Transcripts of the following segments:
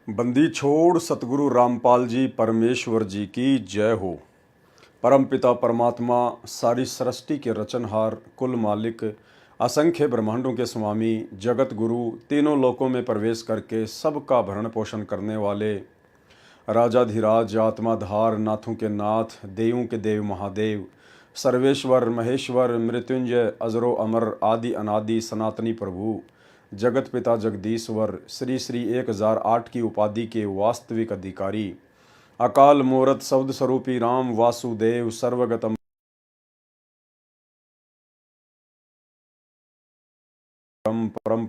बंदी छोड़ सतगुरु रामपाल जी परमेश्वर जी की जय हो। परमपिता परमात्मा सारी सृष्टि के रचनहार, कुल मालिक, असंख्य ब्रह्मांडों के स्वामी, जगत गुरु, तीनों लोकों में प्रवेश करके सबका भरण पोषण करने वाले राजाधिराज, आत्माधार, नाथों के नाथ, देवों के देव महादेव, सर्वेश्वर महेश्वर, मृत्युंजय, अजरो अमर, आदि अनादि सनातनी प्रभु, जगत पिता जगदीश्वर, श्री श्री 1008 की उपाधि के वास्तविक अधिकारी, अकाल मूरत शब्द स्वरूपी राम वासुदेव, सर्वगतम परम परम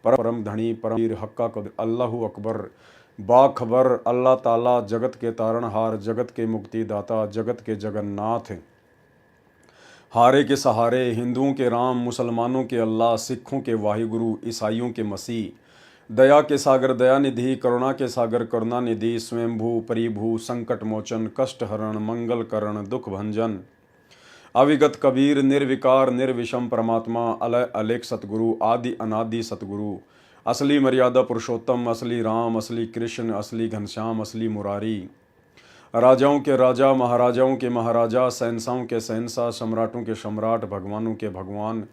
परम धनी परम वीर हक्का कदर अल्लाहु अकबर, बाखबर अल्लाह ताला, जगत के तारणहार, जगत के मुक्तिदाता, जगत के जगन्नाथ, हारे के सहारे, हिंदुओं के राम, मुसलमानों के अल्लाह, सिखों के वाहिगुरु, ईसाइयों के मसीह, दया के सागर दयानिधि, करुणा के सागर करुणानिधि, स्वयंभू परिभू, संकट मोचन, कष्ट हरण, मंगल करण, दुख भंजन, अविगत कबीर, निर्विकार निर्विषम परमात्मा, अलय अलेख सतगुरु, आदि अनादि सतगुरु, असली मर्यादा पुरुषोत्तम, असली राम, असली कृष्ण, असली घनश्याम, असली मुरारी, राजाओं के राजा, महाराजाओं के महाराजा, शहंशाहों के शहंशाह, सम्राटों के सम्राट, भगवानों के भगवान,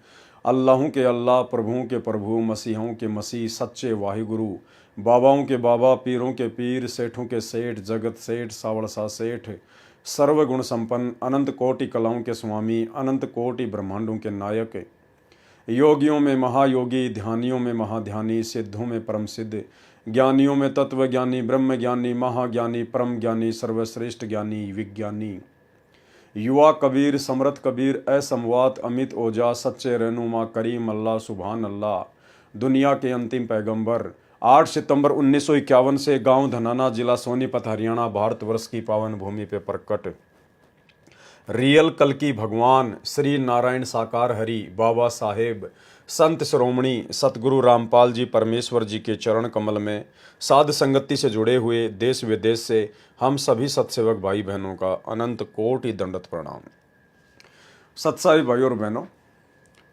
अल्लाहों के अल्लाह, प्रभुओं के प्रभु, मसीहों के मसीह, सच्चे वाहिगुरु, बाबाओं के बाबा, पीरों के पीर, सेठों के सेठ, जगत सेठ, सावड़सा सेठ, सर्वगुण संपन्न, अनंत कोटि कलाओं के स्वामी, अनंत कोटि ब्रह्मांडों के नायक, योगियों में महायोगी, ध्यानियों में महाध्यानी, सिद्धों में परम सिद्ध, ज्ञानियों में तत्व ज्ञानी, ब्रह्म ज्ञानी, महाज्ञानी, परम ज्ञानी, सर्वश्रेष्ठ ज्ञानी, विज्ञानी, युवा कबीर, समरथ कबीर, असमवात, अमित ओजा, सच्चे रहनुमा, करीम अल्लाह, सुभान अल्लाह, दुनिया के अंतिम पैगंबर, 8 सितंबर 1951 से गांव धनाना, जिला सोनीपत, हरियाणा, भारतवर्ष की पावन भूमि पे प्रकट रियल कल की भगवान श्री नारायण साकार हरि बाबा साहेब संत श्रोमणी सतगुरु रामपाल जी परमेश्वर जी के चरण कमल में साध संगति से जुड़े हुए देश विदेश से हम सभी सत्सेवक भाई बहनों का अनंत कोटि दंडवत प्रणाम। सत्साई भाई और बहनों,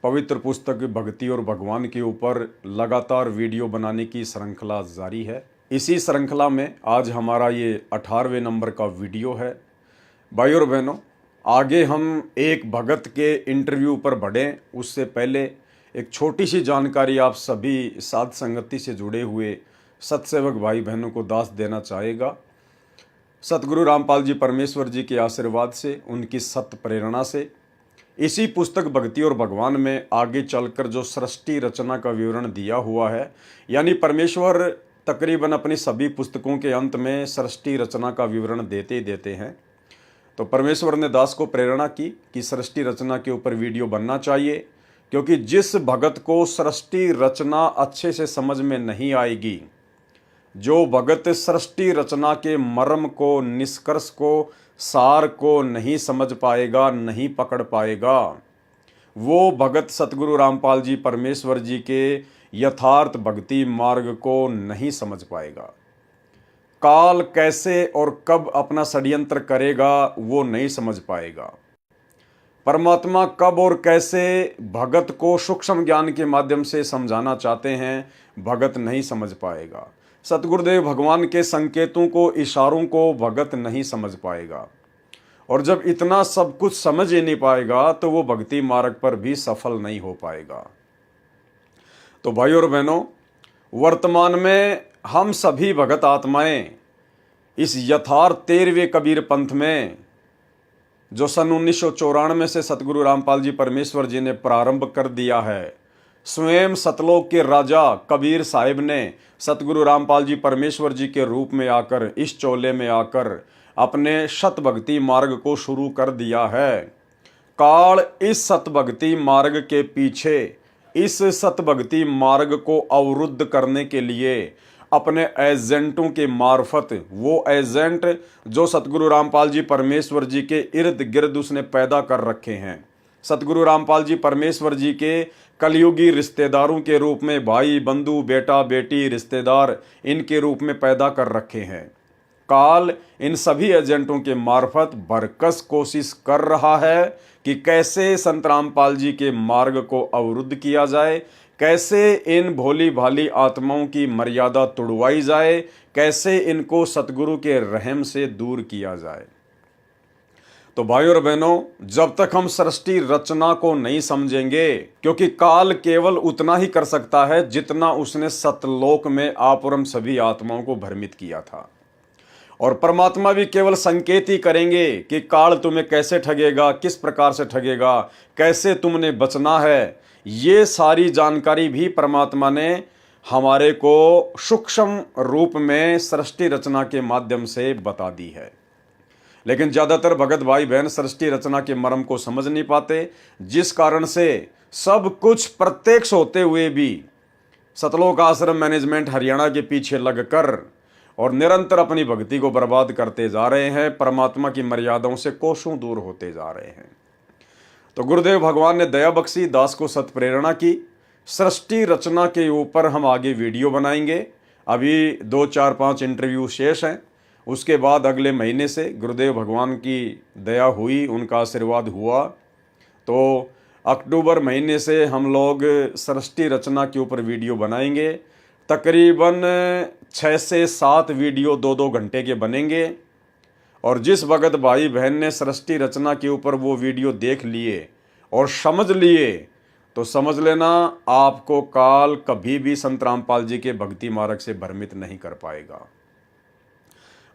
पवित्र पुस्तक भक्ति और भगवान के ऊपर लगातार वीडियो बनाने की श्रृंखला जारी है। इसी श्रृंखला में आज हमारा ये 18वें नंबर का वीडियो है। भाई और बहनों, आगे हम एक भगत के इंटरव्यू पर बढ़ें उससे पहले एक छोटी सी जानकारी आप सभी साध संगति से जुड़े हुए सत्सेवक भाई बहनों को दास देना चाहेगा। सतगुरु रामपाल जी परमेश्वर जी के आशीर्वाद से, उनकी सत्य प्रेरणा से इसी पुस्तक भक्ति और भगवान में आगे चलकर जो सृष्टि रचना का विवरण दिया हुआ है, यानी परमेश्वर तकरीबन अपनी सभी पुस्तकों के अंत में सृष्टि रचना का विवरण देते ही देते हैं। तो परमेश्वर ने दास को प्रेरणा की कि सृष्टि रचना के ऊपर वीडियो बनना चाहिए, क्योंकि जिस भगत को सृष्टि रचना अच्छे से समझ में नहीं आएगी, जो भगत सृष्टि रचना के मर्म को, निष्कर्ष को, सार को नहीं समझ पाएगा, नहीं पकड़ पाएगा, वो भगत सतगुरु रामपाल जी परमेश्वर जी के यथार्थ भक्ति मार्ग को नहीं समझ पाएगा। काल कैसे और कब अपना षड्यंत्र करेगा वो नहीं समझ पाएगा। परमात्मा कब और कैसे भगत को सूक्ष्म ज्ञान के माध्यम से समझाना चाहते हैं, भगत नहीं समझ पाएगा। सतगुरुदेव भगवान के संकेतों को, इशारों को भगत नहीं समझ पाएगा। और जब इतना सब कुछ समझ ही नहीं पाएगा तो वो भक्ति मार्ग पर भी सफल नहीं हो पाएगा। तो भाई और बहनों, वर्तमान में हम सभी भगत आत्माएं इस यथार्थ 13वें कबीर पंथ में, जो सन 1994 से सतगुरु रामपाल जी परमेश्वर जी ने प्रारंभ कर दिया है, स्वयं सतलोक के राजा कबीर साहिब ने सतगुरु रामपाल जी परमेश्वर जी के रूप में आकर, इस चोले में आकर अपने सत भक्ति मार्ग को शुरू कर दिया है। काल इस सत भक्ति मार्ग के पीछे, इस सत भक्ति मार्ग को अवरुद्ध करने के लिए अपने एजेंटों के मार्फत, वो एजेंट जो सतगुरु रामपाल जी परमेश्वर जी के इर्द गिर्द उसने पैदा कर रखे हैं, सतगुरु रामपाल जी परमेश्वर जी के कलयुगी रिश्तेदारों के रूप में, भाई बंधु, बेटा बेटी, रिश्तेदार, इनके रूप में पैदा कर रखे हैं। काल इन सभी एजेंटों के मार्फत बरकस कोशिश कर रहा है कि कैसे संत रामपाल जी के मार्ग को अवरुद्ध किया जाए, कैसे इन भोली भाली आत्माओं की मर्यादा तोड़वाई जाए, कैसे इनको सतगुरु के रहम से दूर किया जाए। तो भाइयों और बहनों, जब तक हम सृष्टि रचना को नहीं समझेंगे, क्योंकि काल केवल उतना ही कर सकता है जितना उसने सतलोक में आप और हम सभी आत्माओं को भ्रमित किया था, और परमात्मा भी केवल संकेत ही करेंगे कि काल तुम्हें कैसे ठगेगा, किस प्रकार से ठगेगा, कैसे तुमने बचना है। ये सारी जानकारी भी परमात्मा ने हमारे को सूक्ष्म रूप में सृष्टि रचना के माध्यम से बता दी है। लेकिन ज़्यादातर भगत भाई बहन सृष्टि रचना के मर्म को समझ नहीं पाते, जिस कारण से सब कुछ प्रत्यक्ष होते हुए भी सतलोक आश्रम मैनेजमेंट हरियाणा के पीछे लगकर और निरंतर अपनी भक्ति को बर्बाद करते जा रहे हैं, परमात्मा की मर्यादाओं से कोसों दूर होते जा रहे हैं। तो गुरुदेव भगवान ने दया बख्शी, दास को सत प्रेरणा की। सृष्टि रचना के ऊपर हम आगे वीडियो बनाएंगे। अभी 2, 4, 5 इंटरव्यू शेष हैं। उसके बाद अगले महीने से गुरुदेव भगवान की दया हुई, उनका आशीर्वाद हुआ, तो अक्टूबर महीने से हम लोग सृष्टि रचना के ऊपर वीडियो बनाएंगे। तकरीबन 6 से 7 वीडियो 2-2 घंटे के बनेंगे। और जिस भगत भाई बहन ने सृष्टि रचना के ऊपर वो वीडियो देख लिए और समझ लिए, तो समझ लेना आपको काल कभी भी संत रामपाल जी के भक्ति मार्ग से भ्रमित नहीं कर पाएगा।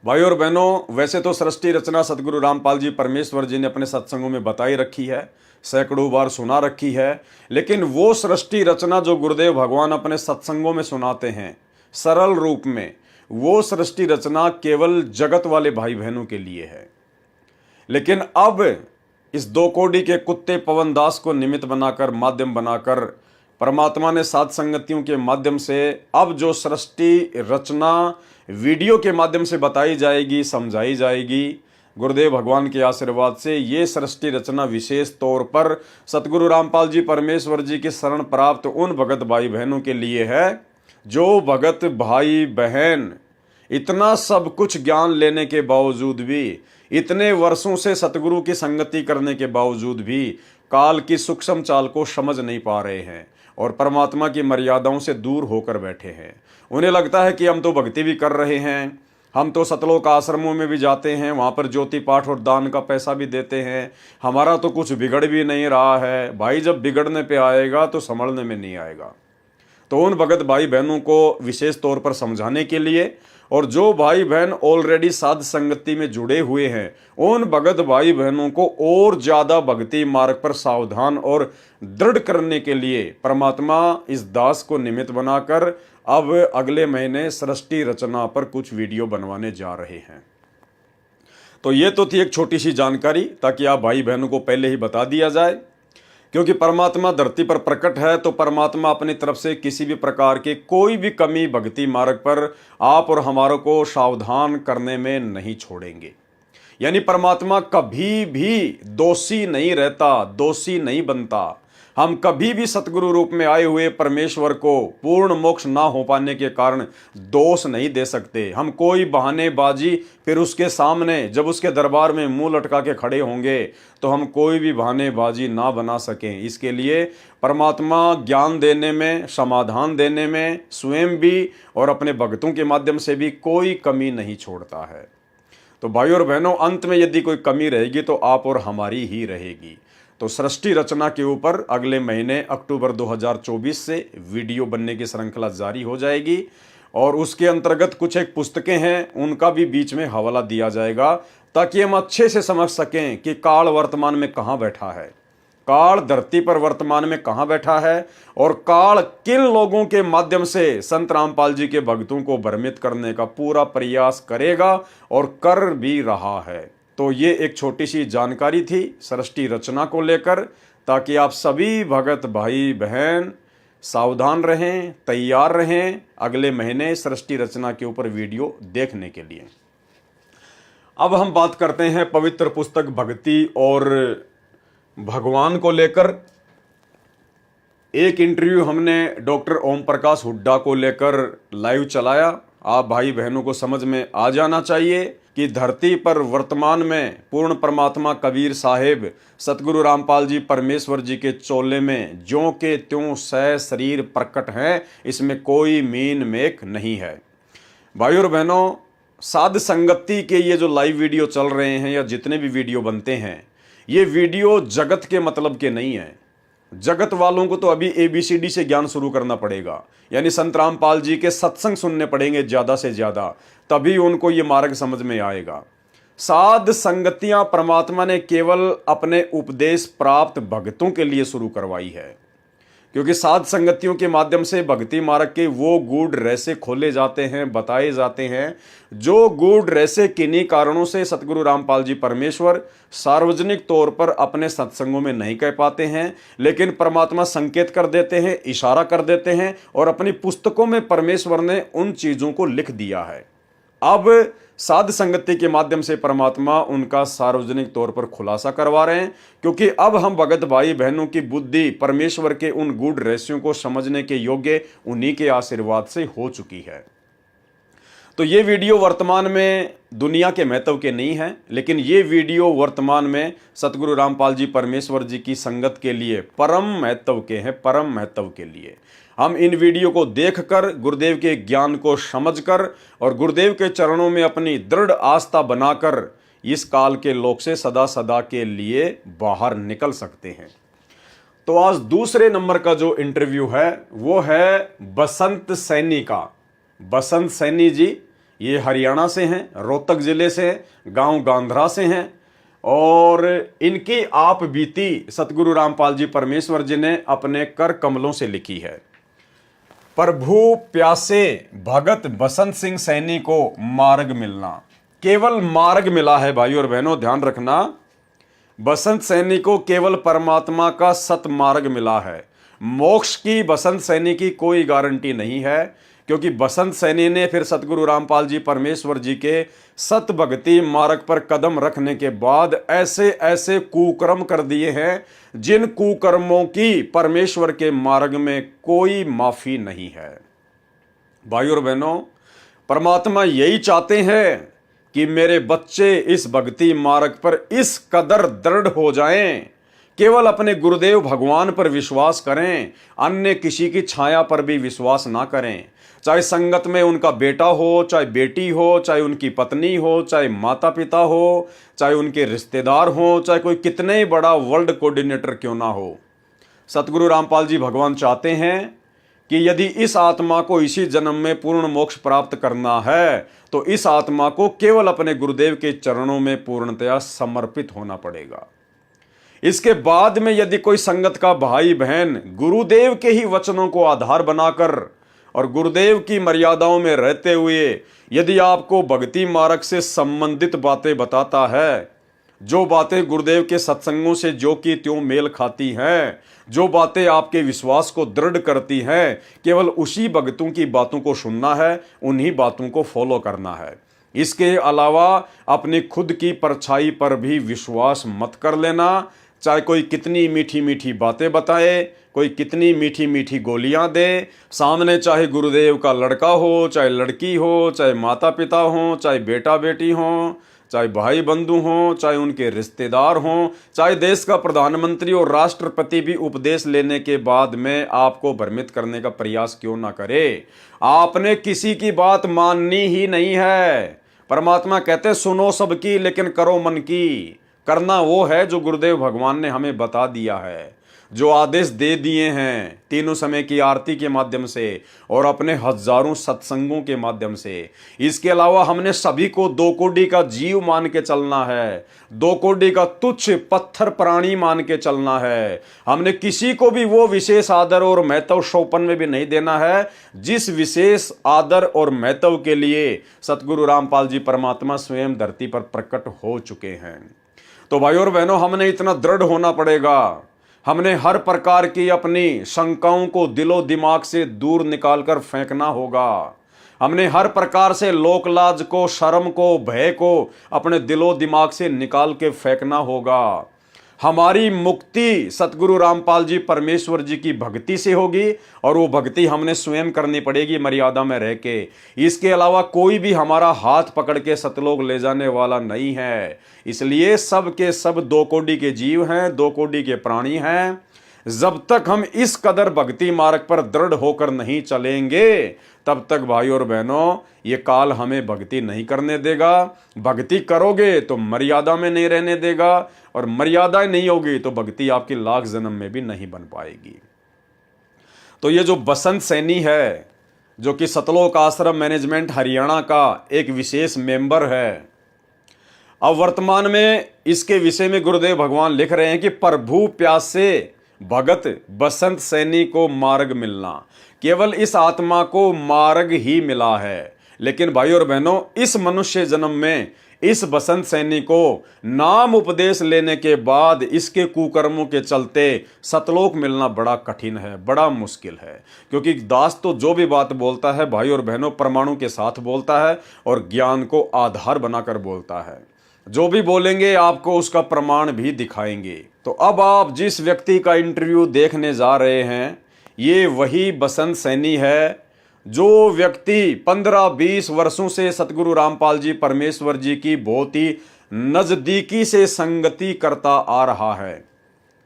भाई और बहनों, वैसे तो सृष्टि रचना सतगुरु रामपाल जी परमेश्वर जी ने अपने सत्संगों में बताई रखी है, सैकड़ों बार सुना रखी है, लेकिन वो सृष्टि रचना जो गुरुदेव भगवान अपने सत्संगों में सुनाते हैं सरल रूप में, वो सृष्टि रचना केवल जगत वाले भाई बहनों के लिए है। लेकिन अब इस 2 कोड़ी के कुत्ते पवन दास को निमित्त बनाकर, माध्यम बनाकर परमात्मा ने साध संगतियों के माध्यम से अब जो सृष्टि रचना वीडियो के माध्यम से बताई जाएगी, समझाई जाएगी, गुरुदेव भगवान के आशीर्वाद से ये सृष्टि रचना विशेष तौर पर सतगुरु रामपाल जी परमेश्वर जी की शरण प्राप्त उन भगत भाई बहनों के लिए है जो भगत भाई बहन इतना सब कुछ ज्ञान लेने के बावजूद भी, इतने वर्षों से सतगुरु की संगति करने के बावजूद भी काल की सूक्ष्म चाल को समझ नहीं पा रहे हैं और परमात्मा की मर्यादाओं से दूर होकर बैठे हैं। उन्हें लगता है कि हम तो भक्ति भी कर रहे हैं, हम तो सतलोक आश्रमों में भी जाते हैं, वहाँ पर ज्योति पाठ और दान का पैसा भी देते हैं, हमारा तो कुछ बिगड़ भी नहीं रहा है। भाई जब बिगड़ने पे आएगा तो संभलने में नहीं आएगा। तो उन भगत भाई बहनों को विशेष तौर पर समझाने के लिए, और जो भाई बहन ऑलरेडी साध संगति में जुड़े हुए हैं, उन भगत भाई बहनों को और ज्यादा भक्ति मार्ग पर सावधान और दृढ़ करने के लिए परमात्मा इस दास को निमित्त बनाकर अब अगले महीने सृष्टि रचना पर कुछ वीडियो बनवाने जा रहे हैं। तो ये तो थी एक छोटी सी जानकारी, ताकि आप भाई बहनों को पहले ही बता दिया जाए, क्योंकि परमात्मा धरती पर प्रकट है तो परमात्मा अपनी तरफ से किसी भी प्रकार की कोई भी कमी भक्ति मार्ग पर आप और हमारों को सावधान करने में नहीं छोड़ेंगे। यानी परमात्मा कभी भी दोषी नहीं रहता, दोषी नहीं बनता। हम कभी भी सतगुरु रूप में आए हुए परमेश्वर को पूर्ण मोक्ष ना हो पाने के कारण दोष नहीं दे सकते। हम कोई बहानेबाजी फिर उसके सामने जब उसके दरबार में मुंह लटका के खड़े होंगे तो हम कोई भी बहानेबाजी ना बना सकें। इसके लिए परमात्मा ज्ञान देने में, समाधान देने में स्वयं भी और अपने भक्तों के माध्यम से भी कोई कमी नहीं छोड़ता है। तो भाइयों और बहनों, अंत में यदि कोई कमी रहेगी तो आप और हमारी ही रहेगी। तो सृष्टि रचना के ऊपर अगले महीने अक्टूबर 2024 से वीडियो बनने की श्रृंखला जारी हो जाएगी, और उसके अंतर्गत कुछ एक पुस्तकें हैं, उनका भी बीच में हवाला दिया जाएगा, ताकि हम अच्छे से समझ सकें कि काल वर्तमान में कहाँ बैठा है, काल धरती पर वर्तमान में कहाँ बैठा है, और काल किन लोगों के माध्यम से संत रामपाल जी के भक्तों को भ्रमित करने का पूरा प्रयास करेगा और कर भी रहा है। तो ये एक छोटी सी जानकारी थी सृष्टि रचना को लेकर, ताकि आप सभी भगत भाई बहन सावधान रहें, तैयार रहें अगले महीने सृष्टि रचना के ऊपर वीडियो देखने के लिए। अब हम बात करते हैं पवित्र पुस्तक भक्ति और भगवान को लेकर। एक इंटरव्यू हमने डॉक्टर ओम प्रकाश हुड्डा को लेकर लाइव चलाया। आप भाई बहनों को समझ में आ जाना चाहिए कि धरती पर वर्तमान में पूर्ण परमात्मा कबीर साहिब सतगुरु रामपाल जी परमेश्वर जी के चोले में ज्यों के त्यों सह शरीर प्रकट हैं, इसमें कोई मीन मेक नहीं है। भाइयों और बहनों, साध संगति के ये जो लाइव वीडियो चल रहे हैं या जितने भी वीडियो बनते हैं, ये वीडियो जगत के मतलब के नहीं है। जगत वालों को तो अभी ABCD से ज्ञान शुरू करना पड़ेगा, यानी संत रामपाल जी के सत्संग सुनने पड़ेंगे ज़्यादा से ज़्यादा, तभी उनको ये मार्ग समझ में आएगा। साध संगतियां परमात्मा ने केवल अपने उपदेश प्राप्त भक्तों के लिए शुरू करवाई है, क्योंकि साध संगतियों के माध्यम से भक्ति मार्ग के वो गूढ़ रहस्य खोले जाते हैं, बताए जाते हैं, जो गूढ़ रहस्य किन्हीं कारणों से सतगुरु रामपाल जी परमेश्वर सार्वजनिक तौर पर अपने सत्संगों में नहीं कह पाते हैं, लेकिन परमात्मा संकेत कर देते हैं, इशारा कर देते हैं, और अपनी पुस्तकों में परमेश्वर ने उन चीज़ों को लिख दिया है। अब साध संगति के माध्यम से परमात्मा उनका सार्वजनिक तौर पर खुलासा करवा रहे हैं, क्योंकि अब हम भगत भाई बहनों की बुद्धि परमेश्वर के उन गूढ़ रहस्यों को समझने के योग्य उन्हीं के आशीर्वाद से हो चुकी है। तो ये वीडियो वर्तमान में दुनिया के महत्व के नहीं है, लेकिन ये वीडियो वर्तमान में सतगुरु रामपाल जी परमेश्वर जी की संगत के लिए परम महत्व के हैं, परम महत्व के लिए। हम इन वीडियो को देखकर गुरुदेव के ज्ञान को समझकर और गुरुदेव के चरणों में अपनी दृढ़ आस्था बनाकर इस काल के लोक से सदा सदा के लिए बाहर निकल सकते हैं। तो आज दूसरे नंबर का जो इंटरव्यू है वो है बसंत सैनी का। बसंत सैनी जी ये हरियाणा से हैं, रोहतक जिले से, गांव गांधरा से हैं, और इनकी आप बीती सतगुरु रामपाल जी परमेश्वर जी ने अपने कर कमलों से लिखी है। प्रभु प्यासे भगत बसंत सिंह सैनी को मार्ग मिलना, केवल मार्ग मिला है भाइयों और बहनों, ध्यान रखना। बसंत सैनी को केवल परमात्मा का सत मार्ग मिला है। मोक्ष की बसंत सैनी की कोई गारंटी नहीं है, क्योंकि बसंत सैनी ने फिर सतगुरु रामपाल जी परमेश्वर जी के सत भक्ति मार्ग पर कदम रखने के बाद ऐसे ऐसे कुकर्म कर दिए हैं, जिन कुकर्मों की परमेश्वर के मार्ग में कोई माफी नहीं है। भाइयों और बहनों, परमात्मा यही चाहते हैं कि मेरे बच्चे इस भक्ति मार्ग पर इस कदर दृढ़ हो जाएं, केवल अपने गुरुदेव भगवान पर विश्वास करें, अन्य किसी की छाया पर भी विश्वास ना करें। चाहे संगत में उनका बेटा हो, चाहे बेटी हो, चाहे उनकी पत्नी हो, चाहे माता पिता हो, चाहे उनके रिश्तेदार हो, चाहे कोई कितने ही बड़ा वर्ल्ड कोऑर्डिनेटर क्यों ना हो। सतगुरु रामपाल जी भगवान चाहते हैं कि यदि इस आत्मा को इसी जन्म में पूर्ण मोक्ष प्राप्त करना है, तो इस आत्मा को केवल अपने गुरुदेव के चरणों में पूर्णतया समर्पित होना पड़ेगा। इसके बाद में यदि कोई संगत का भाई बहन गुरुदेव के ही वचनों को आधार बनाकर और गुरुदेव की मर्यादाओं में रहते हुए यदि आपको भक्ति मार्ग से संबंधित बातें बताता है, जो बातें गुरुदेव के सत्संगों से जो की त्यों मेल खाती हैं, जो बातें आपके विश्वास को दृढ़ करती हैं, केवल उसी भक्तों की बातों को सुनना है, उन्हीं बातों को फॉलो करना है। इसके अलावा अपनी खुद की परछाई पर भी विश्वास मत कर लेना। चाहे कोई कितनी मीठी मीठी बातें बताए, कोई कितनी मीठी मीठी गोलियां दे, सामने चाहे गुरुदेव का लड़का हो, चाहे लड़की हो, चाहे माता पिता हो, चाहे बेटा बेटी हो, चाहे भाई बंधु हों, चाहे उनके रिश्तेदार हों, चाहे देश का प्रधानमंत्री और राष्ट्रपति भी उपदेश लेने के बाद में आपको भ्रमित करने का प्रयास क्यों ना करे, आपने किसी की बात माननी ही नहीं है। परमात्मा कहते सुनो सबकी लेकिन करो मन की। करना वो है जो गुरुदेव भगवान ने हमें बता दिया है, जो आदेश दे दिए हैं तीनों समय की आरती के माध्यम से और अपने हजारों सत्संगों के माध्यम से। इसके अलावा हमने सभी को दो कोड़ी का जीव मान के चलना है, दो कोड़ी का तुच्छ पत्थर प्राणी मान के चलना है। हमने किसी को भी वो विशेष आदर और महत्व शोपन में भी नहीं देना है जिस विशेष आदर और महत्व के लिए सतगुरु रामपाल जी परमात्मा स्वयं धरती पर प्रकट हो चुके हैं। तो भाइयों और बहनों, हमने इतना दृढ़ होना पड़ेगा। हमने हर प्रकार की अपनी शंकाओं को दिलो दिमाग से दूर निकालकर फेंकना होगा। हमने हर प्रकार से लोकलाज को, शर्म को, भय को अपने दिलो दिमाग से निकाल के फेंकना होगा। हमारी मुक्ति सतगुरु रामपाल जी परमेश्वर जी की भक्ति से होगी, और वो भक्ति हमने स्वयं करनी पड़ेगी मर्यादा में रह के। इसके अलावा कोई भी हमारा हाथ पकड़ के सतलोक ले जाने वाला नहीं है। इसलिए सब के सब दो कोटि के जीव हैं, दो कोटि के प्राणी हैं। जब तक हम इस कदर भक्ति मार्ग पर दृढ़ होकर नहीं चलेंगे, तब तक भाई और बहनों ये काल हमें भक्ति नहीं करने देगा। भक्ति करोगे तो मर्यादा में नहीं रहने देगा, और मर्यादा नहीं होगी तो भक्ति आपकी लाख जन्म में भी नहीं बन पाएगी। तो ये जो बसंत सैनी है, जो कि सतलोक आश्रम मैनेजमेंट हरियाणा का एक विशेष मेंबर है, अब वर्तमान में इसके विषय में गुरुदेव भगवान लिख रहे हैं कि प्रभु प्यासे भगत बसंत सैनी को मार्ग मिलना, केवल इस आत्मा को मार्ग ही मिला है। लेकिन भाई और बहनों, इस मनुष्य जन्म में इस बसंत सैनी को नाम उपदेश लेने के बाद इसके कुकर्मों के चलते सतलोक मिलना बड़ा कठिन है, बड़ा मुश्किल है। क्योंकि दास तो जो भी बात बोलता है भाई और बहनों, प्रमाणों के साथ बोलता है और ज्ञान को आधार बनाकर बोलता है। जो भी बोलेंगे आपको उसका प्रमाण भी दिखाएंगे। तो अब आप जिस व्यक्ति का इंटरव्यू देखने जा रहे हैं, ये वही बसंत सैनी है जो व्यक्ति 15-20 वर्षों से सतगुरु रामपाल जी परमेश्वर जी की बहुत ही नजदीकी से संगति करता आ रहा है,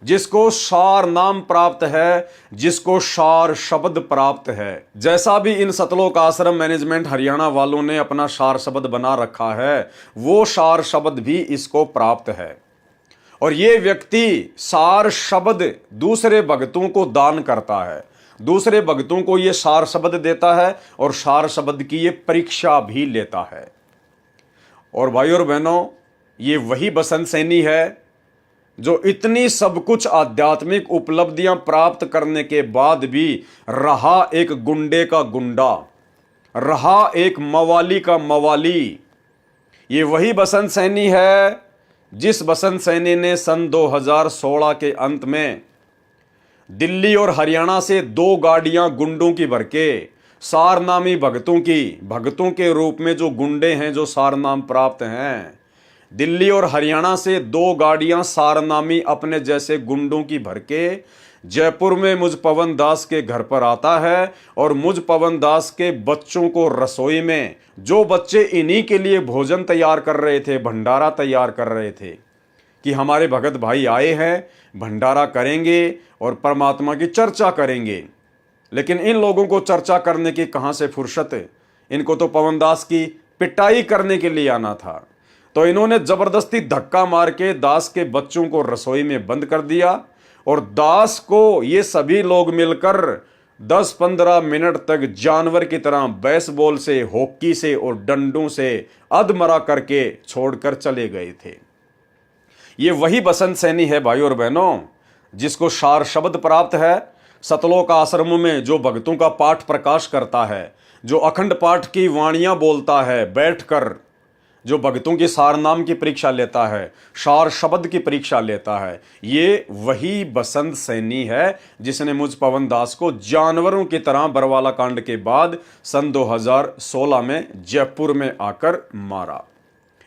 जिसको सार नाम प्राप्त है, जिसको सार शब्द प्राप्त है। जैसा भी इन सतलोक आश्रम मैनेजमेंट हरियाणा वालों ने अपना सार शब्द बना रखा है, वो सार शब्द भी इसको प्राप्त है। और ये व्यक्ति सार शब्द दूसरे भक्तों को दान करता है, दूसरे भक्तों को ये सार शब्द देता है और सार शब्द की ये परीक्षा भी लेता है। और भाई और बहनों, ये वही बसंत सैनी है जो इतनी सब कुछ आध्यात्मिक उपलब्धियां प्राप्त करने के बाद भी रहा एक गुंडे का गुंडा, रहा एक मवाली का मवाली। ये वही बसंत सैनी है जिस बसंत सैनी ने सन 2016 के अंत में दिल्ली और हरियाणा से 2 गाड़ियां गुंडों की भर के सारनामी भक्तों के रूप में जो गुंडे हैं, जो सारनाम प्राप्त हैं, दिल्ली और हरियाणा से 2 गाड़ियां सारनामी अपने जैसे गुंडों की भर के जयपुर में मुझ पवन दास के घर पर आता है। और मुझ पवन दास के बच्चों को रसोई में, जो बच्चे इन्हीं के लिए भोजन तैयार कर रहे थे, भंडारा तैयार कर रहे थे कि हमारे भगत भाई आए हैं, भंडारा करेंगे और परमात्मा की चर्चा करेंगे। लेकिन इन लोगों को चर्चा करने की कहां से फुर्सत है, इनको तो पवन दास की पिटाई करने के लिए आना था। तो इन्होंने जबरदस्ती धक्का मार के दास के बच्चों को रसोई में बंद कर दिया, और दास को ये सभी लोग मिलकर 10-15 मिनट तक जानवर की तरह बेसबॉल से, हॉकी से और डंडों से अधमरा करके छोड़कर चले गए थे। ये वही बसंत सैनी है भाई और बहनों, जिसको सार शब्द प्राप्त है। सतलोक आश्रमों में जो भक्तों का पाठ प्रकाश करता है, जो अखंड पाठ की वाणियां बोलता है बैठकर, जो भक्तों की सार नाम की परीक्षा लेता है, सार शब्द की परीक्षा लेता है, ये वही बसंत सैनी है जिसने मुझ पवन दास को जानवरों की तरह बरवाला कांड के बाद सन 2016 में जयपुर में आकर मारा।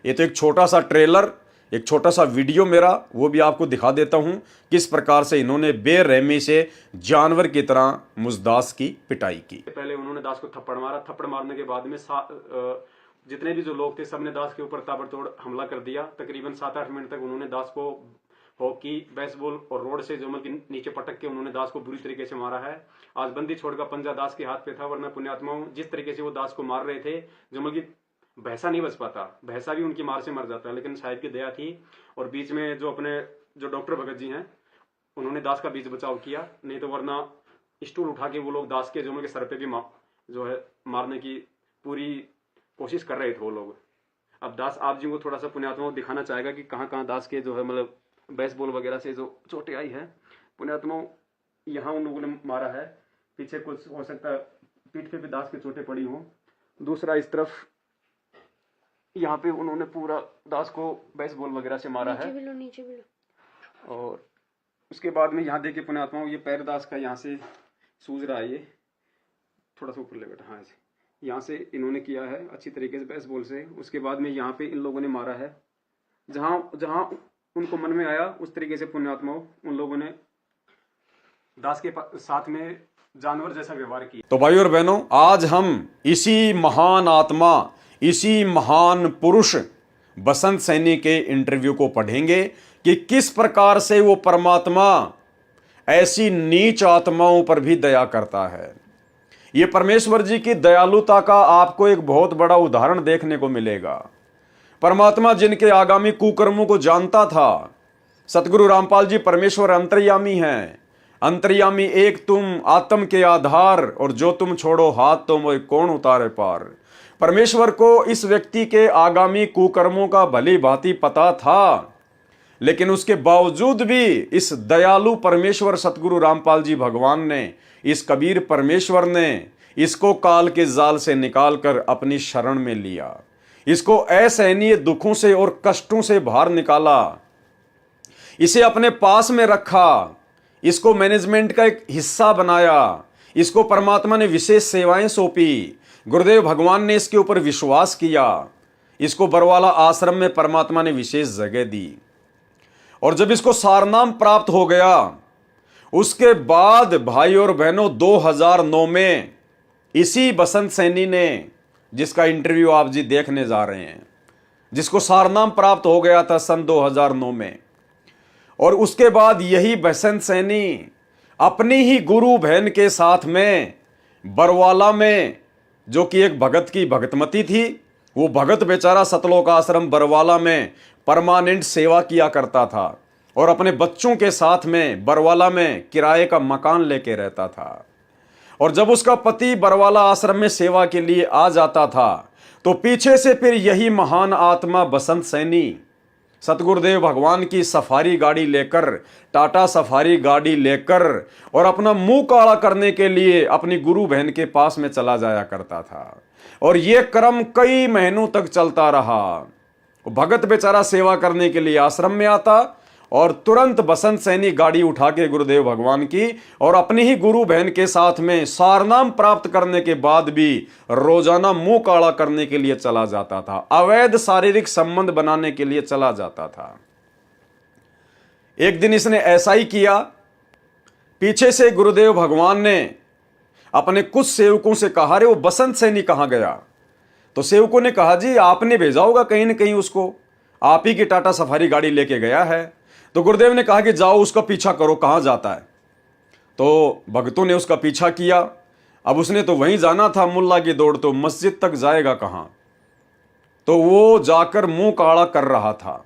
ये तो एक छोटा सा ट्रेलर, एक छोटा सा वीडियो मेरा, वो भी आपको दिखा देता हूं किस प्रकार से इन्होंने बेरहमी से जानवर की तरह मुझ दास की पिटाई की। पहले उन्होंने दास को थप्पड़ मारा, थप्पड़ मारने के बाद में जितने भी जो लोग थे सबने दास के ऊपर ताबड़तोड़ हमला कर दिया। तकरीबन 7-8 मिनट तक उन्होंने दास को हॉकी, बेसबॉल और रोड से जमल के नीचे पटक के उन्होंने दास को बुरी तरीके से मारा है। आज बंदी छोड़ का पंजा दास के हाथ पे था, वरना पुण्यात्माओं जिस तरीके से वो दास को मार रहे थे, जमल की भैंसा नहीं बच पाता, भैंसा भी उनकी मार से मर जाता है। लेकिन साहिब की दया थी, और बीच में जो अपने जो डॉक्टर भगत जी हैं, उन्होंने दास का बीच बचाव किया, नहीं तो वरना स्टूल उठा के वो लोग दास के जमल के सर पे भी जो है मारने की पूरी कोशिश कर रहे थे वो लोग। अब दास आप जी को थोड़ा सा पुण्यात्माओं दिखाना चाहेगा कि कहाँ कहाँ दास के जो है मतलब बेसबॉल वगैरह से जो चोटें आई है। पुण्यात्माओं यहाँ उन लोगों ने मारा है, पीछे कुछ हो सकता है पीठ पे भी दास की चोटें पड़ी हों। दूसरा इस तरफ यहाँ पे उन्होंने पूरा दास को बेसबॉल वगैरह से मारा है। नीचे भी लो। और उसके बाद में यहाँ देखिए पुण्यात्माओं, ये पैर दास का यहाँ से सूज रहा है, ये थोड़ा सा ऊपर ले बैठा, हाँ ऐसे यहाँ से इन्होंने किया है अच्छी तरीके से बेसबॉल से। उसके बाद में यहाँ पे इन लोगों ने मारा है, जहाँ जहाँ उनको मन में आया, उस तरीके से पुण्यात्माओं उन लोगों ने दास के साथ में जानवर जैसा व्यवहार किया। तो भाई और बहनों, आज हम इसी महान आत्मा, इसी महान पुरुष बसंत सैनी के इंटरव्यू को पढ़ेंगे कि किस प्रकार से वो परमात्मा ऐसी नीच आत्माओं पर भी दया करता है। ये परमेश्वर जी की दयालुता का आपको एक बहुत बड़ा उदाहरण देखने को मिलेगा। परमात्मा जिनके आगामी कुकर्मों को जानता था, सतगुरु रामपाल जी परमेश्वर अंतर्यामी हैं। अंतर्यामी एक तुम, आत्म के आधार, और जो तुम छोड़ो हाथ तो मोय कौन उतारे पार। परमेश्वर को इस व्यक्ति के आगामी कुकर्मों का भली भांति पता था, लेकिन उसके बावजूद भी इस दयालु परमेश्वर सतगुरु रामपाल जी भगवान ने, इस कबीर परमेश्वर ने इसको काल के जाल से निकालकर अपनी शरण में लिया। इसको असहनीय दुखों से और कष्टों से बाहर निकाला, इसे अपने पास में रखा, इसको मैनेजमेंट का एक हिस्सा बनाया, इसको परमात्मा ने विशेष सेवाएं सौंपी, गुरुदेव भगवान ने इसके ऊपर विश्वास किया, इसको बरवाला आश्रम में परमात्मा ने विशेष जगह दी। और जब इसको सारनाम प्राप्त हो गया, उसके बाद भाई और बहनों 2009 में इसी बसंत सैनी ने, जिसका इंटरव्यू आप जी देखने जा रहे हैं, जिसको सारनाम प्राप्त हो गया था सन 2009 में, और उसके बाद यही बसंत सैनी अपनी ही गुरु बहन के साथ में बरवाला में, जो कि एक भगत की भगतमती थी, वो भगत बेचारा सतलोक आश्रम बरवाला में परमानेंट सेवा किया करता था और अपने बच्चों के साथ में बरवाला में किराए का मकान लेके रहता था। और जब उसका पति बरवाला आश्रम में सेवा के लिए आ जाता था, तो पीछे से फिर यही महान आत्मा बसंत सैनी सतगुरुदेव भगवान की सफारी गाड़ी लेकर, टाटा सफारी गाड़ी लेकर, और अपना मुंह काला करने के लिए अपनी गुरु बहन के पास में चला जाया करता था। और यह क्रम कई महीनों तक चलता रहा। भगत बेचारा सेवा करने के लिए आश्रम में आता और तुरंत बसंत सैनी गाड़ी उठा के गुरुदेव भगवान की और अपनी ही गुरु बहन के साथ में सारनाम प्राप्त करने के बाद भी रोजाना मुंह काला करने के लिए चला जाता था, अवैध शारीरिक संबंध बनाने के लिए चला जाता था। एक दिन इसने ऐसा ही किया। पीछे से गुरुदेव भगवान ने अपने कुछ सेवकों से कहा, रे वो बसंत सैनी कहां गया? तो सेवकों ने कहा, जी आपने भेजा होगा कहीं ना कहीं उसको, आप ही की टाटा सफारी गाड़ी लेके गया है। तो गुरुदेव ने कहा कि जाओ उसका पीछा करो, कहां जाता है। तो भक्तों ने उसका पीछा किया। अब उसने तो वहीं जाना था, मुल्ला की दौड़, तो मस्जिद तक जाएगा कहां? तो वो जाकर मुंह काला कर रहा था।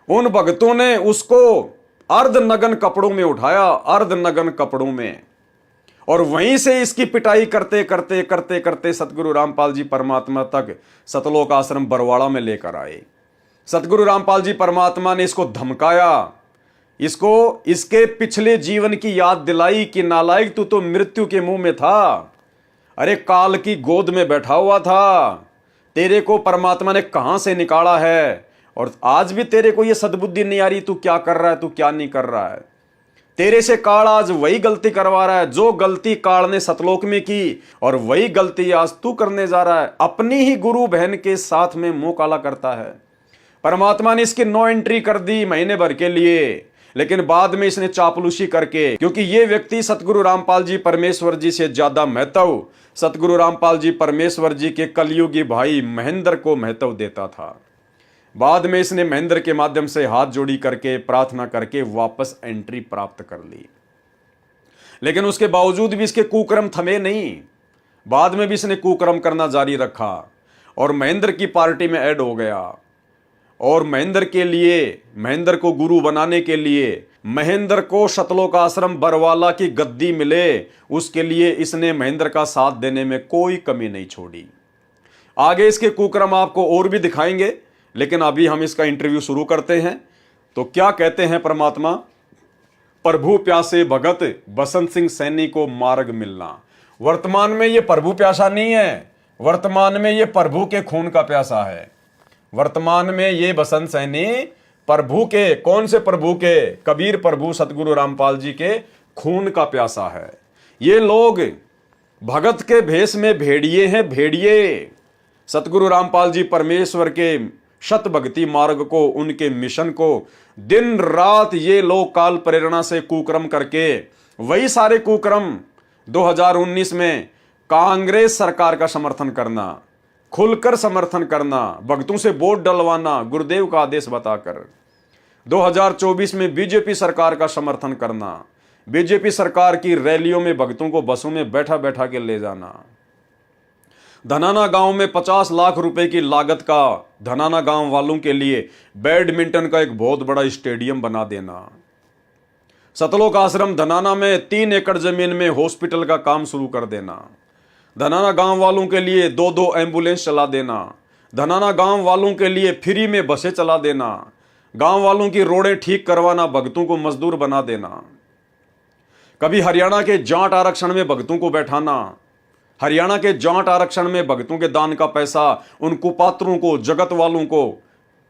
उन भक्तों ने उसको अर्धनग्न कपड़ों में उठाया, अर्धनग्न कपड़ों में, और वहीं से इसकी पिटाई करते करते करते करते सतगुरु रामपाल जी परमात्मा तक सतलोक आश्रम बरवाड़ा में लेकर आए। सतगुरु रामपाल जी परमात्मा ने इसको धमकाया, इसको इसके पिछले जीवन की याद दिलाई कि नालायक तू तो मृत्यु के मुंह में था, अरे काल की गोद में बैठा हुआ था, तेरे को परमात्मा ने कहां से निकाला है, और आज भी तेरे को यह सद्बुद्धि नहीं आ रही तू क्या कर रहा है, तू क्या नहीं कर रहा है। तेरे से काल आज वही गलती करवा रहा है जो गलती काल ने सतलोक में की, और वही गलती आज तू करने जा रहा है। अपनी ही गुरु बहन के साथ में मुंह काला करता है। परमात्मा ने इसकी नो एंट्री कर दी महीने भर के लिए, लेकिन बाद में इसने चापलूसी करके, क्योंकि ये व्यक्ति सतगुरु रामपाल जी परमेश्वर जी से ज्यादा महत्व सतगुरु रामपाल जी परमेश्वर जी के कलयुगी भाई महेंद्र को महत्व देता था। बाद में इसने महेंद्र के माध्यम से हाथ जोड़ी करके प्रार्थना करके वापस एंट्री प्राप्त कर ली, लेकिन उसके बावजूद भी इसके कुकर्म थमे नहीं। बाद में भी इसने कुकर्म करना जारी रखा और महेंद्र की पार्टी में ऐड हो गया। और महेंद्र के लिए, महेंद्र को गुरु बनाने के लिए, महेंद्र को सतलोक आश्रम बरवाला की गद्दी मिले, उसके लिए इसने महेंद्र का साथ देने में कोई कमी नहीं छोड़ी। आगे इसके कुकर्म आपको और भी दिखाएंगे, लेकिन अभी हम इसका इंटरव्यू शुरू करते हैं। तो क्या कहते हैं परमात्मा? प्रभु प्यासे भगत बसंत सिंह सैनी को मार्ग मिलना। वर्तमान में ये प्रभु प्यासा नहीं है, वर्तमान में ये प्रभु के खून का प्यासा है। वर्तमान में ये बसंत सैनी प्रभु के, कौन से प्रभु के? कबीर प्रभु सतगुरु रामपाल जी के खून का प्यासा है। ये लोग भगत के भेष में भेड़िए हैं, भेड़िए। सतगुरु रामपाल जी परमेश्वर के शत भक्ति मार्ग को, उनके मिशन को दिन रात ये लोग काल प्रेरणा से कुकर्म करके वही सारे कुकर्म 2019 में कांग्रेस सरकार का समर्थन करना, खुलकर समर्थन करना, भक्तों से वोट डलवाना गुरुदेव का आदेश बताकर, 2024 में बीजेपी सरकार का समर्थन करना, बीजेपी सरकार की रैलियों में भक्तों को बसों में बैठा बैठा के ले जाना, धनाना गांव में 50 लाख रुपए की लागत का धनाना गांव वालों के लिए बैडमिंटन का एक बहुत बड़ा स्टेडियम बना देना, सतलोक आश्रम धनाना में 3 एकड़ जमीन में हॉस्पिटल का काम शुरू कर देना, धनाना गांव वालों के लिए 2-2 एम्बुलेंस चला देना, धनाना गांव वालों के लिए फ्री में बसें चला देना, गांव वालों की रोडें ठीक करवाना, भक्तों को मजदूर बना देना, कभी हरियाणा के जाट आरक्षण में भक्तों को बैठाना, हरियाणा के जाट आरक्षण में भक्तों के दान का पैसा उन कुपात्रों को, जगत वालों को,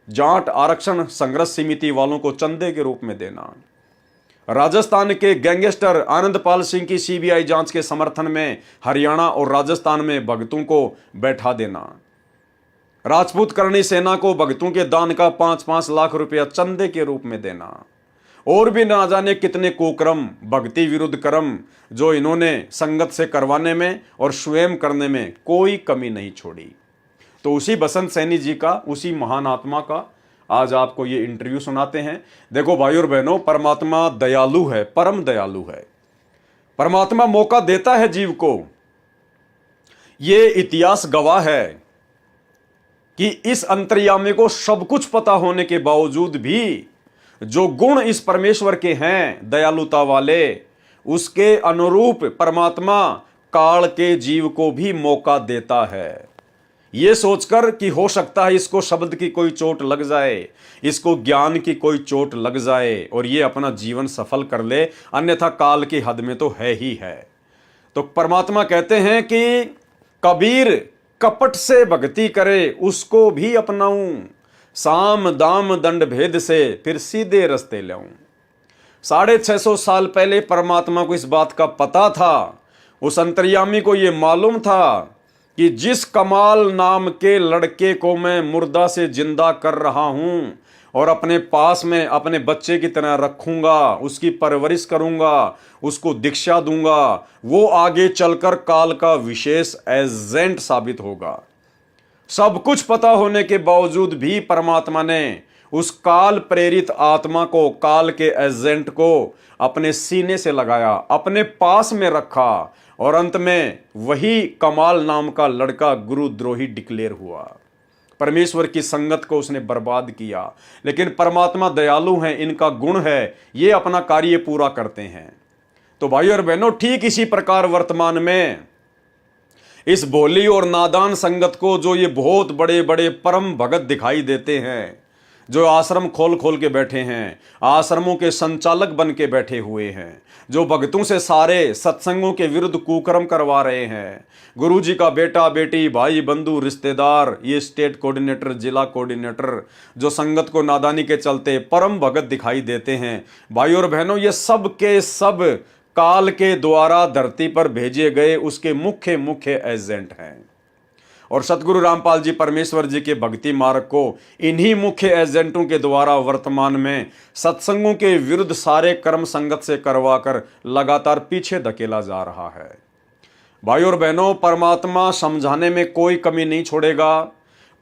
जाट आरक्षण संघर्ष समिति वालों को चंदे के रूप में देना, राजस्थान के गैंगस्टर आनंदपाल सिंह की सीबीआई जांच के समर्थन में हरियाणा और राजस्थान में भक्तों को बैठा देना, राजपूत करणी सेना को भक्तों के दान का 5-5 लाख रुपया चंदे के रूप में देना, और भी ना जाने कितने कुकर्म, भक्ति विरुद्ध कर्म जो इन्होंने संगत से करवाने में और स्वयं करने में कोई कमी नहीं छोड़ी। तो उसी बसंत सैनी जी का, उसी महान आत्मा का आज आपको ये इंटरव्यू सुनाते हैं। देखो भाई और बहनों, परमात्मा दयालु है, परम दयालु है। परमात्मा मौका देता है जीव को। ये इतिहास गवाह है कि इस अंतर्यामी को सब कुछ पता होने के बावजूद भी जो गुण इस परमेश्वर के हैं दयालुता वाले, उसके अनुरूप परमात्मा काल के जीव को भी मौका देता है, ये सोचकर कि हो सकता है इसको शब्द की कोई चोट लग जाए, इसको ज्ञान की कोई चोट लग जाए और ये अपना जीवन सफल कर ले, अन्यथा काल की हद में तो है ही है। तो परमात्मा कहते हैं कि कबीर कपट से भक्ति करे उसको भी अपनाऊं, साम दाम दंड भेद से फिर सीधे रास्ते लाऊं। 650 साल पहले परमात्मा को इस बात का पता था, उस अंतर्यामी को यह मालूम था कि जिस कमाल नाम के लड़के को मैं मुर्दा से जिंदा कर रहा हूं और अपने पास में अपने बच्चे की तरह रखूंगा, उसकी परवरिश करूंगा, उसको दीक्षा दूंगा, वो आगे चलकर काल का विशेष एजेंट साबित होगा। सब कुछ पता होने के बावजूद भी परमात्मा ने उस काल प्रेरित आत्मा को, काल के एजेंट को अपने सीने से लगाया, अपने पास में रखा और अंत में वही कमाल नाम का लड़का गुरुद्रोही डिक्लेयर हुआ। परमेश्वर की संगत को उसने बर्बाद किया। लेकिन परमात्मा दयालु हैं, इनका गुण है, ये अपना कार्य पूरा करते हैं। तो भाई और बहनों, ठीक इसी प्रकार वर्तमान में इस भोली और नादान संगत को जो ये बहुत बड़े बड़े परम भगत दिखाई देते हैं, जो आश्रम खोल खोल के बैठे हैं, आश्रमों के संचालक बन के बैठे हुए हैं, जो भक्तों से सारे सत्संगों के विरुद्ध कुकर्म करवा रहे हैं, गुरुजी का बेटा बेटी भाई बंधु रिश्तेदार, ये स्टेट कोऑर्डिनेटर जिला कोऑर्डिनेटर जो संगत को नादानी के चलते परम भगत दिखाई देते हैं, भाई और बहनों, ये सब के सब काल के द्वारा धरती पर भेजे गए उसके मुख्य मुख्य एजेंट हैं। और सतगुरु रामपाल जी परमेश्वर जी के भक्ति मार्ग को इन्हीं मुख्य एजेंटों के द्वारा वर्तमान में सत्संगों के विरुद्ध सारे कर्म संगत से करवाकर लगातार पीछे धकेला जा रहा है। भाई और बहनों, परमात्मा समझाने में कोई कमी नहीं छोड़ेगा।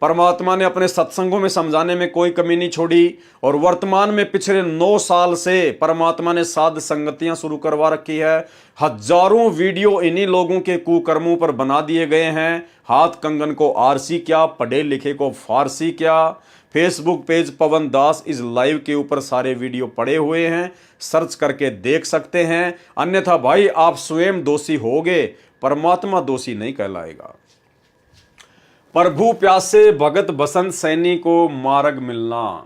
परमात्मा ने अपने सत्संगों में समझाने में कोई कमी नहीं छोड़ी। और वर्तमान में पिछले 9 साल से परमात्मा ने साध संगतियां शुरू करवा रखी है। हजारों वीडियो इन्हीं लोगों के कुकर्मों पर बना दिए गए हैं। हाथ कंगन को आरसी क्या, पढ़े लिखे को फारसी क्या। फेसबुक पेज पवन दास इस लाइव के ऊपर सारे वीडियो पड़े हुए हैं, सर्च करके देख सकते हैं। अन्यथा भाई आप स्वयं दोषी होगे, परमात्मा दोषी नहीं कहलाएगा। प्रभु प्यासे भगत बसंत सैनी को मार्ग मिलना।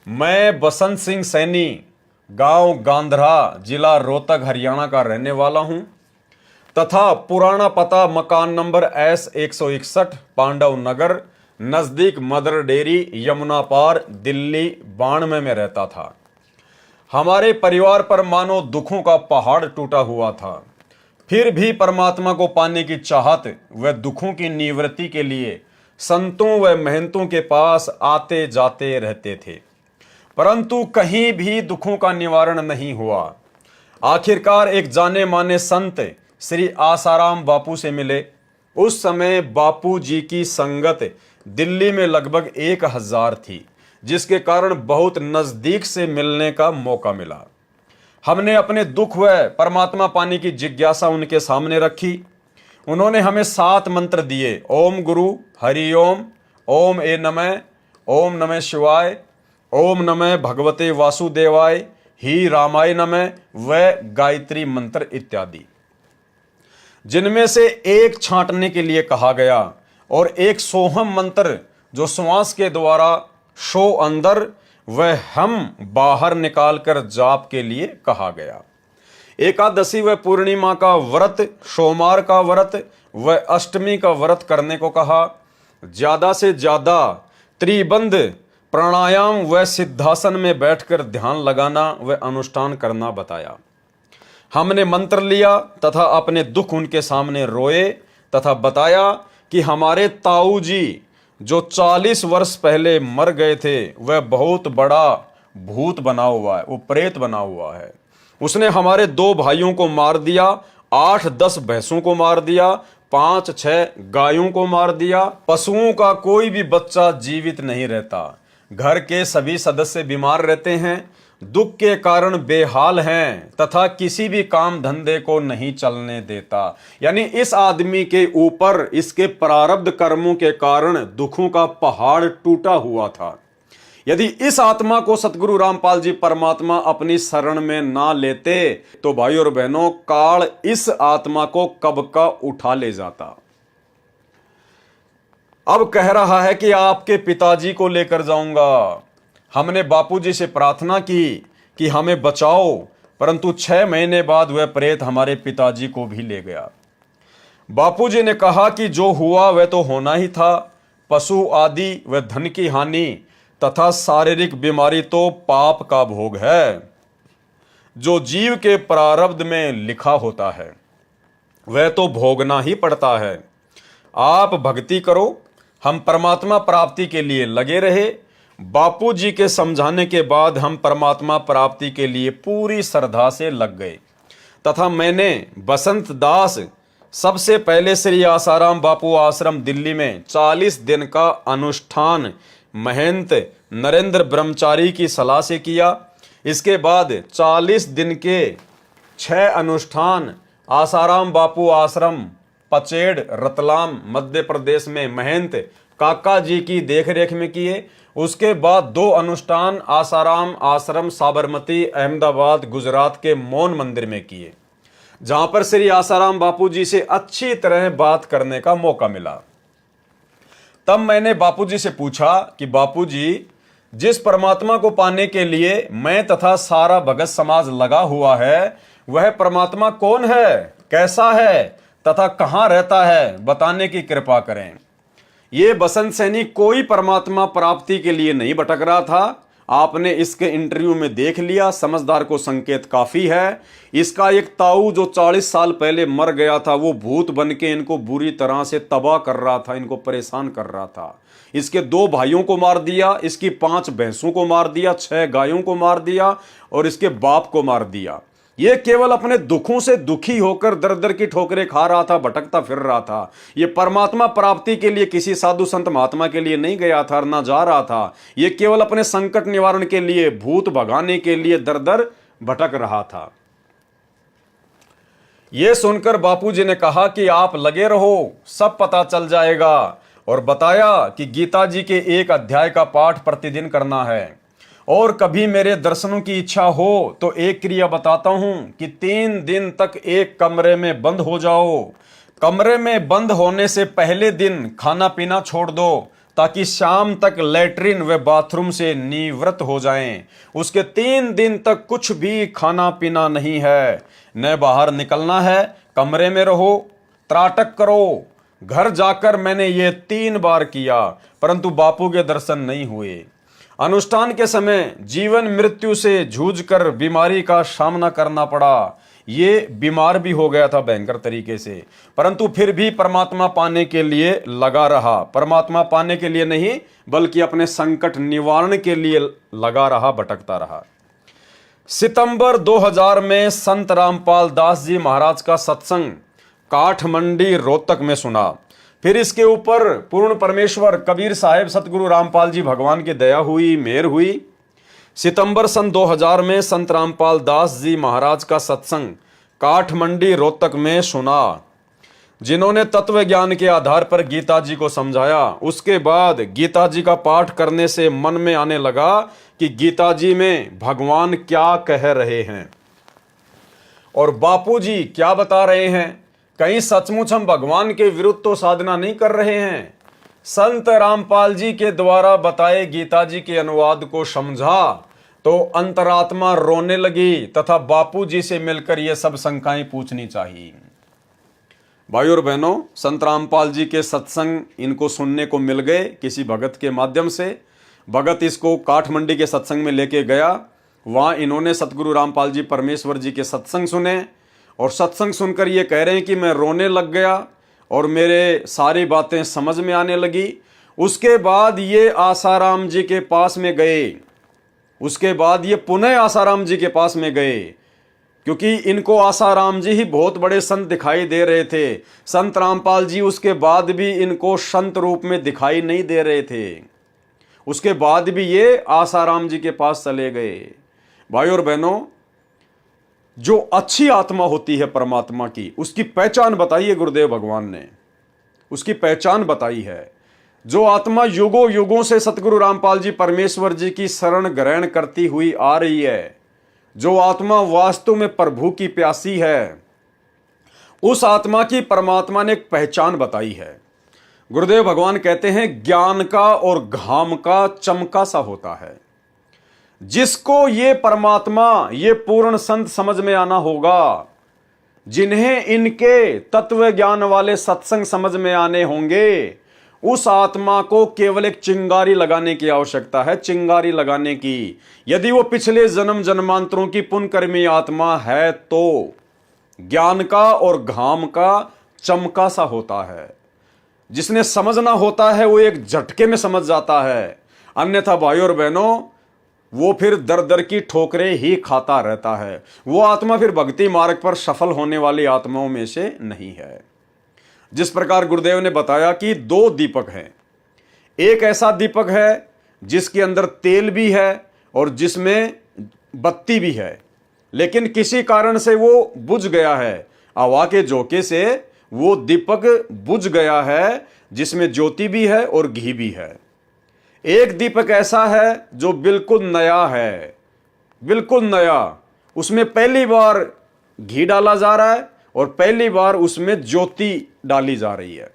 मैं बसंत सिंह सैनी, गांव गांधरा, जिला रोहतक, हरियाणा का रहने वाला हूं तथा पुराना पता मकान नंबर S161 पांडव नगर, नजदीक मदर डेरी, यमुना पार, दिल्ली 92 में रहता था। हमारे परिवार पर मानो दुखों का पहाड़ टूटा हुआ था। फिर भी परमात्मा को पाने की चाहत व दुखों की निवृत्ति के लिए संतों व महंतों के पास आते जाते रहते थे, परंतु कहीं भी दुखों का निवारण नहीं हुआ। आखिरकार एक जाने माने संत श्री आसाराम बापू से मिले। उस समय बापू जी की संगत दिल्ली में लगभग 1000 थी, जिसके कारण बहुत नजदीक से मिलने का मौका मिला। हमने अपने दुख व परमात्मा पाने की जिज्ञासा उनके सामने रखी। उन्होंने हमें 7 मंत्र दिए। ओम गुरु हरि ओम, ओम ए नमः, ओम नमः शिवाय, ओम नमः भगवते वासुदेवाय, ही रामाय नमः व गायत्री मंत्र इत्यादि, जिनमें से एक छांटने के लिए कहा गया और एक सोहम मंत्र जो श्वास के द्वारा शो अंदर वह हम बाहर निकालकर जाप के लिए कहा गया। एकादशी व पूर्णिमा का व्रत, सोमवार का व्रत व अष्टमी का व्रत करने को कहा। ज्यादा से ज्यादा त्रिबंध प्राणायाम व सिद्धासन में बैठकर ध्यान लगाना व अनुष्ठान करना बताया। हमने मंत्र लिया तथा अपने दुख उनके सामने रोए तथा बताया कि हमारे ताऊ जी जो 40 वर्ष पहले मर गए थे वह बहुत बड़ा भूत बना हुआ है, वो प्रेत बना हुआ है। उसने हमारे 2 भाइयों को मार दिया, 8-10 भैंसों को मार दिया, 5-6 गायों को मार दिया। पशुओं का कोई भी बच्चा जीवित नहीं रहता। घर के सभी सदस्य बीमार रहते हैं, दुख के कारण बेहाल हैं तथा किसी भी काम धंधे को नहीं चलने देता। यानी इस आदमी के ऊपर इसके प्रारब्ध कर्मों के कारण दुखों का पहाड़ टूटा हुआ था। यदि इस आत्मा को सतगुरु रामपाल जी परमात्मा अपनी शरण में ना लेते तो भाई और बहनों, काल इस आत्मा को कब का उठा ले जाता। अब कह रहा है कि आपके पिताजी को लेकर जाऊंगा। हमने बापूजी से प्रार्थना की कि हमें बचाओ, परंतु 6 महीने बाद वह प्रेत हमारे पिताजी को भी ले गया। बापूजी ने कहा कि जो हुआ वह तो होना ही था। पशु आदि व धन की हानि तथा शारीरिक बीमारी तो पाप का भोग है। जो जीव के प्रारब्ध में लिखा होता है वह तो भोगना ही पड़ता है। आप भक्ति करो। हम परमात्मा प्राप्ति के लिए लगे रहे। बापूजी के समझाने के बाद हम परमात्मा प्राप्ति के लिए पूरी श्रद्धा से लग गए तथा मैंने बसंत दास सबसे पहले श्री आसाराम बापू आश्रम दिल्ली में 40 दिन का अनुष्ठान महंत नरेंद्र ब्रह्मचारी की सलाह से किया। इसके बाद 40 दिन के 6 अनुष्ठान आसाराम बापू आश्रम पचेड़ रतलाम मध्य प्रदेश में महंत काका जी की देखरेख में किए। उसके बाद 2 अनुष्ठान आसाराम आश्रम साबरमती अहमदाबाद गुजरात के मौन मंदिर में किए, जहां पर श्री आसाराम बापूजी से अच्छी तरह बात करने का मौका मिला। तब मैंने बापूजी से पूछा कि बापूजी, जिस परमात्मा को पाने के लिए मैं तथा सारा भगत समाज लगा हुआ है वह परमात्मा कौन है, कैसा है तथा कहां रहता है, बताने की कृपा करें। ये बसंत सैनी कोई परमात्मा प्राप्ति के लिए नहीं भटक रहा था। आपने इसके इंटरव्यू में देख लिया। समझदार को संकेत काफी है। इसका एक ताऊ जो 40 साल पहले मर गया था वो भूत बन के इनको बुरी तरह से तबाह कर रहा था, इनको परेशान कर रहा था। इसके 2 भाइयों को मार दिया, इसकी 5 भैंसों को मार दिया, 6 गायों को मार दिया और इसके बाप को मार दिया। ये केवल अपने दुखों से दुखी होकर दर दर की ठोकरें खा रहा था, भटकता फिर रहा था। ये परमात्मा प्राप्ति के लिए किसी साधु संत महात्मा के लिए नहीं गया था और ना जा रहा था। ये केवल अपने संकट निवारण के लिए, भूत भगाने के लिए दर दर भटक रहा था। ये सुनकर बापूजी ने कहा कि आप लगे रहो, सब पता चल जाएगा, और बताया कि गीता जी के 1 अध्याय का पाठ प्रतिदिन करना है। और कभी मेरे दर्शनों की इच्छा हो तो एक क्रिया बताता हूं कि 3 दिन तक एक कमरे में बंद हो जाओ। कमरे में बंद होने से पहले दिन खाना पीना छोड़ दो ताकि शाम तक लैट्रिन व बाथरूम से निवृत्त हो जाएं। उसके 3 दिन तक कुछ भी खाना पीना नहीं है, न बाहर निकलना है, कमरे में रहो, त्राटक करो। घर जाकर मैंने ये 3 बार किया, परंतु बापू के दर्शन नहीं हुए। अनुष्ठान के समय जीवन मृत्यु से जूझकर बीमारी का सामना करना पड़ा। ये बीमार भी हो गया था भयंकर तरीके से, परंतु फिर भी परमात्मा पाने के लिए लगा रहा। परमात्मा पाने के लिए नहीं, बल्कि अपने संकट निवारण के लिए लगा रहा, भटकता रहा। सितंबर 2000 में संत रामपाल दास जी महाराज का सत्संग काठमंडी रोहतक में सुना। फिर इसके ऊपर पूर्ण परमेश्वर कबीर साहेब सतगुरु रामपाल जी भगवान की दया हुई, मेहर हुई। सितंबर सन 2000 में संत रामपाल दास जी महाराज का सत्संग काठमंडी रोहतक में सुना। जिन्होंने तत्व ज्ञान के आधार पर गीता जी को समझाया, उसके बाद गीता जी का पाठ करने से मन में आने लगा कि गीता जी में भगवान क्या कह रहे हैं और बापू जी क्या बता रहे हैं। कहीं सचमुच हम भगवान के विरुद्ध तो साधना नहीं कर रहे हैं। संत रामपाल जी के द्वारा बताए गीता जी के अनुवाद को समझा तो अंतरात्मा रोने लगी तथा बापू जी से मिलकर ये सब शंकाएं पूछनी चाहिए। भाइयों और बहनों, संत रामपाल जी के सत्संग इनको सुनने को मिल गए किसी भगत के माध्यम से। भगत इसको काठमंडी के सत्संग में लेके गया। वहां इन्होंने सतगुरु रामपाल जी परमेश्वर जी के सत्संग सुने और सत्संग सुनकर ये कह रहे हैं कि मैं रोने लग गया और मेरे सारी बातें समझ में आने लगी। उसके बाद ये आसाराम जी के पास में गए। उसके बाद ये पुनः आसाराम जी के पास में गए, क्योंकि इनको आसाराम जी ही बहुत बड़े संत दिखाई दे रहे थे। संत रामपाल जी उसके बाद भी इनको संत रूप में दिखाई नहीं दे रहे थे। उसके बाद भी ये आसाराम जी के पास चले गए। भाइयों और बहनों, जो अच्छी आत्मा होती है परमात्मा की, उसकी पहचान बताई है गुरुदेव भगवान ने। उसकी पहचान बताई है। जो आत्मा युगों युगों से सतगुरु रामपाल जी परमेश्वर जी की शरण ग्रहण करती हुई आ रही है, जो आत्मा वास्तव में प्रभु की प्यासी है, उस आत्मा की परमात्मा ने एक पहचान बताई है। गुरुदेव भगवान कहते हैं ज्ञान का और घाम का चमका सा होता है। जिसको ये परमात्मा, ये पूर्ण संत समझ में आना होगा, जिन्हें इनके तत्व ज्ञान वाले सत्संग समझ में आने होंगे, उस आत्मा को केवल एक चिंगारी लगाने की आवश्यकता है, चिंगारी लगाने की। यदि वो पिछले जन्म जन्मांतरों की पुण्यकर्मी आत्मा है तो ज्ञान का और घाम का चमका सा होता है। जिसने समझना होता है वो एक झटके में समझ जाता है, अन्यथा भाइयों और बहनों वो फिर दर दर की ठोकरें ही खाता रहता है। वो आत्मा फिर भक्ति मार्ग पर सफल होने वाली आत्माओं में से नहीं है। जिस प्रकार गुरुदेव ने बताया कि दो दीपक हैं। एक ऐसा दीपक है जिसके अंदर तेल भी है और जिसमें बत्ती भी है, लेकिन किसी कारण से वो बुझ गया है। हवा के झोंके से वो दीपक बुझ गया है जिसमें ज्योति भी है और घी भी है। एक दीपक ऐसा है जो बिल्कुल नया है, बिल्कुल नया। उसमें पहली बार घी डाला जा रहा है और पहली बार उसमें ज्योति डाली जा रही है।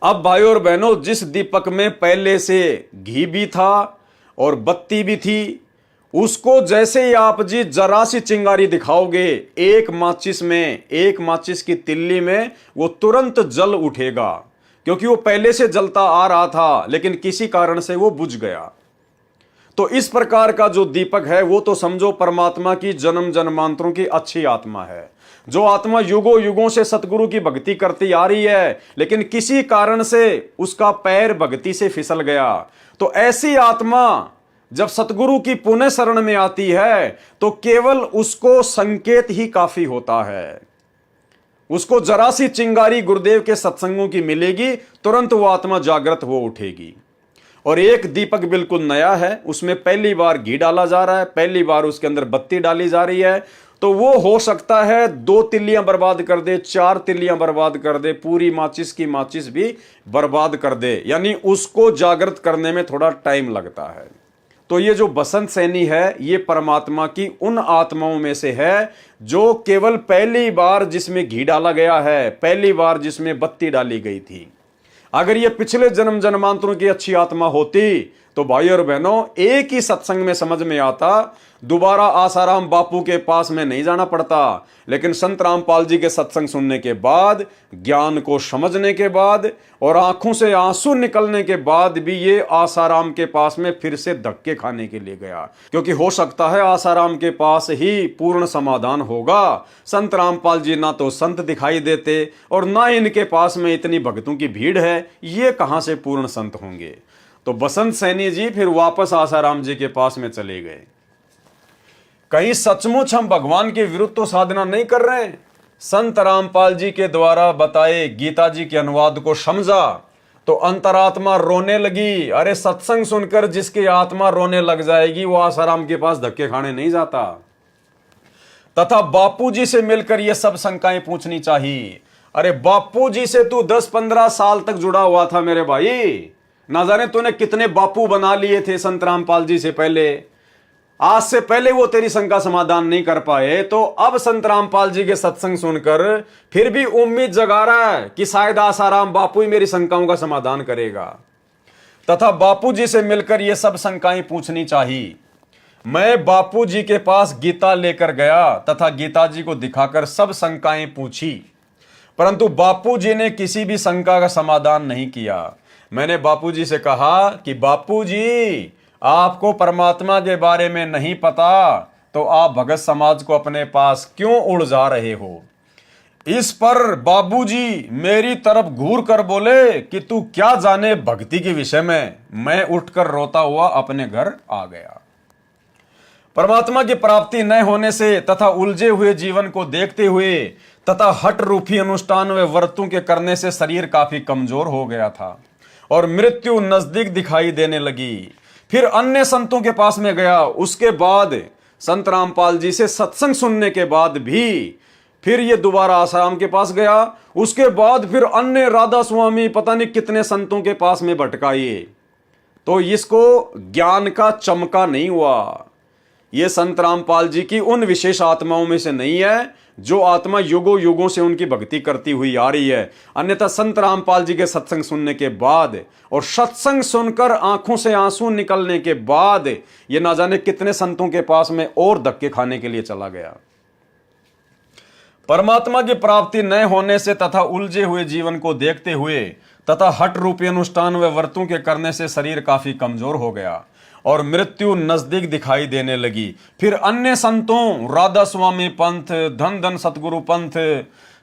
अब भाइयों और बहनों, जिस दीपक में पहले से घी भी था और बत्ती भी थी, उसको जैसे ही आप जी जरा सी चिंगारी दिखाओगे, एक माचिस में, एक माचिस की तिल्ली में वो तुरंत जल उठेगा, क्योंकि वो पहले से जलता आ रहा था लेकिन किसी कारण से वो बुझ गया। तो इस प्रकार का जो दीपक है वो तो समझो परमात्मा की जन्म जन्मांतरों की अच्छी आत्मा है। जो आत्मा युगों युगों से सतगुरु की भक्ति करती आ रही है लेकिन किसी कारण से उसका पैर भक्ति से फिसल गया, तो ऐसी आत्मा जब सतगुरु की पुण्य शरण में आती है तो केवल उसको संकेत ही काफी होता है। उसको जरा सी चिंगारी गुरुदेव के सत्संगों की मिलेगी, तुरंत वो आत्मा जागृत हो उठेगी। और एक दीपक बिल्कुल नया है, उसमें पहली बार घी डाला जा रहा है, पहली बार उसके अंदर बत्ती डाली जा रही है, तो वो हो सकता है 2 तिल्लियां बर्बाद कर दे, 4 तिल्लियां बर्बाद कर दे, पूरी माचिस की माचिस भी बर्बाद कर दे। यानी उसको जागृत करने में थोड़ा टाइम लगता है। तो ये जो बसंत सैनी है, ये परमात्मा की उन आत्माओं में से है जो केवल पहली बार जिसमें घी डाला गया है, पहली बार जिसमें बत्ती डाली गई थी। अगर ये पिछले जन्म जन्मांतरों की अच्छी आत्मा होती तो भाई और बहनों, एक ही सत्संग में समझ में आता, दोबारा आसाराम बापू के पास में नहीं जाना पड़ता। लेकिन संत रामपाल जी के सत्संग सुनने के बाद, ज्ञान को समझने के बाद और आंखों से आंसू निकलने के बाद भी ये आसाराम के पास में फिर से धक्के खाने के लिए गया, क्योंकि हो सकता है आसाराम के पास ही पूर्ण समाधान होगा। संत रामपाल जी ना तो संत दिखाई देते और ना इनके पास में इतनी भक्तों की भीड़ है, ये कहां से पूर्ण संत होंगे। तो बसंत सैनी जी फिर वापस आसाराम जी के पास में चले गए। कहीं सचमुच हम भगवान के विरुद्ध तो साधना नहीं कर रहे हैं। संत रामपाल जी के द्वारा बताए गीता जी के अनुवाद को समझा तो अंतरात्मा रोने लगी। अरे सत्संग सुनकर जिसकी आत्मा रोने लग जाएगी वो आसाराम के पास धक्के खाने नहीं जाता। तथा बापूजी से मिलकर ये सब शंकाएं पूछनी चाहिए। अरे बापूजी से तू 10-15 साल तक जुड़ा हुआ था मेरे भाई, ना जाने तूने कितने बापू बना लिए थे संत रामपाल जी से पहले। आज से पहले वो तेरी शंका समाधान नहीं कर पाए, तो अब संत रामपाल जी के सत्संग सुनकर फिर भी उम्मीद जगा रहा है कि शायद आसाराम बापू ही मेरी शंकाओं का समाधान करेगा। तथा बापू जी से मिलकर ये सब शंकाएं पूछनी चाहिए। मैं बापू जी के पास गीता लेकर गया तथा गीता जी को दिखाकर सब शंकाएं पूछी, परंतु बापू जी ने किसी भी शंका का समाधान नहीं किया। मैंने बापूजी से कहा कि बापूजी, आपको परमात्मा के बारे में नहीं पता तो आप भगत समाज को अपने पास क्यों उड़जा रहे हो। इस पर बाबूजी मेरी तरफ घूर कर बोले कि तू क्या जाने भक्ति के विषय में। मैं उठकर रोता हुआ अपने घर आ गया। परमात्मा की प्राप्ति न होने से तथा उलझे हुए जीवन को देखते हुए तथा हट रूपी अनुष्ठान व व्रतों के करने से शरीर काफी कमजोर हो गया था और मृत्यु नजदीक दिखाई देने लगी। फिर अन्य संतों के पास में गया। उसके बाद संत रामपाल जी से सत्संग सुनने के बाद भी फिर ये दोबारा आसाराम के पास गया। उसके बाद फिर अन्य राधा स्वामी पता नहीं कितने संतों के पास में भटका ये, तो इसको ज्ञान का चमका नहीं हुआ। ये संत रामपाल जी की उन विशेष आत्माओं में से नहीं है जो आत्मा युगों युगों से उनकी भक्ति करती हुई आ रही है। अन्यथा संत रामपाल जी के सत्संग सुनने के बाद और सत्संग सुनकर आंखों से आंसू निकलने के बाद ये ना जाने कितने संतों के पास में और धक्के खाने के लिए चला गया। परमात्मा की प्राप्ति न होने से तथा उलझे हुए जीवन को देखते हुए तथा हट रूपी अनुष्ठान व व्रतों के करने से शरीर काफी कमजोर हो गया और मृत्यु नजदीक दिखाई देने लगी। फिर अन्य संतों राधा स्वामी पंथ, धन धन सतगुरु पंथ,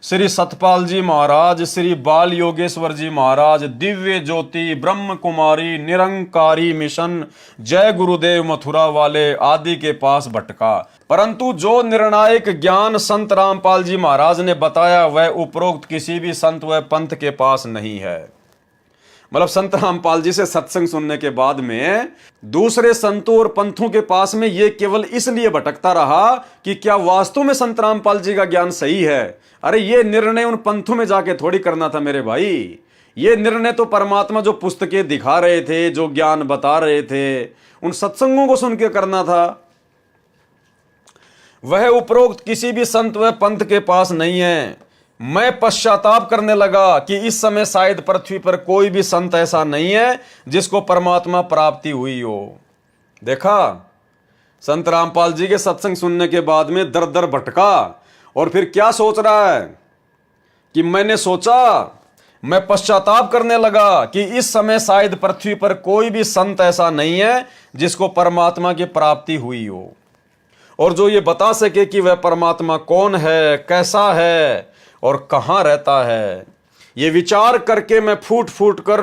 श्री सतपाल जी महाराज, श्री बाल योगेश्वर जी महाराज, दिव्य ज्योति, ब्रह्म कुमारी, निरंकारी मिशन, जय गुरुदेव मथुरा वाले आदि के पास भटका। परंतु जो निर्णायक ज्ञान संत रामपाल जी महाराज ने बताया वह उपरोक्त किसी भी संत व पंथ के पास नहीं है। मतलब संत रामपाल जी से सत्संग सुनने के बाद में दूसरे संतों और पंथों के पास में ये केवल इसलिए भटकता रहा कि क्या वास्तव में संत रामपाल जी का ज्ञान सही है। अरे ये निर्णय उन पंथों में जाके थोड़ी करना था मेरे भाई। ये निर्णय तो परमात्मा जो पुस्तकें दिखा रहे थे, जो ज्ञान बता रहे थे, उन सत्संगों को सुन के करना था। वह उपरोक्त किसी भी संत व पंथ के पास नहीं है। मैं पश्चाताप करने लगा कि इस समय शायद पृथ्वी पर कोई भी संत ऐसा नहीं है जिसको परमात्मा प्राप्ति हुई हो। देखा, संत रामपाल जी के सत्संग सुनने के बाद में दर दर भटका और फिर क्या सोच रहा है कि मैं पश्चाताप करने लगा कि इस समय शायद पृथ्वी पर कोई भी संत ऐसा नहीं है जिसको परमात्मा की प्राप्ति हुई हो और जो ये बता सके कि वह परमात्मा कौन है, कैसा है और कहां रहता है। ये विचार करके मैं फूट फूट कर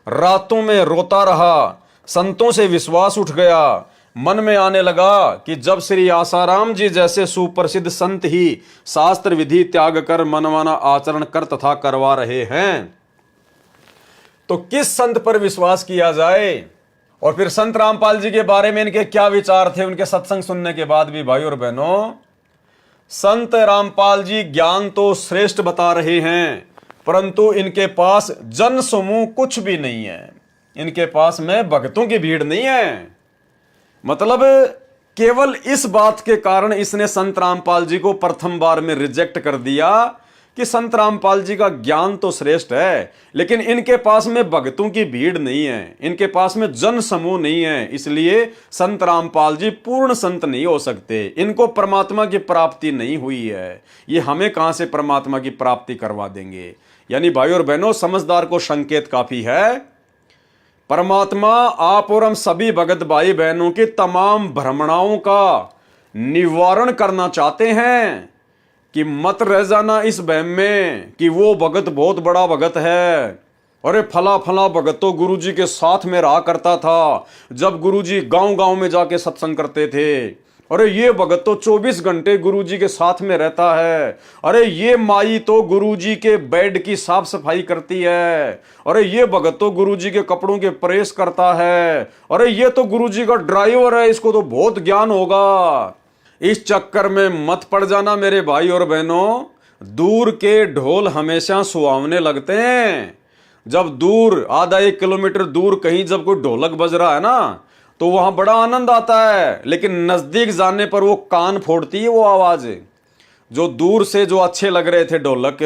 रातों में रोता रहा। संतों से विश्वास उठ गया। मन में आने लगा कि जब श्री आसाराम जी जैसे सुप्रसिद्ध संत ही शास्त्र विधि त्याग कर मनमाना आचरण कर तथा करवा रहे हैं तो किस संत पर विश्वास किया जाए। और फिर संत रामपाल जी के बारे में इनके क्या विचार थे उनके सत्संग सुनने के बाद भी। भाई और बहनों, संत रामपाल जी ज्ञान तो श्रेष्ठ बता रहे हैं, परंतु इनके पास जन समूह कुछ भी नहीं है। इनके पास में भक्तों की भीड़ नहीं है। मतलब केवल इस बात के कारण इसने संत रामपाल जी को प्रथम बार में रिजेक्ट कर दिया कि संत रामपाल जी का ज्ञान तो श्रेष्ठ है, लेकिन इनके पास में भक्तों की भीड़ नहीं है, इनके पास में जन समूह नहीं है, इसलिए संत रामपाल जी पूर्ण संत नहीं हो सकते, इनको परमात्मा की प्राप्ति नहीं हुई है, ये हमें कहां से परमात्मा की प्राप्ति करवा देंगे। यानी भाई और बहनों, समझदार को संकेत काफी है। परमात्मा आप और हम सभी भगत भाई बहनों की तमाम भ्रमणाओं का निवारण करना चाहते हैं कि मत रह जाना इस वहम में कि वो भगत बहुत बड़ा भगत है, अरे फला फला भगत तो गुरुजी के साथ में रहा करता था, जब गुरुजी गांव गांव में जाके सत्संग करते थे, अरे ये भगत तो 24 घंटे गुरुजी के साथ में रहता है, अरे ये माई तो गुरुजी के बेड की साफ सफाई करती है, अरे ये भगत तो गुरुजी के कपड़ों के प्रेस करता है, अरे ये तो गुरुजी का ड्राइवर है, इसको तो बहुत ज्ञान होगा। इस चक्कर में मत पड़ जाना मेरे भाई और बहनों। दूर के ढोल हमेशा सुहावने लगते हैं। जब दूर आधा 1 किलोमीटर दूर कहीं जब कोई ढोलक बज रहा है ना, तो वहां बड़ा आनंद आता है, लेकिन नजदीक जाने पर वो कान फोड़ती है वो आवाज। जो दूर से जो अच्छे लग रहे थे ढोलक,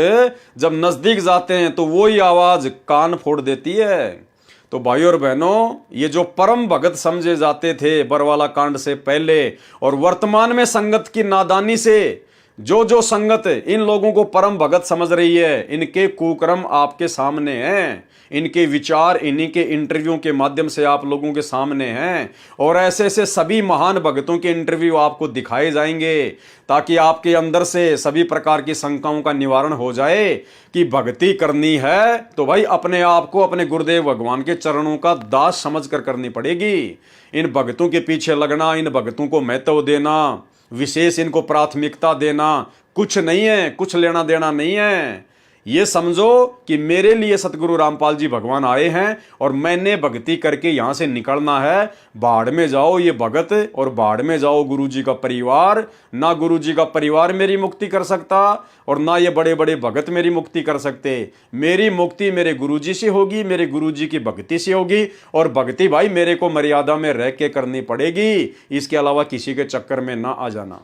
जब नजदीक जाते हैं तो वही आवाज कान फोड़ देती है। तो भाई और बहनों, ये जो परम भगत समझे जाते थे बरवाला कांड से पहले, और वर्तमान में संगत की नादानी से जो संगत इन लोगों को परम भगत समझ रही है, इनके कुकर्म आपके सामने हैं, इनके विचार इन्हीं के इंटरव्यू के माध्यम से आप लोगों के सामने हैं, और ऐसे ऐसे सभी महान भगतों के इंटरव्यू आपको दिखाए जाएंगे, ताकि आपके अंदर से सभी प्रकार की शंकाओं का निवारण हो जाए कि भक्ति करनी है तो भाई अपने आप को अपने गुरुदेव भगवान के चरणों का दास समझकर करनी पड़ेगी। इन भक्तों के पीछे लगना, इन भक्तों को महत्व देना, विशेष इनको प्राथमिकता देना कुछ नहीं है, कुछ लेना देना नहीं है। ये समझो कि मेरे लिए सतगुरु रामपाल जी भगवान आए हैं और मैंने भक्ति करके यहां से निकलना है। बाढ़ में जाओ ये भगत और बाढ़ में जाओ गुरु जी का परिवार। ना गुरु जी का परिवार मेरी मुक्ति कर सकता और ना ये बड़े बड़े भगत मेरी मुक्ति कर सकते। मेरी मुक्ति मेरे गुरु जी से होगी, मेरे गुरु जी की भक्ति से होगी, और भक्ति भाई मेरे को मर्यादा में रह के करनी पड़ेगी। इसके अलावा किसी के चक्कर में ना आ जाना।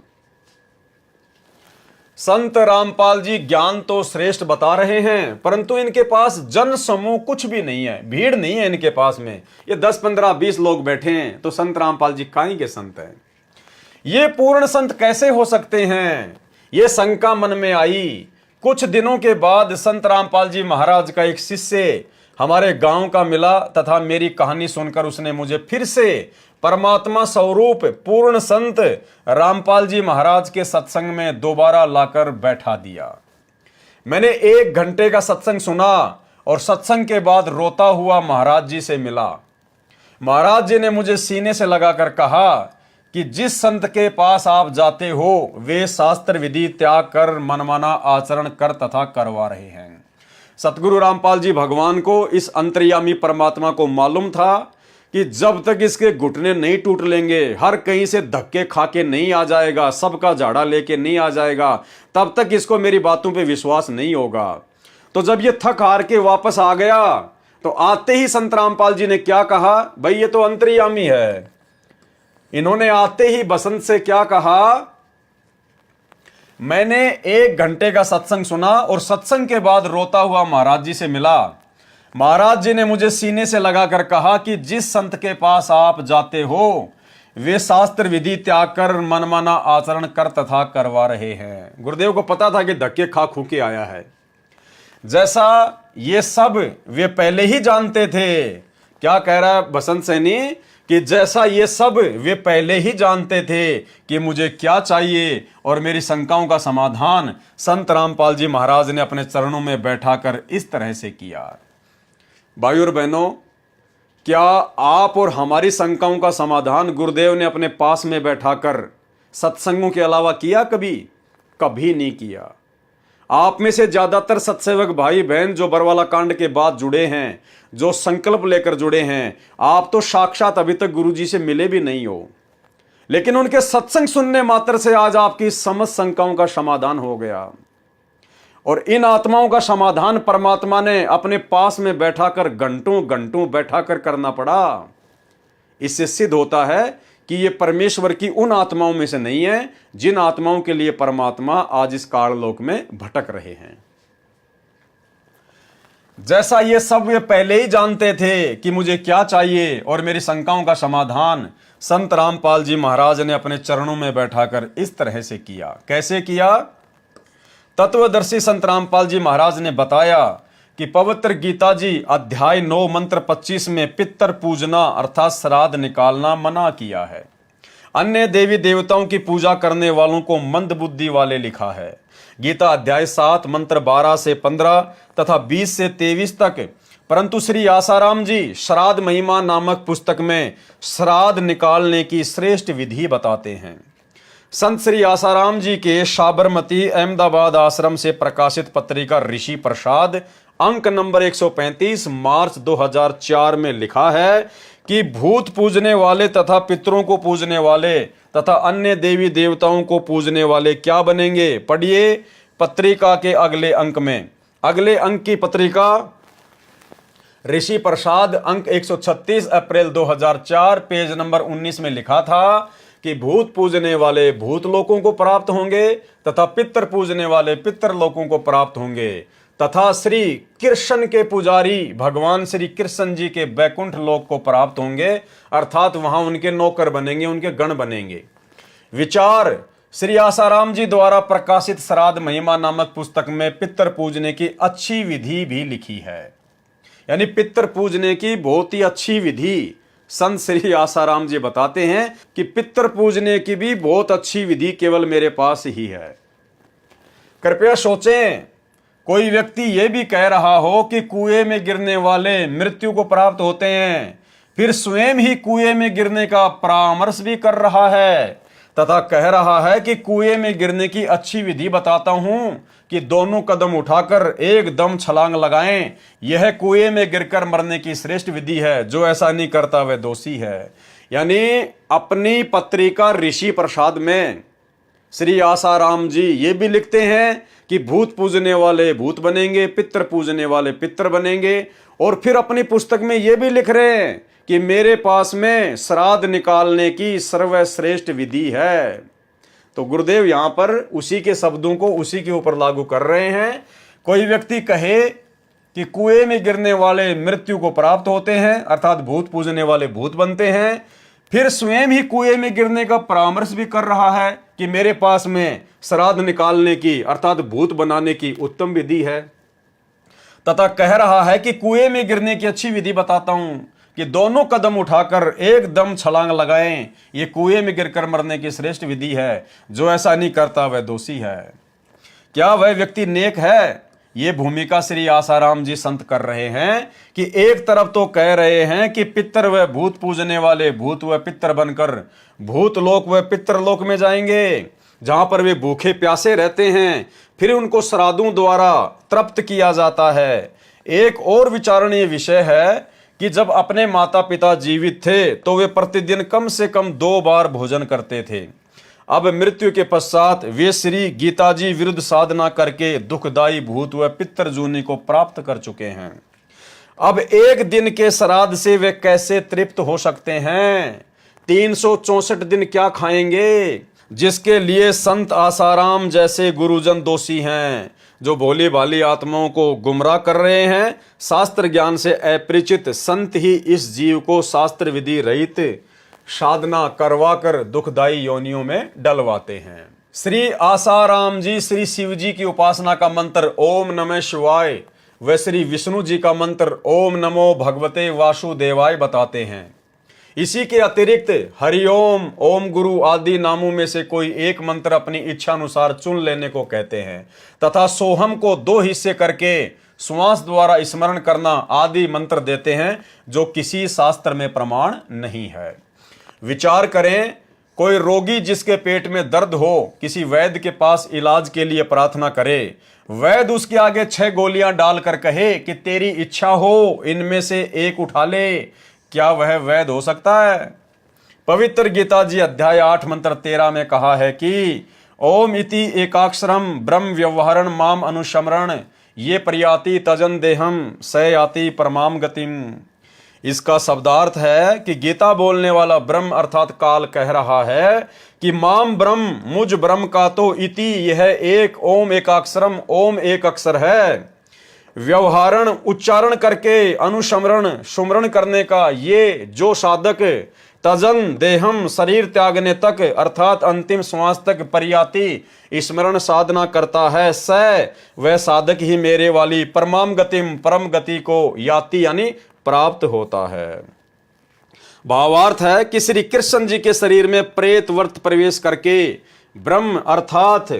संत रामपाल जी ज्ञान तो श्रेष्ठ बता रहे हैं, परंतु इनके पास जन समूह कुछ भी नहीं है, भीड़ नहीं है इनके पास में। ये 10, 15, 20 लोग बैठे हैं, तो संत रामपाल जी काहीं के संत हैं? ये पूर्ण संत कैसे हो सकते हैं? ये शंका मन में आई। कुछ दिनों के बाद संत रामपाल जी महाराज का एक शिष्य हमारे गांव का मिला तथा मेरी कहानी सुनकर उसने मुझे फिर से परमात्मा स्वरूप पूर्ण संत रामपाल जी महाराज के सत्संग में दोबारा लाकर बैठा दिया। मैंने 1 घंटे का सत्संग सुना और सत्संग के बाद रोता हुआ महाराज जी से मिला। महाराज जी ने मुझे सीने से लगाकर कहा कि जिस संत के पास आप जाते हो वे शास्त्र विधि त्याग कर मनमाना आचरण कर तथा करवा रहे हैं। सतगुरु रामपाल जी भगवान को इस अंतर्यामी परमात्मा को मालूम था कि जब तक इसके घुटने नहीं टूट लेंगे, हर कहीं से धक्के खा के नहीं आ जाएगा, सबका झाड़ा लेके नहीं आ जाएगा, तब तक इसको मेरी बातों पे विश्वास नहीं होगा। तो जब ये थक हार के वापस आ गया तो आते ही संत रामपाल जी ने क्या कहा, भाई ये तो अंतर्यामी है। इन्होंने आते ही बसंत से क्या कहा, मैंने 1 घंटे का सत्संग सुना और सत्संग के बाद रोता हुआ महाराज जी से मिला। महाराज जी ने मुझे सीने से लगाकर कहा कि जिस संत के पास आप जाते हो वे शास्त्र विधि त्याग कर मनमाना आचरण कर तथा करवा रहे हैं। गुरुदेव को पता था कि धक्के खा खू के आया है। जैसा ये सब वे पहले ही जानते थे। क्या कह रहा है बसंत सैनी कि जैसा ये सब वे पहले ही जानते थे कि मुझे क्या चाहिए और मेरी शंकाओं का समाधान संत रामपाल जी महाराज ने अपने चरणों में बैठाकर इस तरह से किया। भाई और बहनों, क्या आप और हमारी शंकाओं का समाधान गुरुदेव ने अपने पास में बैठाकर सत्संगों के अलावा किया? कभी नहीं किया। आप में से ज्यादातर सत्सेवक भाई बहन जो बरवाला कांड के बाद जुड़े हैं, जो संकल्प लेकर जुड़े हैं, आप तो साक्षात अभी तक गुरुजी से मिले भी नहीं हो, लेकिन उनके सत्संग सुनने मात्र से आज आपकी समस्त शंकाओं का समाधान हो गया। और इन आत्माओं का समाधान परमात्मा ने अपने पास में बैठाकर घंटों घंटों बैठाकर करना पड़ा। इससे सिद्ध होता है कि ये परमेश्वर की उन आत्माओं में से नहीं है जिन आत्माओं के लिए परमात्मा आज इस काललोक में भटक रहे हैं। जैसा ये सब वे पहले ही जानते थे कि मुझे क्या चाहिए और मेरी शंकाओं का समाधान संत रामपाल जी महाराज ने अपने चरणों में बैठाकर इस तरह से किया। कैसे किया? तत्वदर्शी संत रामपाल जी महाराज ने बताया कि पवित्र गीता जी अध्याय 9 मंत्र 25 में पितर पूजना अर्थात श्राद्ध निकालना मना किया है। अन्य देवी देवताओं की पूजा करने वालों को मंद बुद्धि वाले लिखा है। गीता अध्याय 7 मंत्र 12 से 15 तथा 20 से 23 तक। परंतु श्री आसाराम जी श्राद्ध महिमा नामक पुस्तक में श्राद्ध निकालने की श्रेष्ठ विधि बताते हैं। संत श्री आसाराम जी के साबरमती अहमदाबाद आश्रम से प्रकाशित पत्रिका ऋषि प्रसाद अंक नंबर 135 मार्च 2004 में लिखा है कि भूत पूजने वाले तथा पितरों को पूजने वाले तथा अन्य देवी देवताओं को पूजने वाले क्या बनेंगे? पढ़िए पत्रिका के अगले अंक में। अगले अंक की पत्रिका ऋषि प्रसाद अंक 136 अप्रैल 2004 पेज नंबर 19 में लिखा था कि भूत पूजने वाले भूत लोकों को प्राप्त होंगे तथा पितर पूजने वाले पितर लोकों को प्राप्त होंगे तथा श्री कृष्ण के पुजारी भगवान श्री कृष्ण जी के बैकुंठ लोक को प्राप्त होंगे, अर्थात वहां उनके नौकर बनेंगे, उनके गण बनेंगे। विचार श्री आसाराम जी द्वारा प्रकाशित श्राद्ध महिमा नामक पुस्तक में पितर पूजने की अच्छी विधि भी लिखी है, यानी पितर पूजने की बहुत ही अच्छी विधि संत श्री आसाराम जी बताते हैं कि पितर पूजने की भी बहुत अच्छी विधि केवल मेरे पास ही है। कृपया सोचें, कोई व्यक्ति यह भी कह रहा हो कि कुएं में गिरने वाले मृत्यु को प्राप्त होते हैं, फिर स्वयं ही कुएं में गिरने का परामर्श भी कर रहा है तथा कह रहा है कि कुएं में गिरने की अच्छी विधि बताता हूं कि दोनों कदम उठाकर एकदम छलांग लगाएं, यह कुएं में गिरकर मरने की श्रेष्ठ विधि है, जो ऐसा नहीं करता वह दोषी है। यानी अपनी पत्रिका ऋषि प्रसाद में श्री आसाराम जी ये भी लिखते हैं कि भूत पूजने वाले भूत बनेंगे, पितर पूजने वाले पितर बनेंगे, और फिर अपनी पुस्तक में ये भी लिख रहे हैं कि मेरे पास में श्राद्ध निकालने की सर्वश्रेष्ठ विधि है। तो गुरुदेव यहां पर उसी के शब्दों को उसी के ऊपर लागू कर रहे हैं। कोई व्यक्ति कहे कि कुएं में गिरने वाले मृत्यु को प्राप्त होते हैं, अर्थात भूत पूजने वाले भूत बनते हैं, फिर स्वयं ही कुएं में गिरने का परामर्श भी कर रहा है कि मेरे पास में श्राद्ध निकालने की अर्थात भूत बनाने की उत्तम विधि है, तथा कह रहा है कि कुएं में गिरने की अच्छी विधि बताता हूं कि दोनों कदम उठाकर एकदम छलांग लगाएं, ये कुएं में गिरकर मरने की श्रेष्ठ विधि है, जो ऐसा नहीं करता वह दोषी है। क्या वह व्यक्ति नेक है? ये भूमिका श्री आसाराम जी संत कर रहे हैं कि एक तरफ तो कह रहे हैं कि पितर व भूत पूजने वाले भूत व पितर बनकर भूत लोक व पितर लोक में जाएंगे, जहां पर वे भूखे प्यासे रहते हैं, फिर उनको श्राद्धों द्वारा तृप्त किया जाता है। एक और विचारणीय विषय है कि जब अपने माता पिता जीवित थे तो वे प्रतिदिन कम से कम 2 बार भोजन करते थे। अब मृत्यु के पश्चात वे श्री गीता जी विरुद्ध साधना करके दुखदायी भूत व पितर जूनी को प्राप्त कर चुके हैं। अब एक दिन के श्राद्ध से वे कैसे तृप्त हो सकते हैं? 364 दिन क्या खाएंगे? जिसके लिए संत आसाराम जैसे गुरुजन दोषी हैं, जो भोली भाली आत्माओं को गुमराह कर रहे हैं। शास्त्र ज्ञान से अपरिचित संत ही इस जीव को शास्त्र विधि रहित साधना करवाकर दुखदायी योनियों में डलवाते हैं। श्री आसाराम जी श्री शिव जी की उपासना का मंत्र ओम नमः शिवाय व श्री विष्णु जी का मंत्र ओम नमो भगवते वासुदेवाय बताते हैं। इसी के अतिरिक्त हरिओम, ओम गुरु आदि नामों में से कोई एक मंत्र अपनी इच्छा अनुसार चुन लेने को कहते हैं तथा सोहम को 2 हिस्से करके श्वास द्वारा स्मरण करना आदि मंत्र देते हैं, जो किसी शास्त्र में प्रमाण नहीं है। विचार करें, कोई रोगी जिसके पेट में दर्द हो किसी वैद्य के पास इलाज के लिए प्रार्थना करे, वैद्य उसके आगे 6 गोलियां डालकर कहे कि तेरी इच्छा हो इनमें से एक उठा ले, क्या वह वैद्य हो सकता है? पवित्र गीता जी अध्याय 8 मंत्र 13 में कहा है कि ओम इति एकाक्षरम ब्रह्म व्यवहरण माम अनुस्मरण ये प्रयाति तजन देहम स याति परमाम गतिम। इसका शब्दार्थ है कि गीता बोलने वाला ब्रह्म अर्थात काल कह रहा है कि माम ब्रह्म, मुझ ब्रह्म का तो इति यह एक ओम एकाक्षरम ओम एक अक्षर है, व्यवहारण उच्चारण करके अनुस्मरण सुमरण करने का ये जो साधक तजन देहम शरीर त्यागने तक अर्थात अंतिम श्वास तक पर्याति स्मरण साधना करता है, स वह साधक ही मेरे वाली परमाम गतिम परम गति को याति यानी प्राप्त होता है। भावार्थ है कि श्री कृष्ण जी के शरीर में प्रेत वर्त प्रवेश करके ब्रह्म अर्थात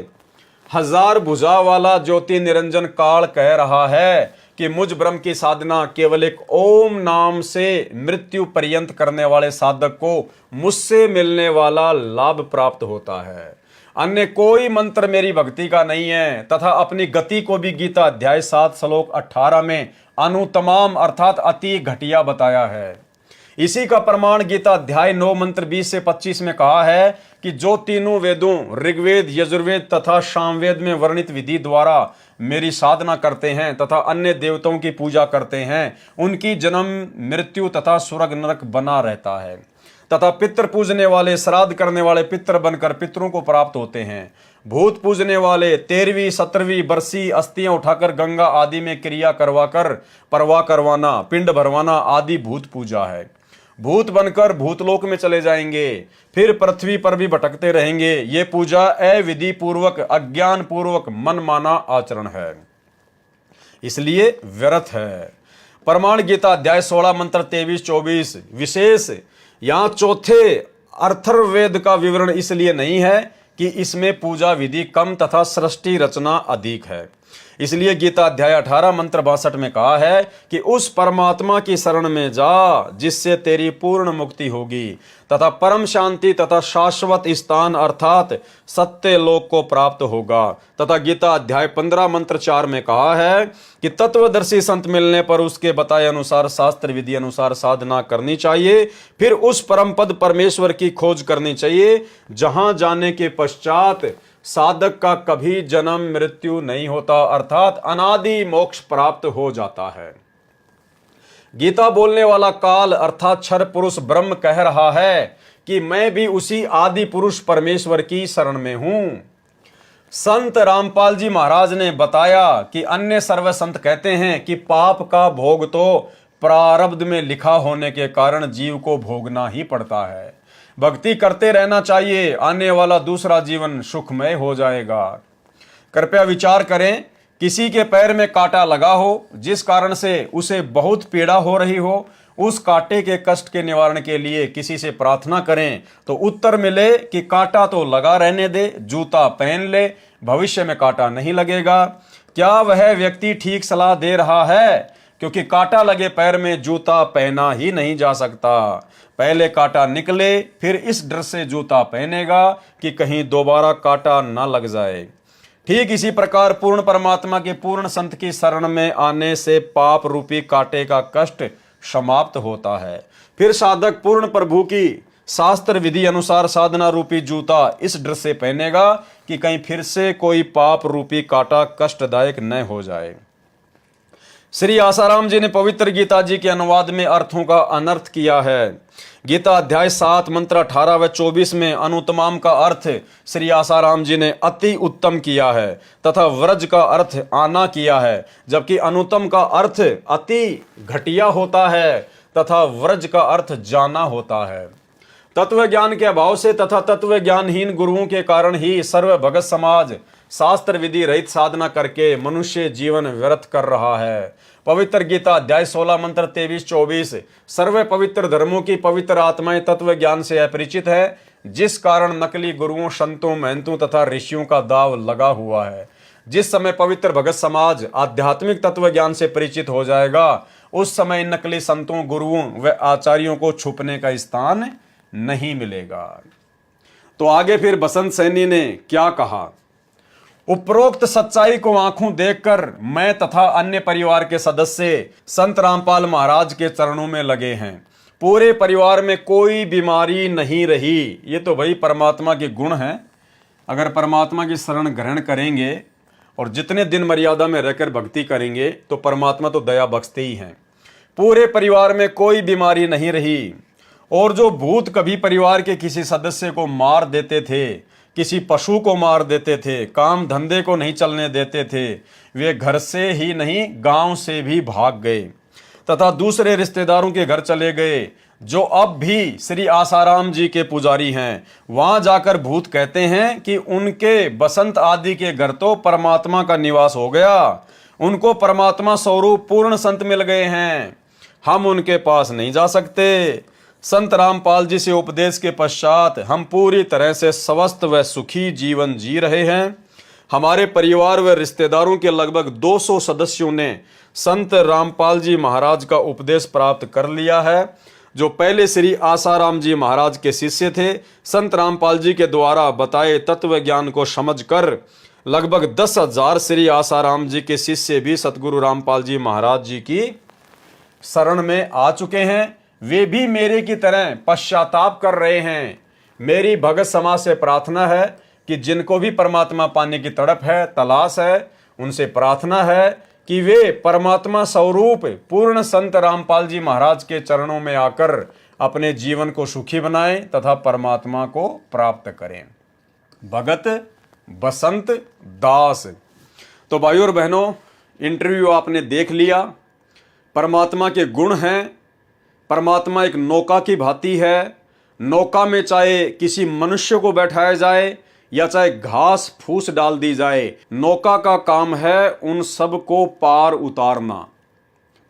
हजार भुजा वाला ज्योति निरंजन काल कह रहा है कि मुझ ब्रह्म की साधना केवल एक ओम नाम से मृत्यु पर्यंत करने वाले साधक को मुझसे मिलने वाला लाभ प्राप्त होता है। अन्य कोई मंत्र मेरी भक्ति का नहीं है तथा अपनी गति को भी गीता अध्याय 7 श्लोक 18 में अनुतमाम अर्थात अति घटिया बताया है। इसी का प्रमाण गीता अध्याय 9 मंत्र 20 से 25 में कहा है कि जो तीनों वेदों ऋग्वेद यजुर्वेद तथा सामवेद में वर्णित विधि द्वारा मेरी साधना करते हैं तथा अन्य देवताओं की पूजा करते हैं उनकी जन्म मृत्यु तथा स्वर्ग नरक बना रहता है तथा पितृ पूजने वाले श्राद्ध करने वाले पितृ बनकर पितरों को प्राप्त होते हैं। भूत पूजने वाले 13वीं 17वीं बरसी अस्थियां उठाकर गंगा आदि में क्रिया करवाकर परवाह करवाना पिंड भरवाना आदि भूत पूजा है। भूत बनकर भूतलोक में चले जाएंगे फिर पृथ्वी पर भी भटकते रहेंगे। ये पूजा अविधि पूर्वक अज्ञान पूर्वक मनमाना आचरण है, इसलिए व्यर्थ है। प्रमाण गीता अध्याय 16 मंत्र 23-24 विशेष यहां चौथे अथर्ववेद का विवरण इसलिए नहीं है कि इसमें पूजा विधि कम तथा सृष्टि रचना अधिक है। इसलिए गीता अध्याय 18 मंत्र 62 में कहा है कि उस परमात्मा की शरण में जा जिससे तेरी पूर्ण मुक्ति होगी तथा परम शांति तथा शाश्वत स्थान अर्थात सत्य लोक को प्राप्त होगा। तथा गीता अध्याय 15 मंत्र 4 में कहा है कि तत्वदर्शी संत मिलने पर उसके बताए अनुसार शास्त्र विधि अनुसार साधना करनी चाहिए, फिर उस परम पद परमेश्वर की खोज करनी चाहिए जहां जाने के पश्चात साधक का कभी जन्म मृत्यु नहीं होता अर्थात अनादि मोक्ष प्राप्त हो जाता है। गीता बोलने वाला काल अर्थात क्षर पुरुष ब्रह्म कह रहा है कि मैं भी उसी आदि पुरुष परमेश्वर की शरण में हूं। संत रामपाल जी महाराज ने बताया कि अन्य सर्व संत कहते हैं कि पाप का भोग तो प्रारब्ध में लिखा होने के कारण जीव को भोगना ही पड़ता है। भक्ति करते रहना चाहिए, आने वाला दूसरा जीवन सुखमय हो जाएगा। कृपया विचार करें, किसी के पैर में कांटा लगा हो जिस कारण से उसे बहुत पीड़ा हो रही हो, उस कांटे के कष्ट के निवारण के लिए किसी से प्रार्थना करें तो उत्तर मिले कि कांटा तो लगा रहने दे, जूता पहन ले, भविष्य में कांटा नहीं लगेगा। क्या वह व्यक्ति ठीक सलाह दे रहा है? क्योंकि कांटा लगे पैर में जूता पहना ही नहीं जा सकता। पहले कांटा निकले फिर इस डर से जूता पहनेगा कि कहीं दोबारा कांटा ना लग जाए। ठीक इसी प्रकार पूर्ण परमात्मा के पूर्ण संत की शरण में आने से पाप रूपी कांटे का कष्ट समाप्त होता है। फिर साधक पूर्ण प्रभु की शास्त्र विधि अनुसार साधना रूपी जूता इस डर से पहनेगा कि कहीं फिर से कोई पाप रूपी कांटा कष्टदायक न हो जाए। श्री आसाराम जी ने पवित्र गीता जी के अनुवाद में अर्थों का अनर्थ किया है। गीता अध्याय 7 मंत्र 18 व 24 में अनुत्तमाम का अर्थ श्री आसाराम जी ने अति उत्तम किया है तथा व्रज का अर्थ आना किया है, जबकि अनुत्तम का अर्थ अति घटिया होता है तथा व्रज का अर्थ जाना होता है। तत्व ज्ञान के अभाव से तथा तत्व ज्ञानहीन गुरुओं के कारण ही सर्व भगत समाज शास्त्र विधि रहित साधना करके मनुष्य जीवन व्यर्थ कर रहा है। पवित्र गीता अध्याय 16 मंत्र 23-24 सर्व पवित्र धर्मों की पवित्र आत्माएं तत्व ज्ञान से अपरिचित है, जिस कारण नकली गुरुओं संतों महंतों तथा ऋषियों का दाव लगा हुआ है। जिस समय पवित्र भगत समाज आध्यात्मिक तत्व ज्ञान से परिचित हो जाएगा, उस समय नकली संतों गुरुओं व आचार्यों को छुपने का स्थान नहीं मिलेगा। तो आगे फिर बसंत सैनी ने क्या कहा? उपरोक्त सच्चाई को आंखों देखकर मैं तथा अन्य परिवार के सदस्य संत रामपाल महाराज के चरणों में लगे हैं। पूरे परिवार में कोई बीमारी नहीं रही। ये तो भाई परमात्मा के गुण हैं। अगर परमात्मा की शरण ग्रहण करेंगे और जितने दिन मर्यादा में रहकर भक्ति करेंगे तो परमात्मा तो दया बख्शते ही हैं। पूरे परिवार में कोई बीमारी नहीं रही। और जो भूत कभी परिवार के किसी सदस्य को मार देते थे, किसी पशु को मार देते थे, काम धंधे को नहीं चलने देते थे, वे घर से ही नहीं गांव से भी भाग गए तथा दूसरे रिश्तेदारों के घर चले गए जो अब भी श्री आसाराम जी के पुजारी हैं। वहां जाकर भूत कहते हैं कि उनके बसंत आदि के घर तो परमात्मा का निवास हो गया, उनको परमात्मा स्वरूप पूर्ण संत मिल गए हैं, हम उनके पास नहीं जा सकते। संत रामपाल जी से उपदेश के पश्चात हम पूरी तरह से स्वस्थ व सुखी जीवन जी रहे हैं। हमारे परिवार व रिश्तेदारों के लगभग 200 सदस्यों ने संत रामपाल जी महाराज का उपदेश प्राप्त कर लिया है, जो पहले श्री आसाराम जी महाराज के शिष्य थे। संत रामपाल जी के द्वारा बताए तत्व ज्ञान को समझकर लगभग 10,000 श्री आसाराम जी के शिष्य भी सतगुरु रामपाल जी महाराज जी की शरण में आ चुके हैं। वे भी मेरे की तरह पश्चाताप कर रहे हैं। मेरी भगत समाज से प्रार्थना है कि जिनको भी परमात्मा पाने की तड़प है, तलाश है, उनसे प्रार्थना है कि वे परमात्मा स्वरूप पूर्ण संत रामपाल जी महाराज के चरणों में आकर अपने जीवन को सुखी बनाएं तथा परमात्मा को प्राप्त करें। भगत बसंत दास। तो भाइयों और बहनों, इंटरव्यू आपने देख लिया। परमात्मा के गुण हैं। परमात्मा एक नौका की भांति है। नौका में चाहे किसी मनुष्य को बैठाया जाए या चाहे घास फूस डाल दी जाए, नौका का काम है उन सब को पार उतारना।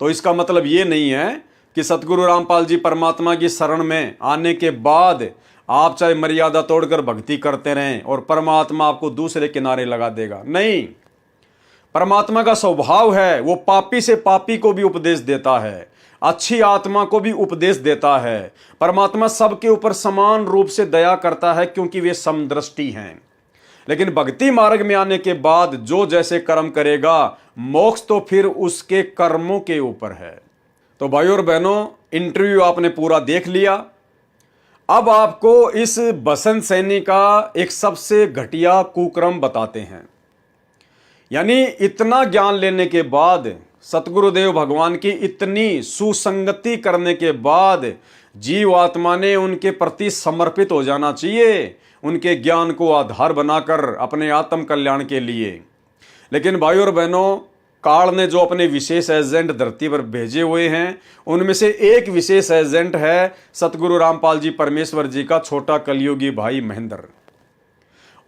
तो इसका मतलब ये नहीं है कि सतगुरु रामपाल जी परमात्मा की शरण में आने के बाद आप चाहे मर्यादा तोड़कर भक्ति करते रहें और परमात्मा आपको दूसरे किनारे लगा देगा। नहीं, परमात्मा का स्वभाव है, वो पापी से पापी को भी उपदेश देता है, अच्छी आत्मा को भी उपदेश देता है। परमात्मा सबके ऊपर समान रूप से दया करता है क्योंकि वे समदृष्टि हैं। लेकिन भक्ति मार्ग में आने के बाद जो जैसे कर्म करेगा, मोक्ष तो फिर उसके कर्मों के ऊपर है। तो भाइयों और बहनों, इंटरव्यू आपने पूरा देख लिया। अब आपको इस बसंत सैनी का एक सबसे घटिया कुक्रम बताते हैं। यानी इतना ज्ञान लेने के बाद, सतगुरुदेव भगवान की इतनी सुसंगति करने के बाद जीव आत्मा ने उनके प्रति समर्पित हो जाना चाहिए, उनके ज्ञान को आधार बनाकर अपने आत्म कल्याण के लिए। लेकिन भाइयों और बहनों, काल ने जो अपने विशेष एजेंट धरती पर भेजे हुए हैं, उनमें से एक विशेष एजेंट है सतगुरु रामपाल जी परमेश्वर जी का छोटा कलयुगी भाई महेंद्र।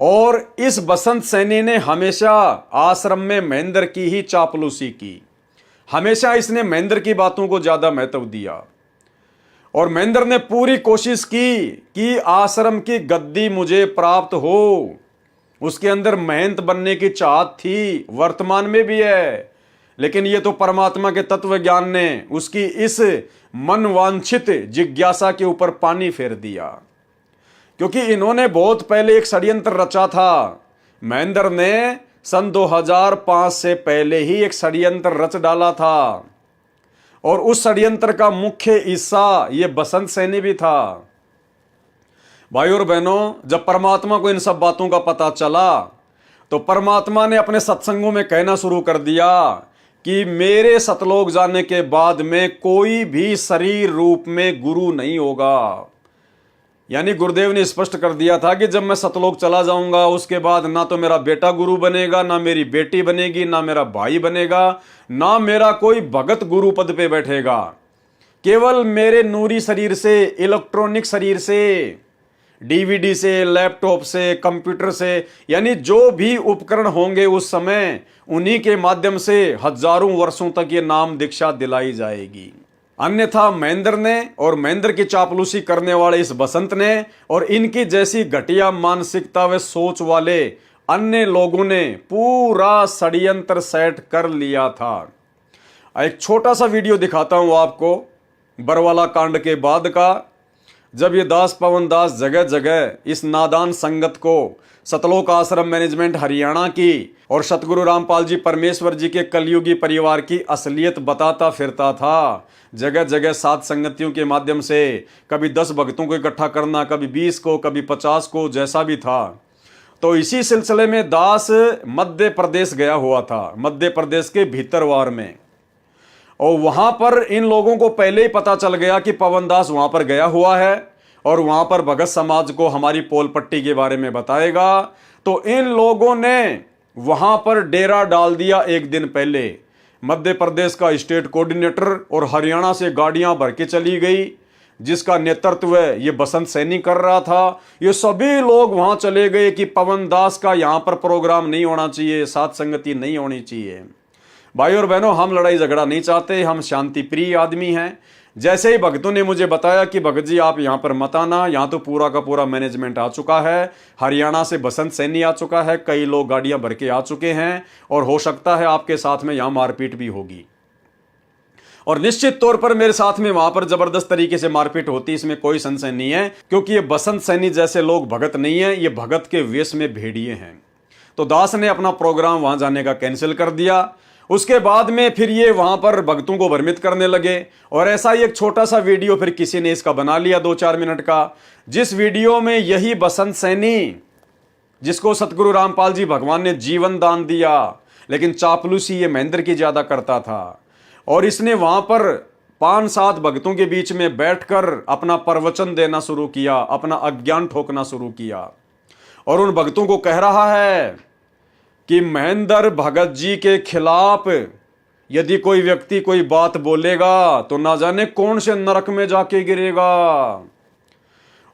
और इस बसंत सैनी ने हमेशा आश्रम में महेंद्र की ही चापलूसी की। हमेशा इसने महेंद्र की बातों को ज्यादा महत्व दिया और महेंद्र ने पूरी कोशिश की कि आश्रम की गद्दी मुझे प्राप्त हो। उसके अंदर महंत बनने की चाहत थी, वर्तमान में भी है। लेकिन ये तो परमात्मा के तत्व ज्ञान ने उसकी इस मन वांछित जिज्ञासा के ऊपर पानी फेर दिया, क्योंकि इन्होंने बहुत पहले एक षड्यंत्र रचा था। महेंद्र ने सन 2005 से पहले ही एक षड्यंत्र रच डाला था और उस षड्यंत्र का मुख्य हिस्सा ये बसंत सैनी भी था। भाइयों और बहनों, जब परमात्मा को इन सब बातों का पता चला तो परमात्मा ने अपने सत्संगों में कहना शुरू कर दिया कि मेरे सतलोक जाने के बाद में कोई भी शरीर रूप में गुरु नहीं होगा। यानी गुरुदेव ने स्पष्ट कर दिया था कि जब मैं सतलोक चला जाऊंगा उसके बाद ना तो मेरा बेटा गुरु बनेगा, ना मेरी बेटी बनेगी, ना मेरा भाई बनेगा, ना मेरा कोई भगत गुरु पद पे बैठेगा। केवल मेरे नूरी शरीर से, इलेक्ट्रॉनिक शरीर से, डीवीडी से, लैपटॉप से, कंप्यूटर से, यानी जो भी उपकरण होंगे उस समय, उन्हीं के माध्यम से हजारों वर्षों तक ये नाम दीक्षा दिलाई जाएगी। अन्यथा महेंद्र ने और महेंद्र की चापलूसी करने वाले इस बसंत ने और इनकी जैसी घटिया मानसिकता व सोच वाले अन्य लोगों ने पूरा षड्यंत्र सेट कर लिया था। एक छोटा सा वीडियो दिखाता हूं आपको बरवाला कांड के बाद का, जब ये दास पवन दास जगह जगह इस नादान संगत को सतलोक आश्रम मैनेजमेंट हरियाणा की और सतगुरु रामपाल जी परमेश्वर जी के कलयुगी परिवार की असलियत बताता फिरता था। जगह जगह सात संगतियों के माध्यम से कभी 10 भक्तों को इकट्ठा करना, कभी 20 को, कभी 50 को, जैसा भी था। तो इसी सिलसिले में दास मध्य प्रदेश गया हुआ था, मध्य प्रदेश के भीतरवार में, और वहां पर इन लोगों को पहले ही पता चल गया कि पवन दास वहां पर गया हुआ है और वहां पर भगत समाज को हमारी पोल पट्टी के बारे में बताएगा। तो इन लोगों ने वहां पर डेरा डाल दिया एक दिन पहले। मध्य प्रदेश का स्टेट कोऑर्डिनेटर और हरियाणा से गाड़ियां भर के चली गई, जिसका नेतृत्व ये बसंत सैनी कर रहा था। ये सभी लोग वहां चले गए कि पवन दास का यहां पर प्रोग्राम नहीं होना चाहिए, साथ संगति नहीं होनी चाहिए। भाई और बहनों, हम लड़ाई झगड़ा नहीं चाहते, हम शांति प्रिय आदमी हैं। जैसे ही भक्तों ने मुझे बताया कि भगत जी आप यहां पर मत आना, यहां तो पूरा का पूरा मैनेजमेंट आ चुका है, हरियाणा से बसंत सैनी आ चुका है, कई लोग गाड़ियां भर के आ चुके हैं और हो सकता है आपके साथ में यहां मारपीट भी होगी। और निश्चित तौर पर मेरे साथ में वहां पर जबरदस्त तरीके से मारपीट होती, इसमें कोई संशय नहीं है, क्योंकि ये बसंत सैनी जैसे लोग भगत नहीं है, ये भगत के वेश में भेड़िए हैं। तो दास ने अपना प्रोग्राम वहां जाने का कैंसिल कर दिया। उसके बाद में फिर ये वहां पर भक्तों को भ्रमित करने लगे और ऐसा ही एक छोटा सा वीडियो फिर किसी ने इसका बना लिया 2-4 मिनट का, जिस वीडियो में यही बसंत सैनी, जिसको सतगुरु रामपाल जी भगवान ने जीवन दान दिया, लेकिन चापलूसी ये महेंद्र की ज्यादा करता था, और इसने वहां पर 5-7 भक्तों के बीच में बैठकर अपना प्रवचन देना शुरू किया, अपना अज्ञान ठोकना शुरू किया और उन भक्तों को कह रहा है कि महेंद्र भगत जी के खिलाफ यदि कोई व्यक्ति कोई बात बोलेगा तो ना जाने कौन से नरक में जाके गिरेगा।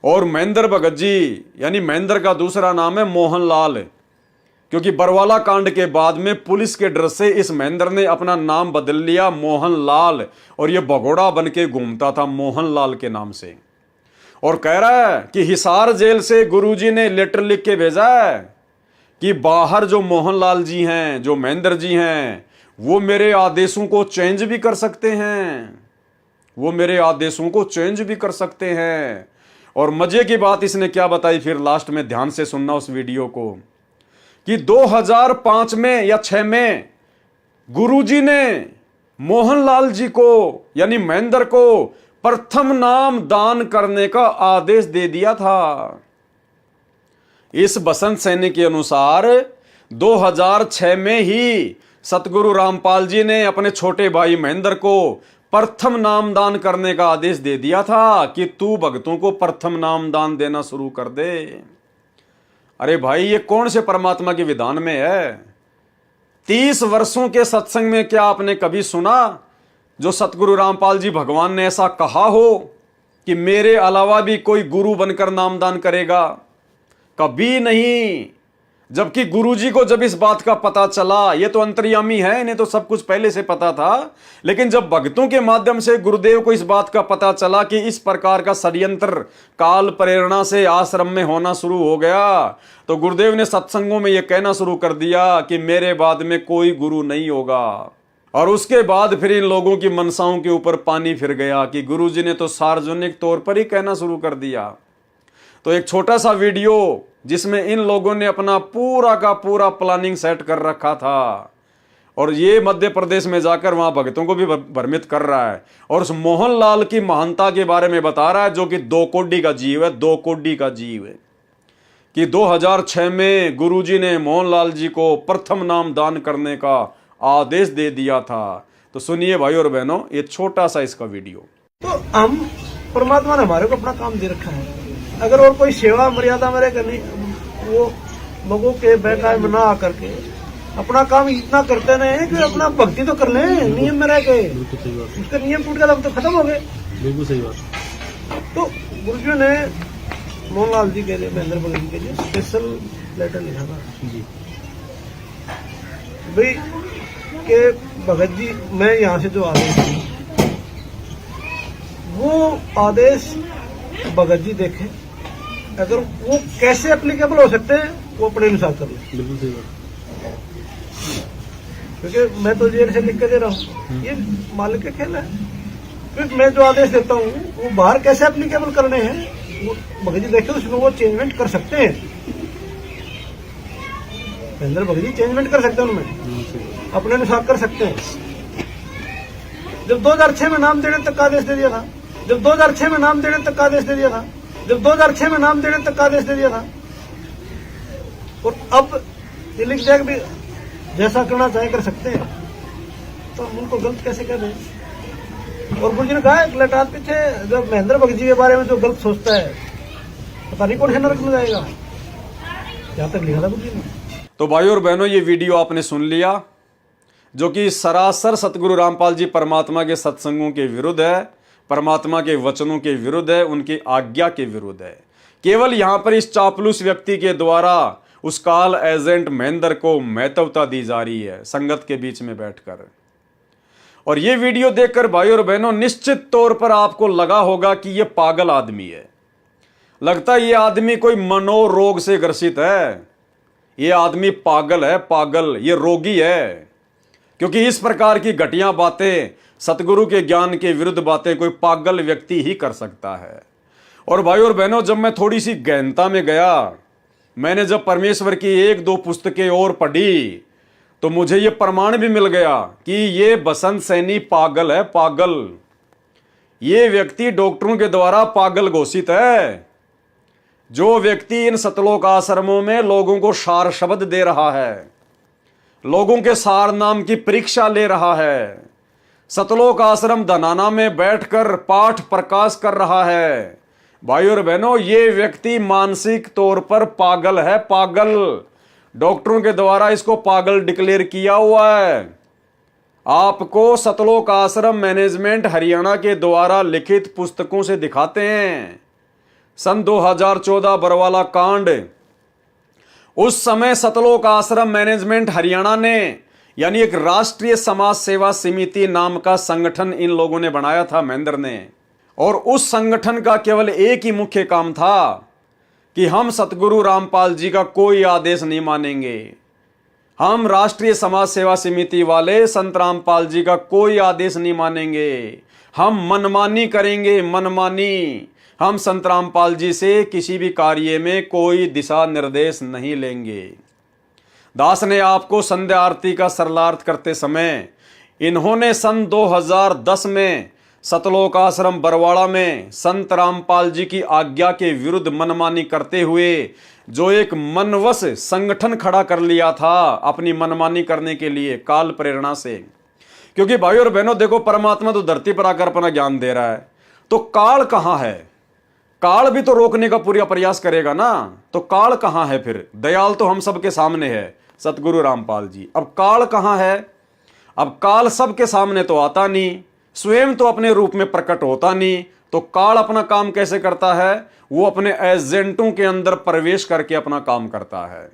और महेंद्र भगत जी, यानी महेंद्र का दूसरा नाम है मोहनलाल, क्योंकि बरवाला कांड के बाद में पुलिस के डर से इस महेंद्र ने अपना नाम बदल लिया मोहनलाल, और यह भगोड़ा बन के घूमता था मोहनलाल के नाम से। और कह रहा है कि हिसार जेल से गुरुजी ने लेटर लिख के भेजा है कि बाहर जो मोहनलाल जी हैं, जो महेंद्र जी हैं, वो मेरे आदेशों को चेंज भी कर सकते हैं, वो मेरे आदेशों को चेंज भी कर सकते हैं। और मजे की बात इसने क्या बताई, फिर लास्ट में ध्यान से सुनना उस वीडियो को, कि 2005 में या 6 में गुरुजी ने मोहनलाल जी को यानी महेंद्र को प्रथम नाम दान करने का आदेश दे दिया था। इस बसंत सैनी के अनुसार 2006 में ही सतगुरु रामपाल जी ने अपने छोटे भाई महेंद्र को प्रथम नाम दान करने का आदेश दे दिया था कि तू भक्तों को प्रथम नाम दान देना शुरू कर दे। अरे भाई, ये कौन से परमात्मा के विधान में है? 30 वर्षों के सत्संग में क्या आपने कभी सुना जो सतगुरु रामपाल जी भगवान ने ऐसा कहा हो कि मेरे अलावा भी कोई गुरु बनकर नामदान करेगा? कभी नहीं। जबकि गुरुजी को जब इस बात का पता चला, ये तो अंतर्यामी है, इन्हें तो सब कुछ पहले से पता था, लेकिन जब भक्तों के माध्यम से गुरुदेव को इस बात का पता चला कि इस प्रकार का षड्यंत्र काल प्रेरणा से आश्रम में होना शुरू हो गया, तो गुरुदेव ने सत्संगों में यह कहना शुरू कर दिया कि मेरे बाद में कोई गुरु नहीं होगा। और उसके बाद फिर इन लोगों की मनसाओं के ऊपर पानी फिर गया कि गुरुजी ने तो सार्वजनिक तौर पर ही कहना शुरू कर दिया। तो एक छोटा सा वीडियो जिसमें इन लोगों ने अपना पूरा का पूरा प्लानिंग सेट कर रखा था, और ये मध्य प्रदेश में जाकर वहां भक्तों को भी भ्रमित कर रहा है और उस मोहनलाल की महानता के बारे में बता रहा है, जो कि 2 कोड़ी का जीव है, 2 कोड़ी का जीव है, कि 2006 में गुरुजी ने मोहनलाल जी को प्रथम नाम दान करने का आदेश दे दिया था। तो सुनिए भाई और बहनों, ये छोटा सा इसका वीडियो। तो हम परमात्मा ने हमारे को अपना काम दे रखा है, अगर और कोई सेवा मर्यादा मेरे करनी, वो लोगों के बहकावे में ना आकर के अपना काम इतना करते रहे कि अपना भक्ति तो कर ले, नियम में रह के। उसका नियम टूट गया, हम तो खत्म हो गए। बिल्कुल सही बात। तो गुरुजी ने मोहनलाल जी के लिए, महेंद्र भगत जी के लिए स्पेशल लेटर लिखा था भाई के भगत जी, मैं यहाँ से जो आदेश दूं, वो आदेश भगत जी देखें, अगर वो कैसे एप्लीकेबल हो सकते हैं वो अपने अनुसार कर ले। बिल्कुल सही बात। क्योंकि मैं तो जेल से लिख के दे रहा हूँ, ये मालिक का खेल है। फिर मैं जो आदेश देता हूँ वो बाहर कैसे एप्लीकेबल करने हैं वो भगत जी देखे, उसमें वो चेंजमेंट कर सकते हैं। महेंद्र भगत जी चेंजमेंट कर सकते हैं, उनमें अपने अनुसार कर सकते हैं। जब 2006 में नाम देने तक का आदेश दे दिया था, जब 2006 में नाम देने तक का आदेश दे दिया था, जब 2006 में नाम देने तक का आदेश दे दिया था, और अब ये लिख दिया कि जैसा करना चाहे कर सकते हैं, तो हम उनको गलत कैसे कह रहे हैं? और गुरुजी ने कहा एक लटात पीछे जो महेंद्र भगत जी के बारे में जो गलत सोचता है, पता नहीं कौन है नरक में जाएगा, यहाँ तक लिखा था गुरुजी ने। तो भाइयों और बहनों, ये वीडियो आपने सुन लिया, जो कि सरासर सतगुरु रामपाल जी परमात्मा के सत्संगों के विरुद्ध है, परमात्मा के वचनों के विरुद्ध है, उनकी आज्ञा के विरुद्ध है। केवल यहां पर इस चापलूस व्यक्ति के द्वारा उस काल एजेंट महेंद्र को महत्वता दी जा रही है संगत के बीच में बैठकर। और ये वीडियो देखकर भाइयों और बहनों, निश्चित तौर पर आपको लगा होगा कि ये पागल आदमी है। लगता है ये आदमी कोई मनोरोग से ग्रसित है, ये आदमी पागल है, पागल, ये रोगी है। क्योंकि इस प्रकार की घटिया बातें, सतगुरु के ज्ञान के विरुद्ध बातें कोई पागल व्यक्ति ही कर सकता है। और भाइयों और बहनों, जब मैं थोड़ी सी गहनता में गया, मैंने जब परमेश्वर की एक दो पुस्तकें और पढ़ी, तो मुझे यह प्रमाण भी मिल गया कि ये बसंत सैनी पागल है, पागल। ये व्यक्ति डॉक्टरों के द्वारा पागल घोषित है। जो व्यक्ति इन सतलोक आश्रमों में लोगों को सार शब्द दे रहा है, लोगों के सार नाम की परीक्षा ले रहा है, सतलोक आश्रम धनाना में बैठकर पाठ प्रकाश कर रहा है, भाइयों और बहनों, ये व्यक्ति मानसिक तौर पर पागल है, पागल। डॉक्टरों के द्वारा इसको पागल डिक्लेयर किया हुआ है। आपको सतलोक आश्रम मैनेजमेंट हरियाणा के द्वारा लिखित पुस्तकों से दिखाते हैं। सन 2014 बरवाला कांड, उस समय सतलोक आश्रम मैनेजमेंट हरियाणा ने, यानी एक राष्ट्रीय समाज सेवा समिति नाम का संगठन इन लोगों ने बनाया था, महेंद्र ने। और उस संगठन का केवल एक ही मुख्य काम था कि हम सतगुरु रामपाल जी का कोई आदेश नहीं मानेंगे। हम राष्ट्रीय समाज सेवा समिति वाले संत रामपाल जी का कोई आदेश नहीं मानेंगे। हम मनमानी करेंगे, मनमानी। हम संत रामपाल जी से किसी भी कार्य में कोई दिशा निर्देश नहीं लेंगे। दास ने आपको संध्या आरती का सरलार्थ करते समय इन्होंने सन 2010 में सतलोक आश्रम बरवाड़ा में संत रामपाल जी की आज्ञा के विरुद्ध मनमानी करते हुए जो एक मनवश संगठन खड़ा कर लिया था अपनी मनमानी करने के लिए, काल प्रेरणा से। क्योंकि भाइयों और बहनों, देखो, परमात्मा तो धरती पर आकर अपना ज्ञान दे रहा है, तो काल कहां है? काल भी तो रोकने का पूरा प्रयास करेगा ना। तो काल कहां है फिर? दयाल तो हम सबके सामने है, सतगुरु रामपाल जी। अब काल कहां है? अब काल सबके सामने तो आता नहीं, स्वयं तो अपने रूप में प्रकट होता नहीं, तो काल अपना काम कैसे करता है? वो अपने एजेंटों के अंदर प्रवेश करके अपना काम करता है।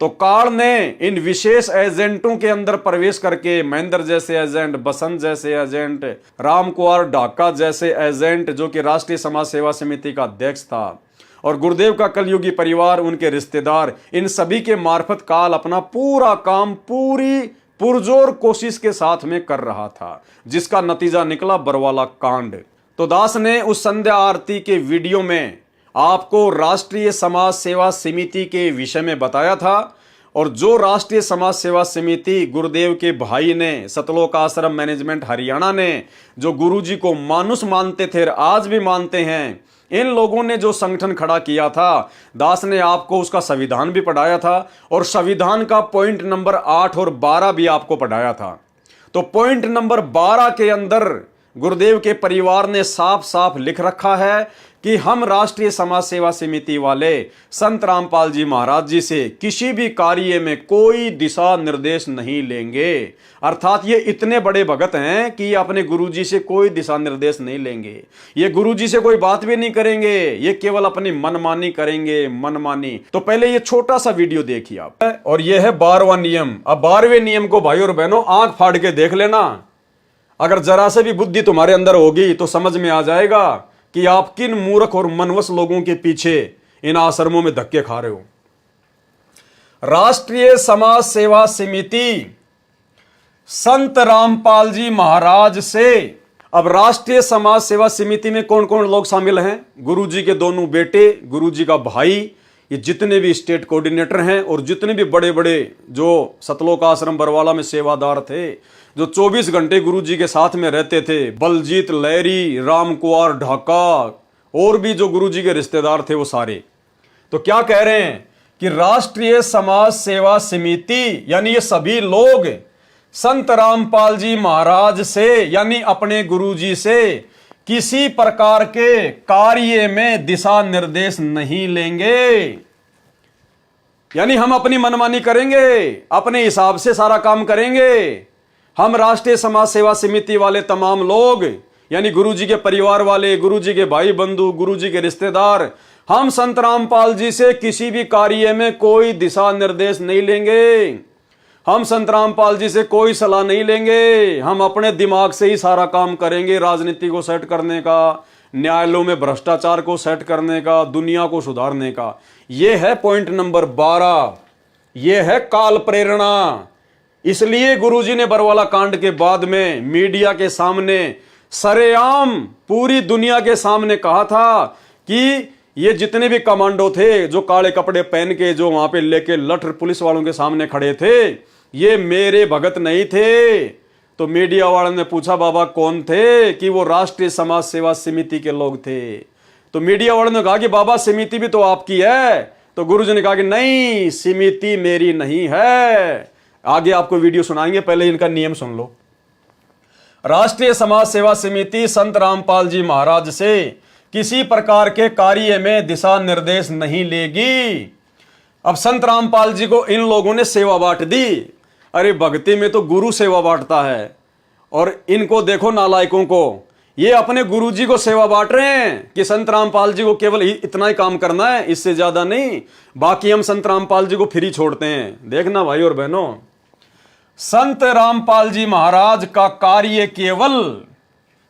तो काल ने इन विशेष एजेंटों के अंदर प्रवेश करके महेंद्र जैसे एजेंट, बसंत जैसे एजेंट, राम कुमार ढाका जैसे एजेंट, जो कि राष्ट्रीय समाज सेवा समिति का अध्यक्ष था, और गुरुदेव का कलयुगी परिवार, उनके रिश्तेदार, इन सभी के मार्फत काल अपना पूरा काम पूरी पुरजोर कोशिश के साथ में कर रहा था, जिसका नतीजा निकला बरवाला कांड। तो दास ने उस संध्या आरती के वीडियो में आपको राष्ट्रीय समाज सेवा समिति के विषय में बताया था, और जो राष्ट्रीय समाज सेवा समिति गुरुदेव के भाई ने, सतलोक आश्रम मैनेजमेंट हरियाणा ने, जो गुरुजी को मानुष मानते थे, आज भी मानते हैं, इन लोगों ने जो संगठन खड़ा किया था, दास ने आपको उसका संविधान भी पढ़ाया था, और संविधान का पॉइंट नंबर 8 और 12 भी आपको पढ़ाया था। तो पॉइंट नंबर 12 के अंदर गुरुदेव के परिवार ने साफ साफ लिख रखा है कि हम राष्ट्रीय समाज सेवा समिति वाले संत रामपाल जी महाराज जी से किसी भी कार्य में कोई दिशा निर्देश नहीं लेंगे। अर्थात ये इतने बड़े भगत हैं कि ये अपने गुरुजी से कोई दिशा निर्देश नहीं लेंगे, ये गुरुजी से कोई बात भी नहीं करेंगे, ये केवल अपनी मनमानी करेंगे, मनमानी। तो पहले ये छोटा सा वीडियो देखिए आप, और ये है 12वां नियम। अब 12वें नियम को भाइयों और बहनों आंख फाड़ के देख लेना। अगर जरा से भी बुद्धि तुम्हारे अंदर होगी तो समझ में आ जाएगा कि आप किन मूर्ख और मनवश लोगों के पीछे इन आश्रमों में धक्के खा रहे हो। राष्ट्रीय समाज सेवा समिति संत रामपाल जी महाराज से, अब राष्ट्रीय समाज सेवा समिति में कौन कौन लोग शामिल हैं? गुरुजी के दोनों बेटे, गुरुजी का भाई, ये जितने भी स्टेट कोऑर्डिनेटर हैं, और जितने भी बड़े बड़े जो सतलोक आश्रम बरवाला में सेवादार थे, जो 24 घंटे गुरुजी के साथ में रहते थे, बलजीत लहरी, राम कुमार ढाका, और भी जो गुरुजी के रिश्तेदार थे वो सारे। तो क्या कह रहे हैं कि राष्ट्रीय समाज सेवा समिति, यानी ये सभी लोग संत रामपाल जी महाराज से यानी अपने गुरुजी से किसी प्रकार के कार्य में दिशा निर्देश नहीं लेंगे। यानी हम अपनी मनमानी करेंगे, अपने हिसाब से सारा काम करेंगे। हम राष्ट्रीय समाज सेवा समिति वाले तमाम लोग यानी गुरुजी के परिवार वाले, गुरुजी के भाई बंधु, गुरुजी के रिश्तेदार, हम संत रामपाल जी से किसी भी कार्य में कोई दिशा निर्देश नहीं लेंगे। हम संत रामपाल जी से कोई सलाह नहीं लेंगे। हम अपने दिमाग से ही सारा काम करेंगे। राजनीति को सेट करने का, न्यायालयों में भ्रष्टाचार को सेट करने का, दुनिया को सुधारने का। यह है पॉइंट नंबर 12। यह है काल प्रेरणा। इसलिए गुरुजी ने बरवाला कांड के बाद में मीडिया के सामने सरेआम पूरी दुनिया के सामने कहा था कि ये जितने भी कमांडो थे जो काले कपड़े पहन के जो वहां पे लेके लठ पुलिस वालों के सामने खड़े थे, ये मेरे भगत नहीं थे। तो मीडिया वालों ने पूछा बाबा कौन थे, कि वो राष्ट्रीय समाज सेवा समिति के लोग थे। तो मीडिया वालों ने कहा कि बाबा समिति भी तो आपकी है। तो गुरुजी ने कहा कि नहीं, समिति मेरी नहीं है। आगे आपको वीडियो सुनाएंगे, पहले इनका नियम सुन लो। राष्ट्रीय समाज सेवा समिति संत रामपाल जी महाराज से किसी प्रकार के कार्य में दिशा निर्देश नहीं लेगी। अब संत रामपाल जी को इन लोगों ने सेवा बांट दी। अरे भक्ति में तो गुरु सेवा बांटता है, और इनको देखो नालायकों को, ये अपने गुरुजी को सेवा बांट रहे हैं कि संत रामपाल जी को केवल इतना ही काम करना है, इससे ज्यादा नहीं, बाकी हम संत रामपाल जी को फ्री छोड़ते हैं। देखना भाई और बहनों, संत रामपाल जी महाराज का कार्य केवल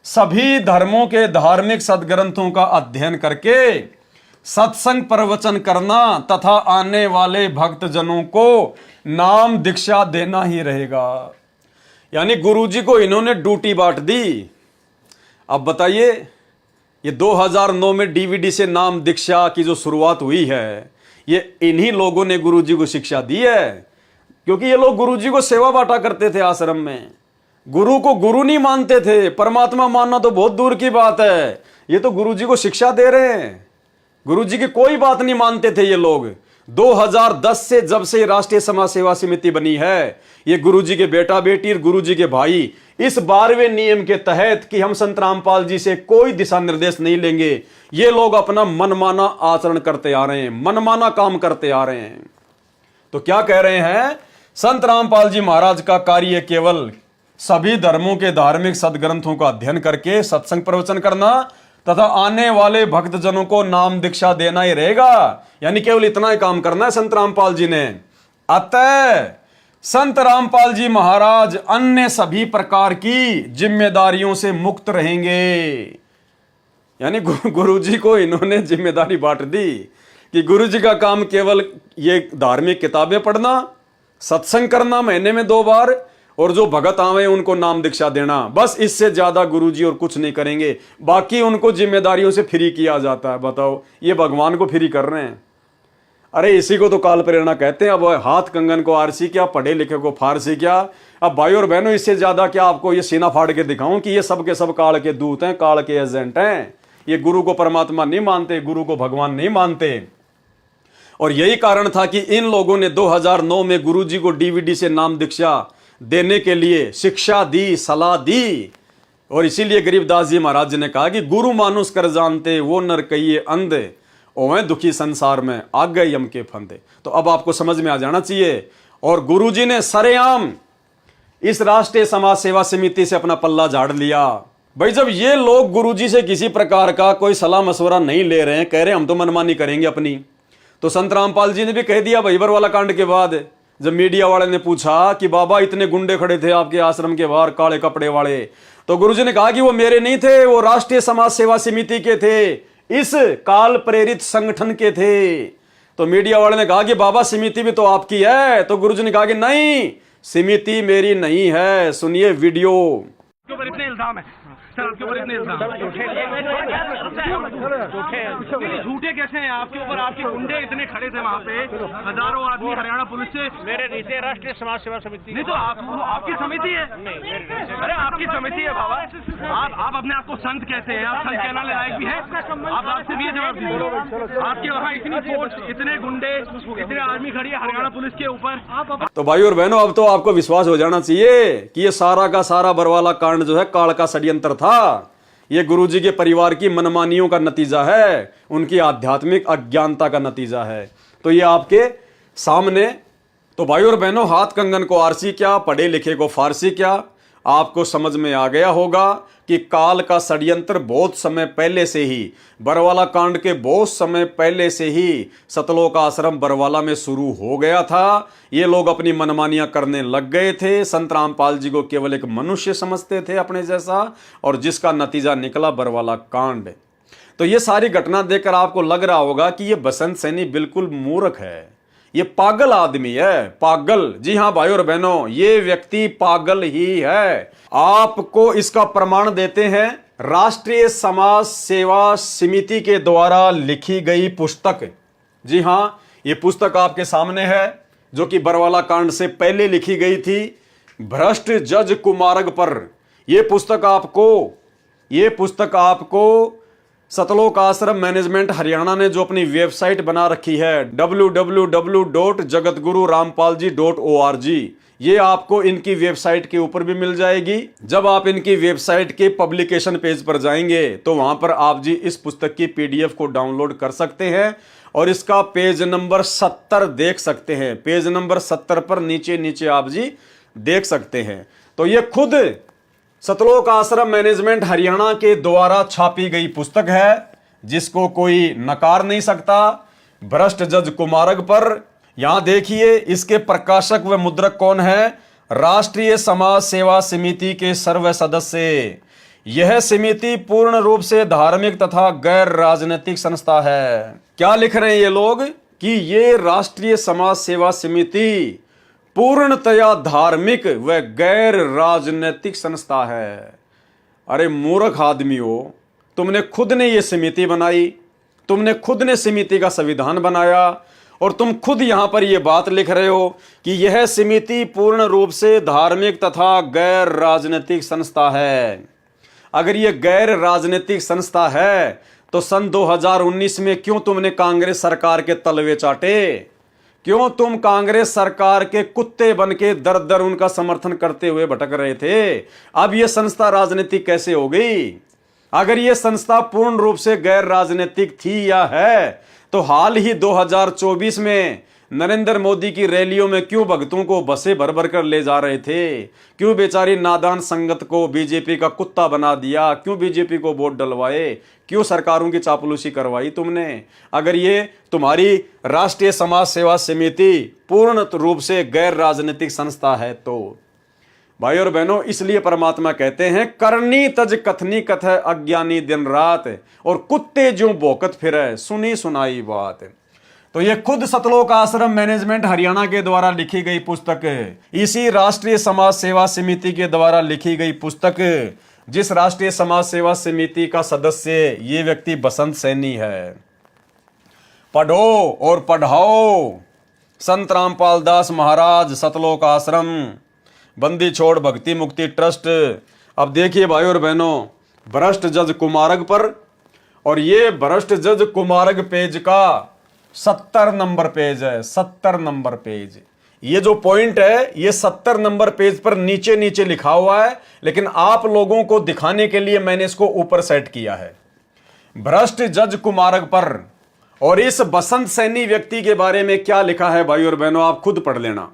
सभी धर्मों के धार्मिक सदग्रंथों का अध्ययन करके सत्संग प्रवचन करना तथा आने वाले भक्तजनों को नाम दीक्षा देना ही रहेगा। यानी गुरुजी को इन्होंने ड्यूटी बांट दी। अब बताइए, ये 2009 में डीवीडी से नाम दीक्षा की जो शुरुआत हुई है, ये इन्हीं लोगों ने गुरुजी को शिक्षा दी है। क्योंकि ये लोग गुरुजी को सेवा बांटा करते थे आश्रम में, गुरु को गुरु नहीं मानते थे। परमात्मा मानना तो बहुत दूर की बात है, ये तो गुरुजी को शिक्षा दे रहे हैं। गुरुजी की कोई बात नहीं मानते थे ये लोग। 2010 से जब से राष्ट्रीय समाज सेवा समिति बनी है, ये गुरुजी के बेटा बेटी और गुरुजी के भाई इस 12वें नियम के तहत कि हम संत रामपाल जी से कोई दिशा निर्देश नहीं लेंगे, ये लोग अपना मनमाना आचरण करते आ रहे हैं, मनमाना काम करते आ रहे हैं। तो क्या कह रहे हैं, संत रामपाल जी महाराज का कार्य केवल सभी धर्मों के धार्मिक सदग्रंथों का अध्ययन करके सत्संग प्रवचन करना तथा आने वाले भक्तजनों को नाम दीक्षा देना ही रहेगा। यानी केवल इतना ही काम करना है संत रामपाल जी ने। अतः संत रामपाल जी महाराज अन्य सभी प्रकार की जिम्मेदारियों से मुक्त रहेंगे। यानी गुरुजी को इन्होंने जिम्मेदारी बांट दी कि गुरुजी का काम केवल ये धार्मिक किताबें पढ़ना, सत्संग करना महीने में 2 बार, और जो भगत आवे उनको नाम दीक्षा देना, बस। इससे ज्यादा गुरुजी और कुछ नहीं करेंगे। बाकी उनको जिम्मेदारियों से फ्री किया जाता है। बताओ, ये भगवान को फ्री कर रहे हैं। अरे इसी को तो काल प्रेरणा कहते हैं। अब हाथ कंगन को आरसी क्या, पढ़े लिखे को फारसी क्या। अब भाई और बहनों, इससे ज्यादा क्या आपको ये सीना फाड़ के दिखाऊं कि ये सब के सब काल के दूत हैं, काल के एजेंट हैं। ये गुरु को परमात्मा नहीं मानते, गुरु को भगवान नहीं मानते। और यही कारण था कि इन लोगों ने 2009 में गुरुजी को डीवीडी से नाम दीक्षा देने के लिए शिक्षा दी, सलाह दी। और इसीलिए गरीबदास जी महाराज ने कहा कि गुरु मानुष कर जानते वो नर कहिए अंधे, ओवे दुखी संसार में आ गए यम के फंदे। तो अब आपको समझ में आ जाना चाहिए। और गुरुजी ने सरेआम इस राष्ट्रीय समाज सेवा समिति से अपना पल्ला झाड़ लिया। भाई जब ये लोग गुरुजी से किसी प्रकार का कोई सलाह मशवरा नहीं ले रहे हैं, कह रहे हम तो मनमानी करेंगे अपनी, तो संत रामपाल जी ने भी कह दिया भाई बरवाला कांड के बाद, जब मीडिया वाले ने पूछा कि बाबा इतने गुंडे खड़े थे आपके आश्रम के बाहर काले कपड़े वाले, तो गुरुजी ने कहा कि वो मेरे नहीं थे, वो राष्ट्रीय समाज सेवा समिति के थे, इस काल प्रेरित संगठन के थे। तो मीडिया वाले ने कहा कि बाबा समिति भी तो आपकी है। तो गुरुजी ने कहा कि नहीं, समिति मेरी नहीं है। सुनिए वीडियो। ऊपर इतने इल्जाम है सर, आपके ऊपर इतने इल्जाम झूठे कैसे हैं आपके ऊपर? आपके गुंडे इतने खड़े थे वहाँ पे, हजारों आदमी हरियाणा पुलिस से। मेरे नीचे राष्ट्रीय समाज सेवा समिति। नहीं तो आपकी समिति है? अरे आपकी समिति है बाबा। आप अपने आप को संत कहते हैं, आप संत कहना लायक भी है? आप आपसे भी जवाब दीजिए। आपके वहाँ इतनी फोर्स, इतने गुंडे, इतने आर्मी खड़ी है हरियाणा पुलिस के ऊपर। तो भाई और बहनों, अब तो आपको विश्वास हो जाना चाहिए कि ये सारा का सारा बरवाला कांड जो है काल का षड्यंत्र था। ये गुरुजी के परिवार की मनमानियों का नतीजा है, उनकी आध्यात्मिक अज्ञानता का नतीजा है। तो ये आपके सामने। तो भाई और बहनों, हाथ कंगन को आरसी क्या, पढ़े लिखे को फारसी क्या, आपको समझ में आ गया होगा कि काल का षड्यंत्र बहुत समय पहले से ही, बरवाला कांड के बहुत समय पहले से ही सतलोक आश्रम बरवाला में शुरू हो गया था। ये लोग अपनी मनमानियां करने लग गए थे। संत रामपाल जी को केवल एक मनुष्य समझते थे अपने जैसा, और जिसका नतीजा निकला बरवाला कांड। तो ये सारी घटना देखकर आपको लग रहा होगा कि ये बसंत सैनी बिल्कुल मूर्ख है, ये पागल आदमी है, पागल। जी हां भाई और बहनों, ये व्यक्ति पागल ही है। आपको इसका प्रमाण देते हैं राष्ट्रीय समाज सेवा समिति के द्वारा लिखी गई पुस्तक। जी हां, ये पुस्तक आपके सामने है, जो कि बरवाला कांड से पहले लिखी गई थी, भ्रष्ट जज कुमारग पर। ये पुस्तक आपको सतलोक आश्रम मैनेजमेंट हरियाणा ने जो अपनी वेबसाइट बना रखी है www.jagatgururampalji.org, ये आपको इनकी वेबसाइट के ऊपर भी मिल जाएगी। जब आप इनकी वेबसाइट के पब्लिकेशन पेज पर जाएंगे तो वहां पर आप जी इस पुस्तक की पीडीएफ को डाउनलोड कर सकते हैं और इसका पेज नंबर 70 देख सकते हैं। पेज नंबर 70 पर नीचे आप जी देख सकते हैं। तो ये खुद सतलोक आश्रम मैनेजमेंट हरियाणा के द्वारा छापी गई पुस्तक है, जिसको कोई नकार नहीं सकता। भ्रष्ट जज कुमारग पर। यहां देखिए इसके प्रकाशक व मुद्रक कौन है? राष्ट्रीय समाज सेवा समिति के सर्व सदस्य। यह समिति पूर्ण रूप से धार्मिक तथा गैर राजनीतिक संस्था है। क्या लिख रहे हैं ये लोग कि ये राष्ट्रीय समाज सेवा समिति पूर्णतया धार्मिक व गैर राजनीतिक संस्था है। अरे मूर्ख आदमियों, तुमने खुद ने ये समिति बनाई, तुमने खुद ने समिति का संविधान बनाया, और तुम खुद यहां पर यह बात लिख रहे हो कि यह समिति पूर्ण रूप से धार्मिक तथा गैर राजनीतिक संस्था है। अगर यह गैर राजनीतिक संस्था है तो सन 2019 में क्यों तुमने कांग्रेस सरकार के तलवे चाटे? क्यों तुम कांग्रेस सरकार के कुत्ते बन के दर दर उनका समर्थन करते हुए भटक रहे थे? अब यह संस्था राजनीतिक कैसे हो गई? अगर यह संस्था पूर्ण रूप से गैर राजनीतिक थी या है तो हाल ही 2024 में नरेंद्र मोदी की रैलियों में क्यों भक्तों को बसें भर भर कर ले जा रहे थे? क्यों बेचारी नादान संगत को बीजेपी का कुत्ता बना दिया? क्यों बीजेपी को वोट डलवाए? क्यों सरकारों की चापलूसी करवाई तुमने? अगर ये तुम्हारी राष्ट्रीय समाज सेवा समिति पूर्ण रूप से गैर राजनीतिक संस्था है तो भाई और बहनों, इसलिए परमात्मा कहते हैं करनी तज कथनी कथ अज्ञानी दिन रात, और कुत्ते जो भौंकत फिरे सुनी सुनाई बात। तो ये खुद सतलोक आश्रम मैनेजमेंट हरियाणा के द्वारा लिखी गई पुस्तक, इसी राष्ट्रीय समाज सेवा समिति के द्वारा लिखी गई पुस्तक, जिस राष्ट्रीय समाज सेवा समिति का सदस्य ये व्यक्ति बसंत सैनी है। पढ़ो और पढ़ाओ। संत रामपाल दास महाराज सतलोक आश्रम बंदी छोड़ भक्ति मुक्ति ट्रस्ट। अब देखिए भाई और बहनों, भ्रष्ट जज कुमारग पर, और ये भ्रष्ट जज कुमारग पेज का 70 नंबर पेज है। 70 नंबर पेज, ये जो पॉइंट है ये 70 नंबर पेज पर नीचे लिखा हुआ है, लेकिन आप लोगों को दिखाने के लिए मैंने इसको ऊपर सेट किया है। भ्रष्ट जज कुमारग पर और इस बसंत सैनी व्यक्ति के बारे में क्या लिखा है भाई और बहनों, आप खुद पढ़ लेना।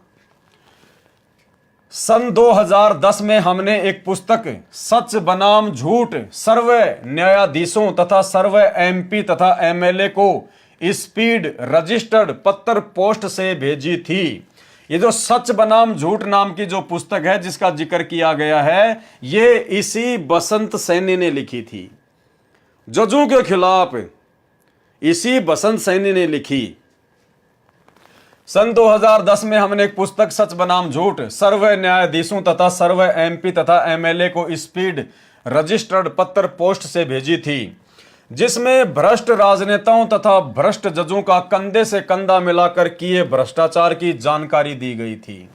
सन 2010 में हमने एक पुस्तक सच बनाम झूठ सर्व न्यायाधीशों तथा सर्व एमपी तथा एमएलए को स्पीड रजिस्टर्ड पत्र पोस्ट से भेजी थी। ये जो सच बनाम झूठ नाम की जो पुस्तक है जिसका जिक्र किया गया है, ये इसी बसंत सैनी ने लिखी थी। जजों के खिलाफ इसी बसंत सैनी ने लिखी। सन 2010 में हमने एक पुस्तक सच बनाम झूठ सर्व न्यायाधीशों तथा सर्व एमपी तथा एमएलए को स्पीड रजिस्टर्ड पत्र पोस्ट से भेजी थी। जिसमें भ्रष्ट राजनेताओं तथा भ्रष्ट जजों का कंधे से कंधा मिलाकर किए भ्रष्टाचार की जानकारी दी गई थी।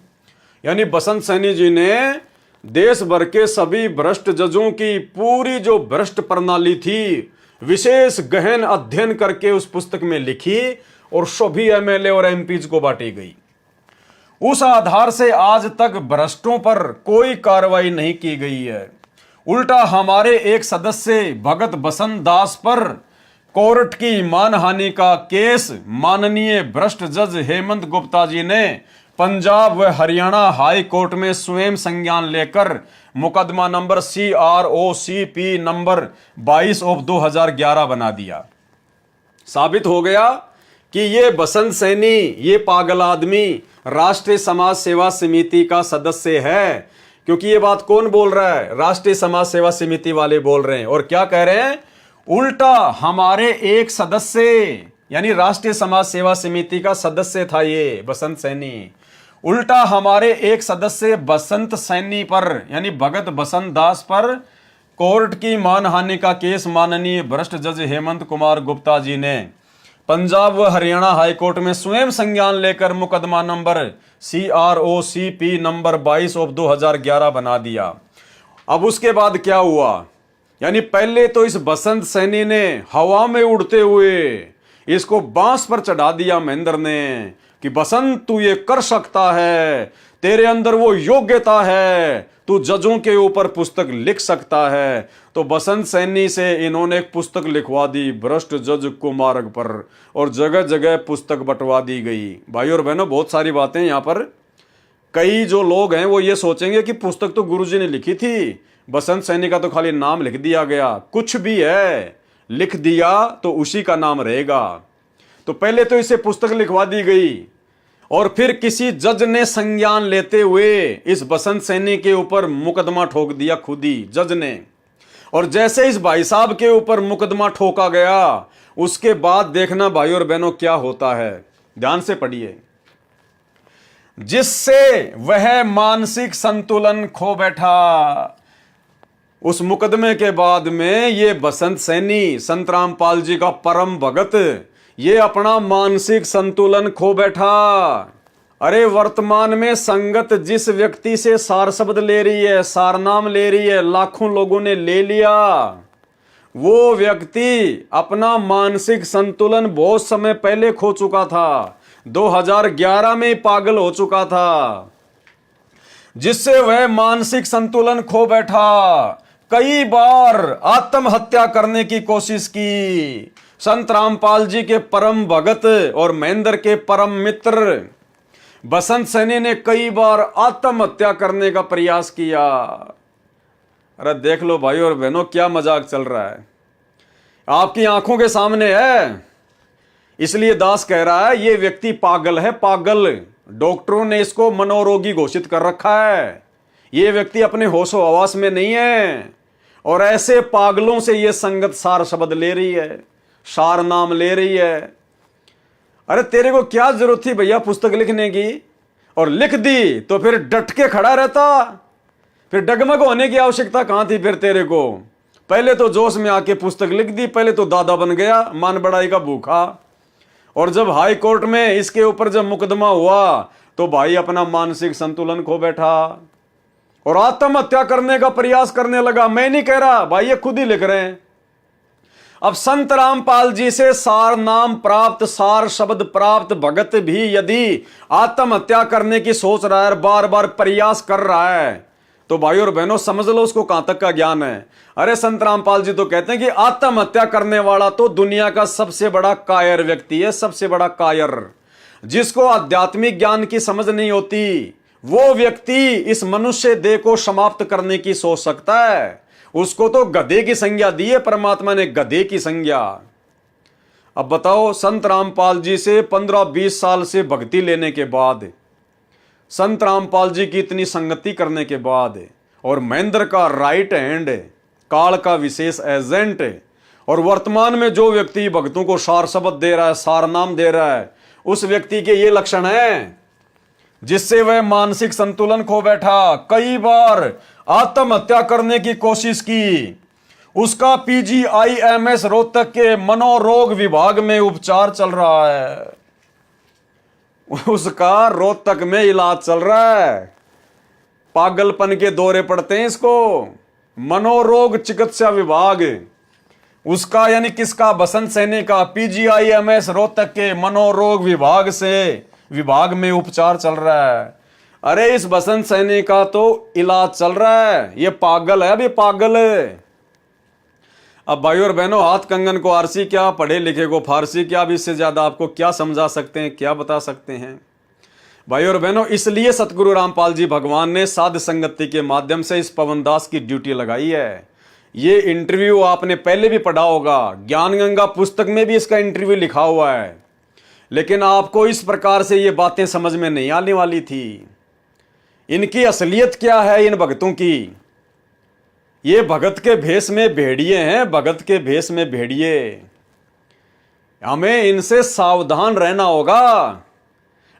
यानी बसंत सैनी जी ने देश भर के सभी भ्रष्ट जजों की पूरी जो भ्रष्ट प्रणाली थी विशेष गहन अध्ययन करके उस पुस्तक में लिखी और सभी एमएलए और एमपीज को बांटी गई। उस आधार से आज तक भ्रष्टों पर कोई कार्रवाई नहीं की गई है। उल्टा हमारे एक सदस्य भगत बसंत दास पर कोर्ट की मानहानि का केस माननीय भ्रष्ट जज हेमंत गुप्ता जी ने पंजाब व हरियाणा हाई कोर्ट में स्वयं संज्ञान लेकर मुकदमा नंबर CROCP नंबर 22/2011 बना दिया। साबित हो गया कि ये बसंत सैनी, ये पागल आदमी राष्ट्रीय समाज सेवा समिति का सदस्य है। क्योंकि ये बात कौन बोल रहा है? राष्ट्रीय समाज सेवा समिति वाले बोल रहे हैं। और क्या कह रहे हैं? उल्टा हमारे एक सदस्य, यानी राष्ट्रीय समाज सेवा समिति का सदस्य था ये बसंत सैनी, उल्टा हमारे एक सदस्य बसंत सैनी पर यानी भगत बसंत दास पर कोर्ट की मानहानि का केस माननीय भ्रष्ट जज हेमंत कुमार गुप्ता जी ने पंजाब व हरियाणा हाईकोर्ट में स्वयं संज्ञान लेकर मुकदमा नंबर CROCP नंबर 22/2011 बना दिया। अब उसके बाद क्या हुआ? यानी पहले तो इस बसंत सैनी ने हवा में उड़ते हुए इसको बांस पर चढ़ा दिया महेंद्र ने कि बसंत तू ये कर सकता है, तेरे अंदर वो योग्यता है, तू जजों के ऊपर पुस्तक लिख सकता है। तो बसंत सैनी से इन्होंने एक पुस्तक लिखवा दी भ्रष्ट जज कुमार्ग पर और जगह जगह पुस्तक बंटवा दी गई। भाई और बहनों, बहुत सारी बातें यहाँ पर, कई जो लोग हैं वो ये सोचेंगे कि पुस्तक तो गुरुजी ने लिखी थी, बसंत सैनी का तो खाली नाम लिख दिया गया। कुछ भी है, लिख दिया तो उसी का नाम रहेगा। तो पहले तो इसे पुस्तक लिखवा दी गई और फिर किसी जज ने संज्ञान लेते हुए इस बसंत सैनी के ऊपर मुकदमा ठोक दिया खुद ही जज ने। और जैसे इस भाई साहब के ऊपर मुकदमा ठोका गया उसके बाद देखना भाई और बहनों क्या होता है, ध्यान से पढ़िए। जिससे वह मानसिक संतुलन खो बैठा। उस मुकदमे के बाद में ये बसंत सैनी, संत रामपाल जी का परम भगत, ये अपना मानसिक संतुलन खो बैठा। अरे वर्तमान में संगत जिस व्यक्ति से सार शब्द ले रही है, सार नाम ले रही है, लाखों लोगों ने ले लिया, वो व्यक्ति अपना मानसिक संतुलन बहुत समय पहले खो चुका था, 2011 में पागल हो चुका था। जिससे वह मानसिक संतुलन खो बैठा, कई बार आत्महत्या करने की कोशिश की। संत रामपाल जी के परम भगत और महेंद्र के परम मित्र बसंत सैनी ने कई बार आत्महत्या करने का प्रयास किया। अरे देख लो भाई और बहनों, क्या मजाक चल रहा है, आपकी आंखों के सामने है। इसलिए दास कह रहा है ये व्यक्ति पागल है, पागल। डॉक्टरों ने इसको मनोरोगी घोषित कर रखा है। ये व्यक्ति अपने होशो हवास में नहीं है और ऐसे पागलों से ये संगत सार शब्द ले रही है, सार नाम ले रही है। अरे तेरे को क्या जरूरत थी भैया पुस्तक लिखने की? और लिख दी तो फिर डट के खड़ा रहता, फिर डगमग होने की आवश्यकता कहां थी फिर तेरे को? पहले तो जोश में आके पुस्तक लिख दी, पहले तो दादा बन गया, मान बड़ाई का भूखा। और जब हाई कोर्ट में इसके ऊपर जब मुकदमा हुआ तो भाई अपना मानसिक संतुलन खो बैठा और आत्महत्या करने का प्रयास करने लगा। मैं नहीं कह रहा भाई, ये खुद ही लिख रहे हैं। अब संत रामपाल जी से सार नाम प्राप्त, सार शब्द प्राप्त भगत भी यदि आत्महत्या करने की सोच रहा है, बार बार प्रयास कर रहा है, तो भाई और बहनों समझ लो उसको कहां तक का ज्ञान है। अरे संत रामपाल जी तो कहते हैं कि आत्महत्या करने वाला तो दुनिया का सबसे बड़ा कायर व्यक्ति है, सबसे बड़ा कायर। जिसको आध्यात्मिक ज्ञान की समझ नहीं होती वो व्यक्ति इस मनुष्य देह को समाप्त करने की सोच सकता है। उसको तो गधे की संज्ञा दी है परमात्मा ने, गधे की संज्ञा। अब बताओ, संत रामपाल जी से 15-20 साल से भक्ति लेने के बाद, संत रामपाल जी की इतनी संगति करने के बाद, और महेंद्र का राइट हैंड, काल का विशेष एजेंट, और वर्तमान में जो व्यक्ति भक्तों को सार शब्द दे रहा है, सार नाम दे रहा है, उस व्यक्ति के ये लक्षण है जिससे वह मानसिक संतुलन खो बैठा, कई बार आत्महत्या करने की कोशिश की। उसका PGIMS रोहतक के मनोरोग विभाग में उपचार चल रहा है। उसका रोहतक में इलाज चल रहा है। पागलपन के दौरे पड़ते हैं इसको। मनोरोग चिकित्सा विभाग उसका, यानी किसका? बसंत सैनी का PGIMS रोहतक के मनोरोग विभाग में उपचार चल रहा है। अरे इस बसंत सैनी का तो इलाज चल रहा है, ये पागल है, अभी पागल है। अब भाई और बहनों, हाथ कंगन को आरसी क्या, पढ़े लिखे को फारसी क्या, अब इससे ज्यादा आपको क्या समझा सकते हैं, क्या बता सकते हैं भाई और बहनों। इसलिए सतगुरु रामपाल जी भगवान ने साध संगति के माध्यम से इस पवन दास की ड्यूटी लगाई है। ये इंटरव्यू आपने पहले भी पढ़ा होगा, ज्ञान गंगा पुस्तक में भी इसका इंटरव्यू लिखा हुआ है, लेकिन आपको इस प्रकार से ये बातें समझ में नहीं आने वाली थी। इनकी असलियत क्या है इन भगतों की? ये भगत के भेष में भेड़िए हैं, भगत के भेष में भेड़िए। हमें इनसे सावधान रहना होगा।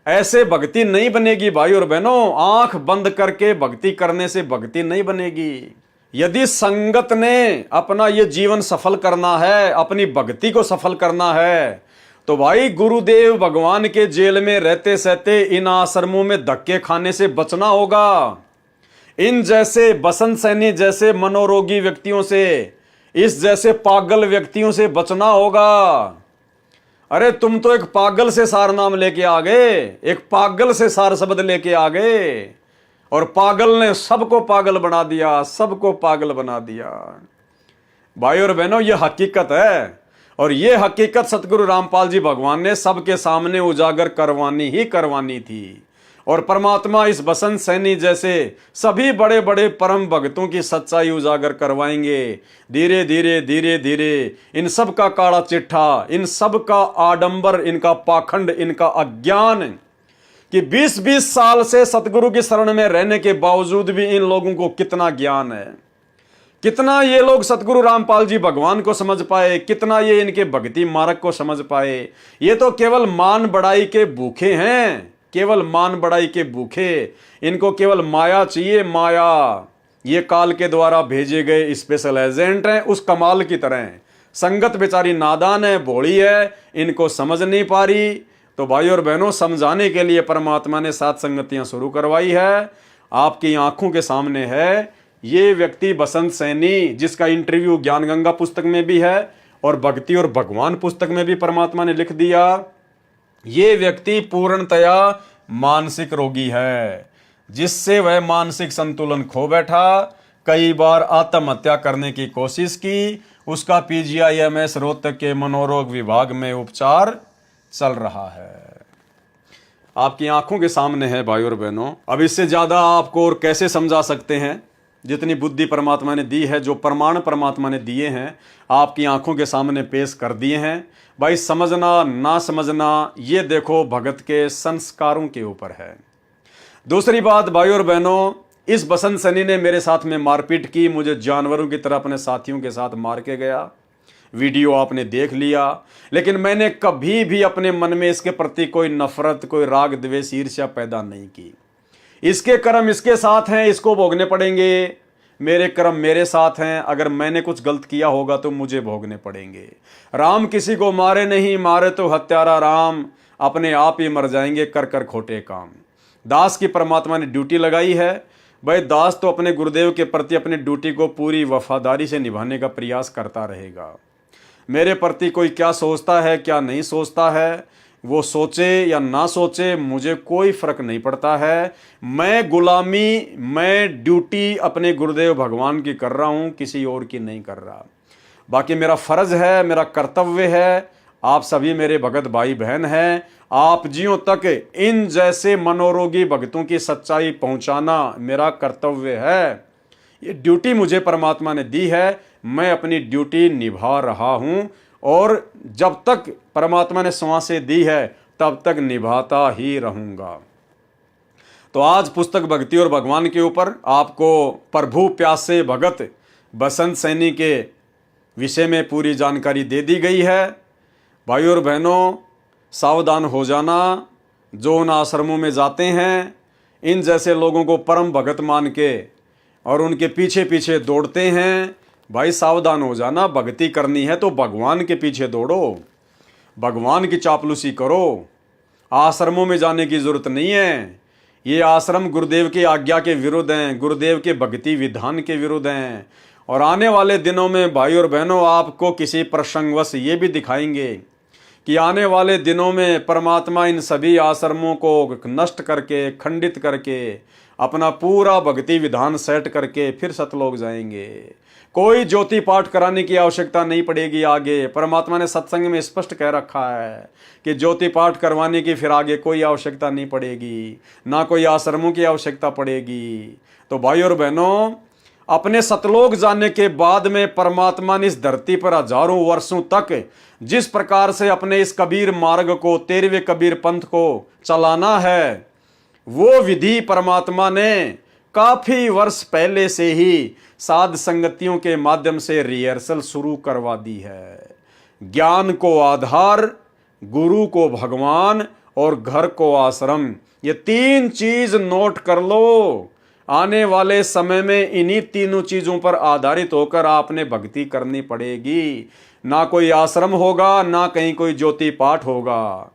ऐसे भक्ति नहीं बनेगी भाई और बहनों। आंख बंद करके भक्ति करने से भक्ति नहीं बनेगी। यदि संगत ने अपना ये जीवन सफल करना है, अपनी भक्ति को सफल करना है, तो भाई गुरुदेव भगवान के जेल में रहते सहते इन आश्रमों में धक्के खाने से बचना होगा। इन जैसे बसंत सैनी जैसे मनोरोगी व्यक्तियों से, इस जैसे पागल व्यक्तियों से बचना होगा। अरे तुम तो एक पागल से सार नाम लेके आ गए, एक पागल से सार शब्द लेके आ गए, और पागल ने सबको पागल बना दिया, सबको पागल बना दिया। भाई और बहनों, यह हकीकत है, और यह हकीकत सतगुरु रामपाल जी भगवान ने सबके सामने उजागर करवानी थी। और परमात्मा इस बसंत सैनी जैसे सभी बड़े बड़े परम भक्तों की सच्चाई उजागर करवाएंगे। धीरे धीरे धीरे धीरे इन सब का काला चिट्ठा, इन सब का आडंबर, इनका पाखंड, इनका अज्ञान कि 20-20 साल से सतगुरु की शरण में रहने के बावजूद भी इन लोगों को कितना ज्ञान है, कितना ये लोग सतगुरु रामपाल जी भगवान को समझ पाए, कितना ये इनके भक्ति मार्ग को समझ पाए। ये तो केवल मान बढ़ाई के भूखे हैं, केवल मान बढ़ाई के भूखे। इनको केवल माया चाहिए, माया। ये काल के द्वारा भेजे गए स्पेशल एजेंट हैं, उस कमाल की तरह। संगत बेचारी नादान है, भोली है, इनको समझ नहीं पा रही। तो भाई और बहनों, समझाने के लिए परमात्मा ने 7 संगतियां शुरू करवाई है। आपकी आंखों के सामने है ये व्यक्ति बसंत सैनी, जिसका इंटरव्यू ज्ञान गंगा पुस्तक में भी है और भक्ति और भगवान पुस्तक में भी परमात्मा ने लिख दिया। ये व्यक्ति पूर्णतया मानसिक रोगी है, जिससे वह मानसिक संतुलन खो बैठा, कई बार आत्महत्या करने की कोशिश की। उसका PGIMS रोहतक के मनोरोग विभाग में उपचार चल रहा है। आपकी आंखों के सामने है भाई और बहनों। अब इससे ज्यादा आपको और कैसे समझा सकते हैं? जितनी बुद्धि परमात्मा ने दी है, जो प्रमाण परमात्मा ने दिए हैं, आपकी आंखों के सामने पेश कर दिए हैं। भाई समझना ना समझना, ये देखो भगत के संस्कारों के ऊपर है। दूसरी बात भाई और बहनों, इस बसंत सैनी ने मेरे साथ में मारपीट की, मुझे जानवरों की तरह अपने साथियों के साथ मार के गया। वीडियो आपने देख लिया, लेकिन मैंने कभी भी अपने मन में इसके प्रति कोई नफरत, कोई राग द्वेष, ईर्ष्या पैदा नहीं की। इसके कर्म इसके साथ हैं, इसको भोगने पड़ेंगे। मेरे कर्म मेरे साथ हैं, अगर मैंने कुछ गलत किया होगा तो मुझे भोगने पड़ेंगे। राम किसी को मारे नहीं, मारे तो हत्यारा राम, अपने आप ही मर जाएंगे कर कर खोटे काम। दास की परमात्मा ने ड्यूटी लगाई है। भाई दास तो अपने गुरुदेव के प्रति अपनी ड्यूटी को पूरी वफादारी से निभाने का प्रयास करता रहेगा। मेरे प्रति कोई क्या सोचता है, क्या नहीं सोचता है, वो सोचे या ना सोचे, मुझे कोई फर्क नहीं पड़ता है। मैं गुलामी, मैं ड्यूटी अपने गुरुदेव भगवान की कर रहा हूं, किसी और की नहीं कर रहा। बाकी मेरा फर्ज है, मेरा कर्तव्य है, आप सभी मेरे भगत भाई बहन हैं, आप जियों तक इन जैसे मनोरोगी भक्तों की सच्चाई पहुंचाना मेरा कर्तव्य है। ये ड्यूटी मुझे परमात्मा ने दी है, मैं अपनी ड्यूटी निभा रहा हूं, और जब तक परमात्मा ने सांसें दी है तब तक निभाता ही रहूंगा। तो आज पुस्तक भक्ति और भगवान के ऊपर आपको प्रभु प्यासे भगत बसंत सैनी के विषय में पूरी जानकारी दे दी गई है। भाई और बहनों, सावधान हो जाना। जो उन आश्रमों में जाते हैं, इन जैसे लोगों को परम भगत मान के और उनके पीछे पीछे दौड़ते हैं, भाई सावधान हो जाना, भक्ति करनी है तो भगवान के पीछे दौड़ो, भगवान की चापलूसी करो। आश्रमों में जाने की जरूरत नहीं है। ये आश्रम गुरुदेव की आज्ञा के विरुद्ध हैं, गुरुदेव के भक्ति विधान के विरुद्ध हैं। और आने वाले दिनों में भाई और बहनों आपको किसी प्रसंगवश ये भी दिखाएंगे कि आने वाले दिनों में परमात्मा इन सभी आश्रमों को नष्ट करके, खंडित करके, अपना पूरा भक्ति विधान सेट करके फिर सतलोक जाएंगे। कोई ज्योति पाठ कराने की आवश्यकता नहीं पड़ेगी आगे। परमात्मा ने सत्संग में स्पष्ट कह रखा है कि ज्योति पाठ करवाने की फिर आगे कोई आवश्यकता नहीं पड़ेगी, ना कोई आश्रमों की आवश्यकता पड़ेगी। तो भाई और बहनों, अपने सतलोक जाने के बाद में परमात्मा ने इस धरती पर हजारों वर्षों तक जिस प्रकार से अपने इस कबीर मार्ग को, 13वें कबीर पंथ को चलाना है, वो विधि परमात्मा ने काफी वर्ष पहले से ही साध संगतियों के माध्यम से रिहर्सल शुरू करवा दी है। ज्ञान को आधार, गुरु को भगवान और घर को आश्रम, ये 3 चीज नोट कर लो। आने वाले समय में इन्हीं तीनों चीजों पर आधारित होकर आपने भक्ति करनी पड़ेगी। ना कोई आश्रम होगा, ना कहीं कोई ज्योति पाठ होगा।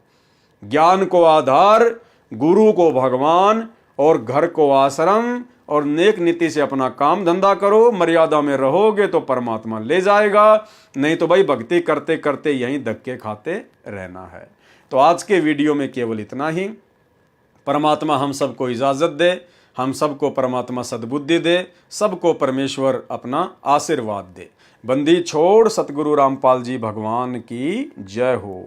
ज्ञान को आधार, गुरु को भगवान और घर को आश्रम, और नेक नीति से अपना काम धंधा करो। मर्यादा में रहोगे तो परमात्मा ले जाएगा, नहीं तो भाई भक्ति करते करते यहीं धक्के खाते रहना है। तो आज के वीडियो में केवल इतना ही। परमात्मा हम सबको इजाजत दे, हम सबको परमात्मा सद्बुद्धि दे, सबको परमेश्वर अपना आशीर्वाद दे। बंदी छोड़ सतगुरु रामपाल जी भगवान की जय हो।